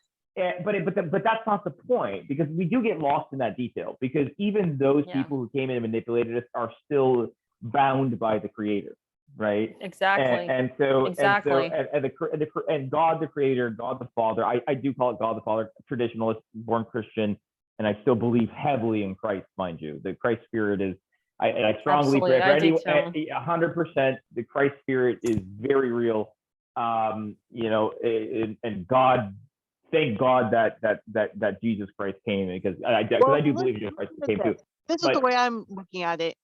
[SPEAKER 1] But that's not the point, because we do get lost in that detail, because even those
[SPEAKER 2] Yeah.
[SPEAKER 1] people who came in and manipulated us are still bound by the creator, right?
[SPEAKER 2] Exactly.
[SPEAKER 1] And so
[SPEAKER 2] Exactly.
[SPEAKER 1] and God the creator, God the Father, I do call it God the Father, traditionalist, born Christian, and I still believe heavily in Christ, mind you. The Christ spirit is, I strongly
[SPEAKER 2] Absolutely,
[SPEAKER 1] for
[SPEAKER 2] I do
[SPEAKER 1] any 100%, the Christ spirit is very real. You know, and God, thank God that Jesus Christ came, because I do believe Jesus Christ came too.
[SPEAKER 3] This is the way I'm looking at it.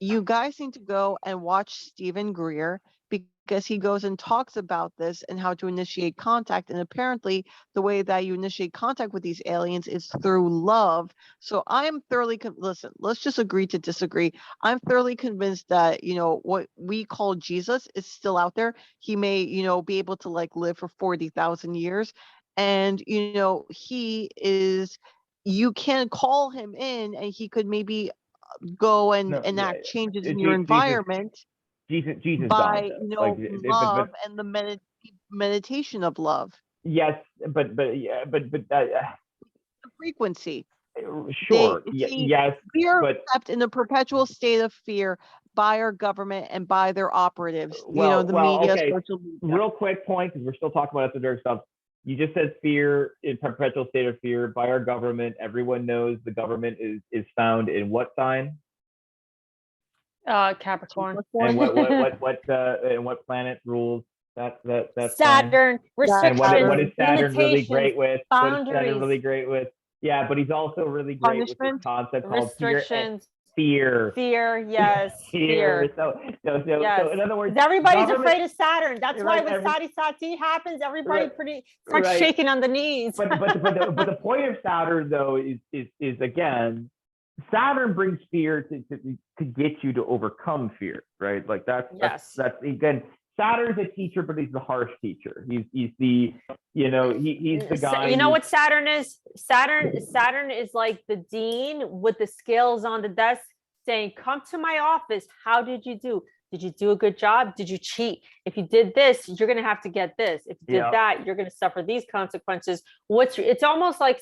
[SPEAKER 3] You guys need to go and watch Stephen Greer, because he goes and talks about this and how to initiate contact. And apparently the way that you initiate contact with these aliens is through love. So I am thoroughly listen, let's just agree to disagree. I'm thoroughly convinced that, you know, what we call Jesus is still out there. He may, you know, be able to like live for 40,000 years. And, you know, he is, you can call him in and he could maybe go and enact changes in your environment
[SPEAKER 1] Jesus
[SPEAKER 3] by,
[SPEAKER 1] gone,
[SPEAKER 3] you know, love and the meditation of love.
[SPEAKER 1] Yes, but
[SPEAKER 3] The frequency.
[SPEAKER 1] Sure, yes,
[SPEAKER 3] we are
[SPEAKER 1] but
[SPEAKER 3] kept in a perpetual state of fear by our government and by their operatives. You know, the media,
[SPEAKER 1] okay.
[SPEAKER 3] social media.
[SPEAKER 1] Real quick point, because we're still talking about esoteric stuff. You just said fear, in perpetual state of fear by our government. Everyone knows the government is found in what sign?
[SPEAKER 2] Capricorn.
[SPEAKER 1] And what planet rules that
[SPEAKER 2] Saturn.
[SPEAKER 1] sign?
[SPEAKER 2] Restrictions.
[SPEAKER 1] And what is Saturn really great with?
[SPEAKER 2] Boundaries.
[SPEAKER 1] What is Saturn really great with? Yeah, but he's also really great with this concept called
[SPEAKER 2] restrictions.
[SPEAKER 1] Fear.
[SPEAKER 2] Yes. Fear.
[SPEAKER 1] So
[SPEAKER 2] Yes.
[SPEAKER 1] in other words,
[SPEAKER 2] everybody's afraid of Saturn. That's why when
[SPEAKER 1] every,
[SPEAKER 2] Sati happens, everybody
[SPEAKER 1] right,
[SPEAKER 2] starts shaking on the knees.
[SPEAKER 1] but the point of Saturn though is again, Saturn brings fear to get you to overcome fear, right? Like that's again, Saturn's a teacher, but he's the harsh teacher. He's the, you know, he's the guy.
[SPEAKER 2] You know what Saturn is? Saturn is like the dean with the scales on the desk saying, come to my office. How did you do? Did you do a good job? Did you cheat? If you did this, you're going to have to get this. If you did that, you're going to suffer these consequences. It's almost like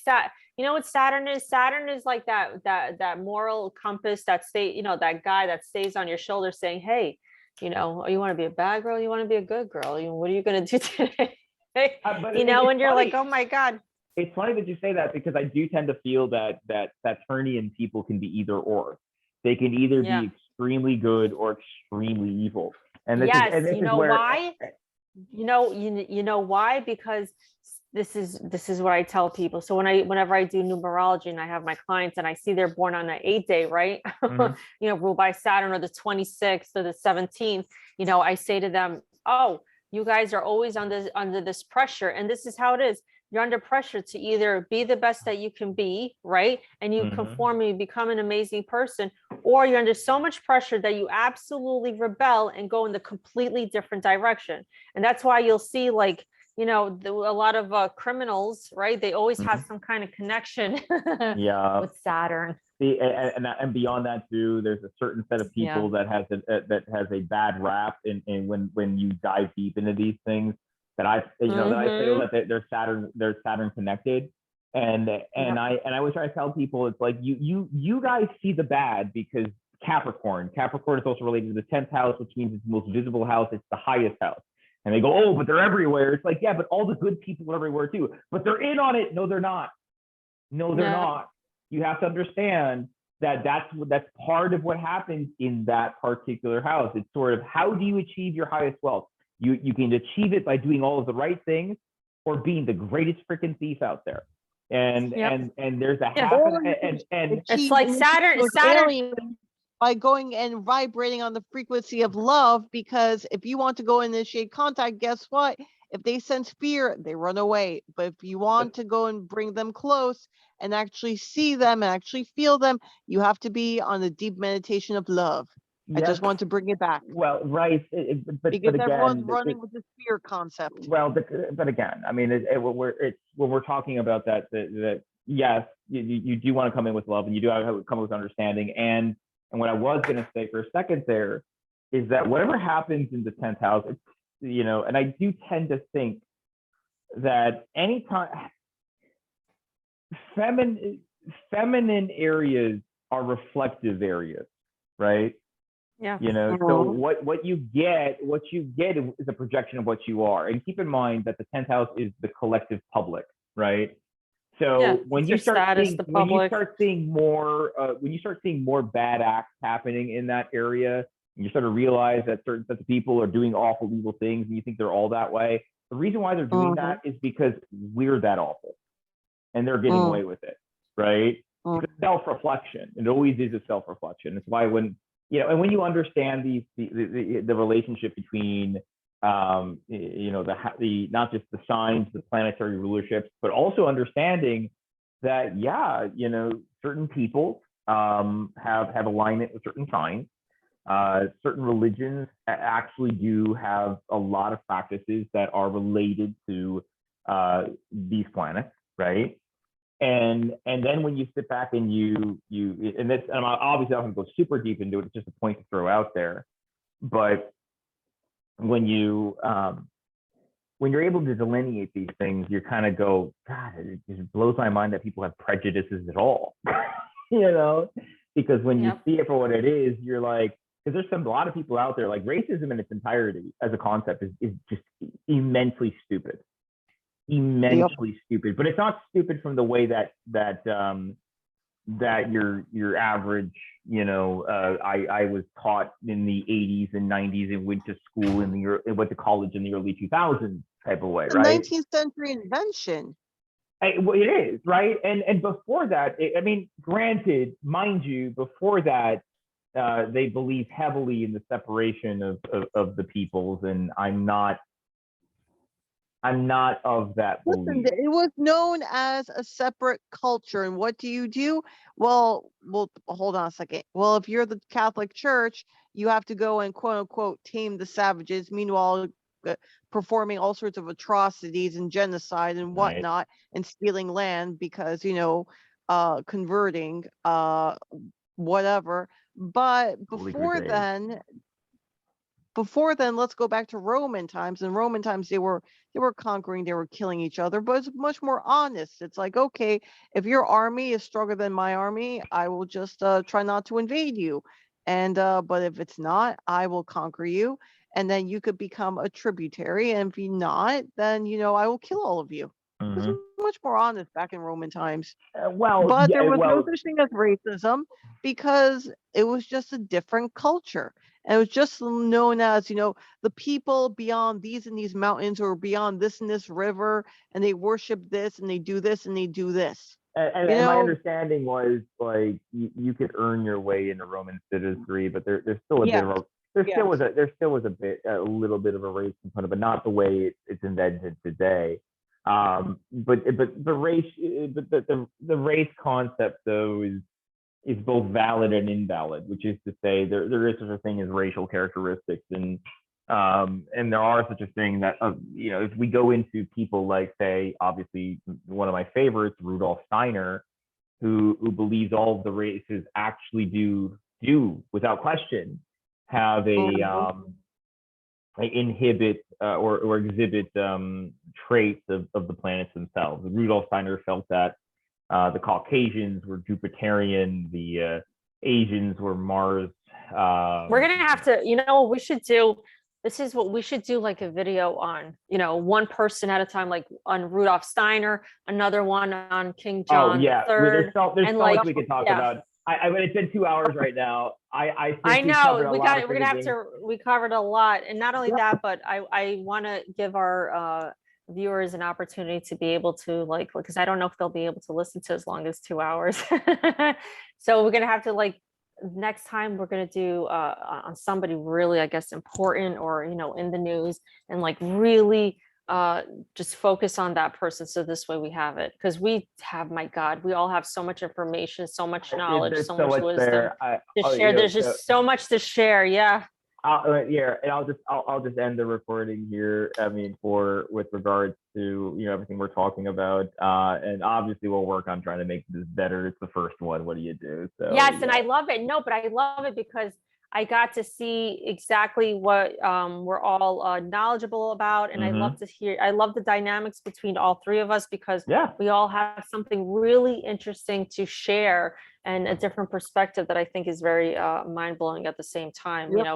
[SPEAKER 2] you know what Saturn is? Saturn is like that moral compass that you know, that guy that stays on your shoulder saying, hey, you know, you want to be a bad girl? You want to be a good girl? What are you going to do today? You know, and you're like, oh my God.
[SPEAKER 1] It's funny that you say that, because I do tend to feel that Saturnian people can be either or. They can either be extremely good or extremely evil. And this is
[SPEAKER 2] you know why? You know why? Because this is what I tell people. So whenever I do numerology and I have my clients and I see they're born on an 8 day, right?
[SPEAKER 1] Mm-hmm.
[SPEAKER 2] You know, ruled by Saturn, or the 26th or the 17th, you know, I say to them, oh, you guys are always under this pressure. And this is how it is. You're under pressure to either be the best that you can be, right? And you conform and you become an amazing person, or you're under so much pressure that you absolutely rebel and go in the completely different direction. And that's why you'll see, like, you know, a lot of criminals, right? They always have some kind of connection with Saturn.
[SPEAKER 1] And beyond that too, there's a certain set of people that has a bad rap, and when you dive deep into these things, that I feel that they're Saturn connected, and I always try to tell people, it's like you guys see the bad, because Capricorn is also related to the 10th house, which means it's the most visible house, it's the highest house. And they go, oh, but they're everywhere. It's like, yeah, but all the good people are everywhere too. But they're in on it. No, they're not. No, they're not. You have to understand that that's part of what happens in that particular house. It's sort of, how do you achieve your highest wealth? You can achieve it by doing all of the right things, or being the greatest freaking thief out there. And there's a and
[SPEAKER 2] it's like Saturn
[SPEAKER 3] by going and vibrating on the frequency of love, because if you want to go and initiate contact, guess what? If they sense fear, they run away. But if you want to go and bring them close and actually see them and actually feel them, you have to be on a deep meditation of love. I just
[SPEAKER 1] Yes.
[SPEAKER 3] want to bring it back
[SPEAKER 1] Well, right,
[SPEAKER 3] because
[SPEAKER 1] but
[SPEAKER 3] everyone's
[SPEAKER 1] again,
[SPEAKER 3] running with this fear concept.
[SPEAKER 1] well, but again, I mean, when we're talking about that yes, you do want to come in with love, and you do have to come with understanding, and what I was going to say for a second there is that whatever happens in the 10th house, it's, and I do tend to think that anytime feminine areas are reflective areas, right?
[SPEAKER 2] Yeah.
[SPEAKER 1] So what you get is a projection of what you are. And keep in mind that the 10th house is the collective public, right? So
[SPEAKER 2] Yeah,
[SPEAKER 1] when
[SPEAKER 2] it's
[SPEAKER 1] you
[SPEAKER 2] your
[SPEAKER 1] start
[SPEAKER 2] status,
[SPEAKER 1] seeing
[SPEAKER 2] the public.
[SPEAKER 1] when you start seeing more bad acts happening in that area, and you start to realize that certain sets of people are doing awful, evil things, and you think they're all that way, the reason why they're doing that is because we're that awful, and they're getting away with it, right? It's self-reflection. It always is a self-reflection. It's why when and when you understand the relationship between the not just the signs, the planetary rulerships, but also understanding that certain people have alignment with certain signs. Certain religions actually do have a lot of practices that are related to these planets, right? And then when you sit back and and I'm obviously not going to go super deep into it, it's just a point to throw out there. But when you're able to delineate these things, you kind of go, God, it just blows my mind that people have prejudices at all. Because when you see it for what it is, you're like, because there's a lot of people out there, like racism in its entirety as a concept is just immensely stupid. Stupid, but it's not stupid from the way that your average, I was taught in the 80s and 90s and went to school and went to college in the early 2000s type of way,
[SPEAKER 3] It's a
[SPEAKER 1] right?
[SPEAKER 3] 19th century invention.
[SPEAKER 1] Well, it is, right? And before that, I mean, granted, mind you, before that, they believed heavily in the separation of the peoples, and I'm not of that
[SPEAKER 3] Listen,
[SPEAKER 1] belief.
[SPEAKER 3] it was known as a separate culture. And what do? Well, hold on a second. Well, if you're the Catholic Church, you have to go and quote unquote tame the savages. Meanwhile, performing all sorts of atrocities and genocide and whatnot, and stealing land because, converting, whatever. But before then, let's go back to Roman times. In Roman times, they were conquering, they were killing each other, but it's much more honest. It's like, okay, if your army is stronger than my army, I will just try not to invade you. And but if it's not, I will conquer you, and then you could become a tributary. And if you're not, then I will kill all of you. It was much more honest back in Roman times. But there was no such thing as racism because it was just a different culture. And it was just known as, the people beyond these and these mountains or beyond this and this river, and they worship this and they do this and they do this.
[SPEAKER 1] And my understanding was like you could earn your way into Roman citizenry, but there's still a bit of a there still was a little bit of a race component, but not the way it's invented today. But the race concept though is both valid and invalid, which is to say there is such a thing as racial characteristics, and there are such a thing that if we go into people like, say, obviously one of my favorites, Rudolf Steiner, who believes all of the races actually do without question have inhibit or exhibit traits of the planets themselves. Rudolf Steiner felt that the Caucasians were Jupiterian, the Asians were Mars.
[SPEAKER 2] We're gonna have to, what we should do. This is what we should do, like a video on, one person at a time, like on Rudolf Steiner, another one on King John III.
[SPEAKER 1] There's so much we could talk about. I mean, it's been 2 hours right now. I know
[SPEAKER 2] we covered a lot, and not only that, but I want to give our viewers an opportunity to be able to because I don't know if they'll be able to listen to as long as 2 hours. So we're gonna have to next time we're gonna do on somebody really, I guess, important or in the news, and really just focus on that person. So this way we have it, because we have, my God, we all have so much information, so much knowledge,
[SPEAKER 1] There's
[SPEAKER 2] so
[SPEAKER 1] so
[SPEAKER 2] much
[SPEAKER 1] much
[SPEAKER 2] wisdom
[SPEAKER 1] there.
[SPEAKER 2] to share. There's just so much to share. Yeah.
[SPEAKER 1] Yeah, and I'll just end the recording here. I mean, with regards to everything we're talking about, and obviously we'll work on trying to make this better. It's the first one. What do you do? So
[SPEAKER 2] Yes, and I love it. No, but I love it because I got to see exactly what we're all knowledgeable about, and I love to hear. I love the dynamics between all three of us, because we all have something really interesting to share and a different perspective that I think is very mind blowing at the same time.
[SPEAKER 3] Yep.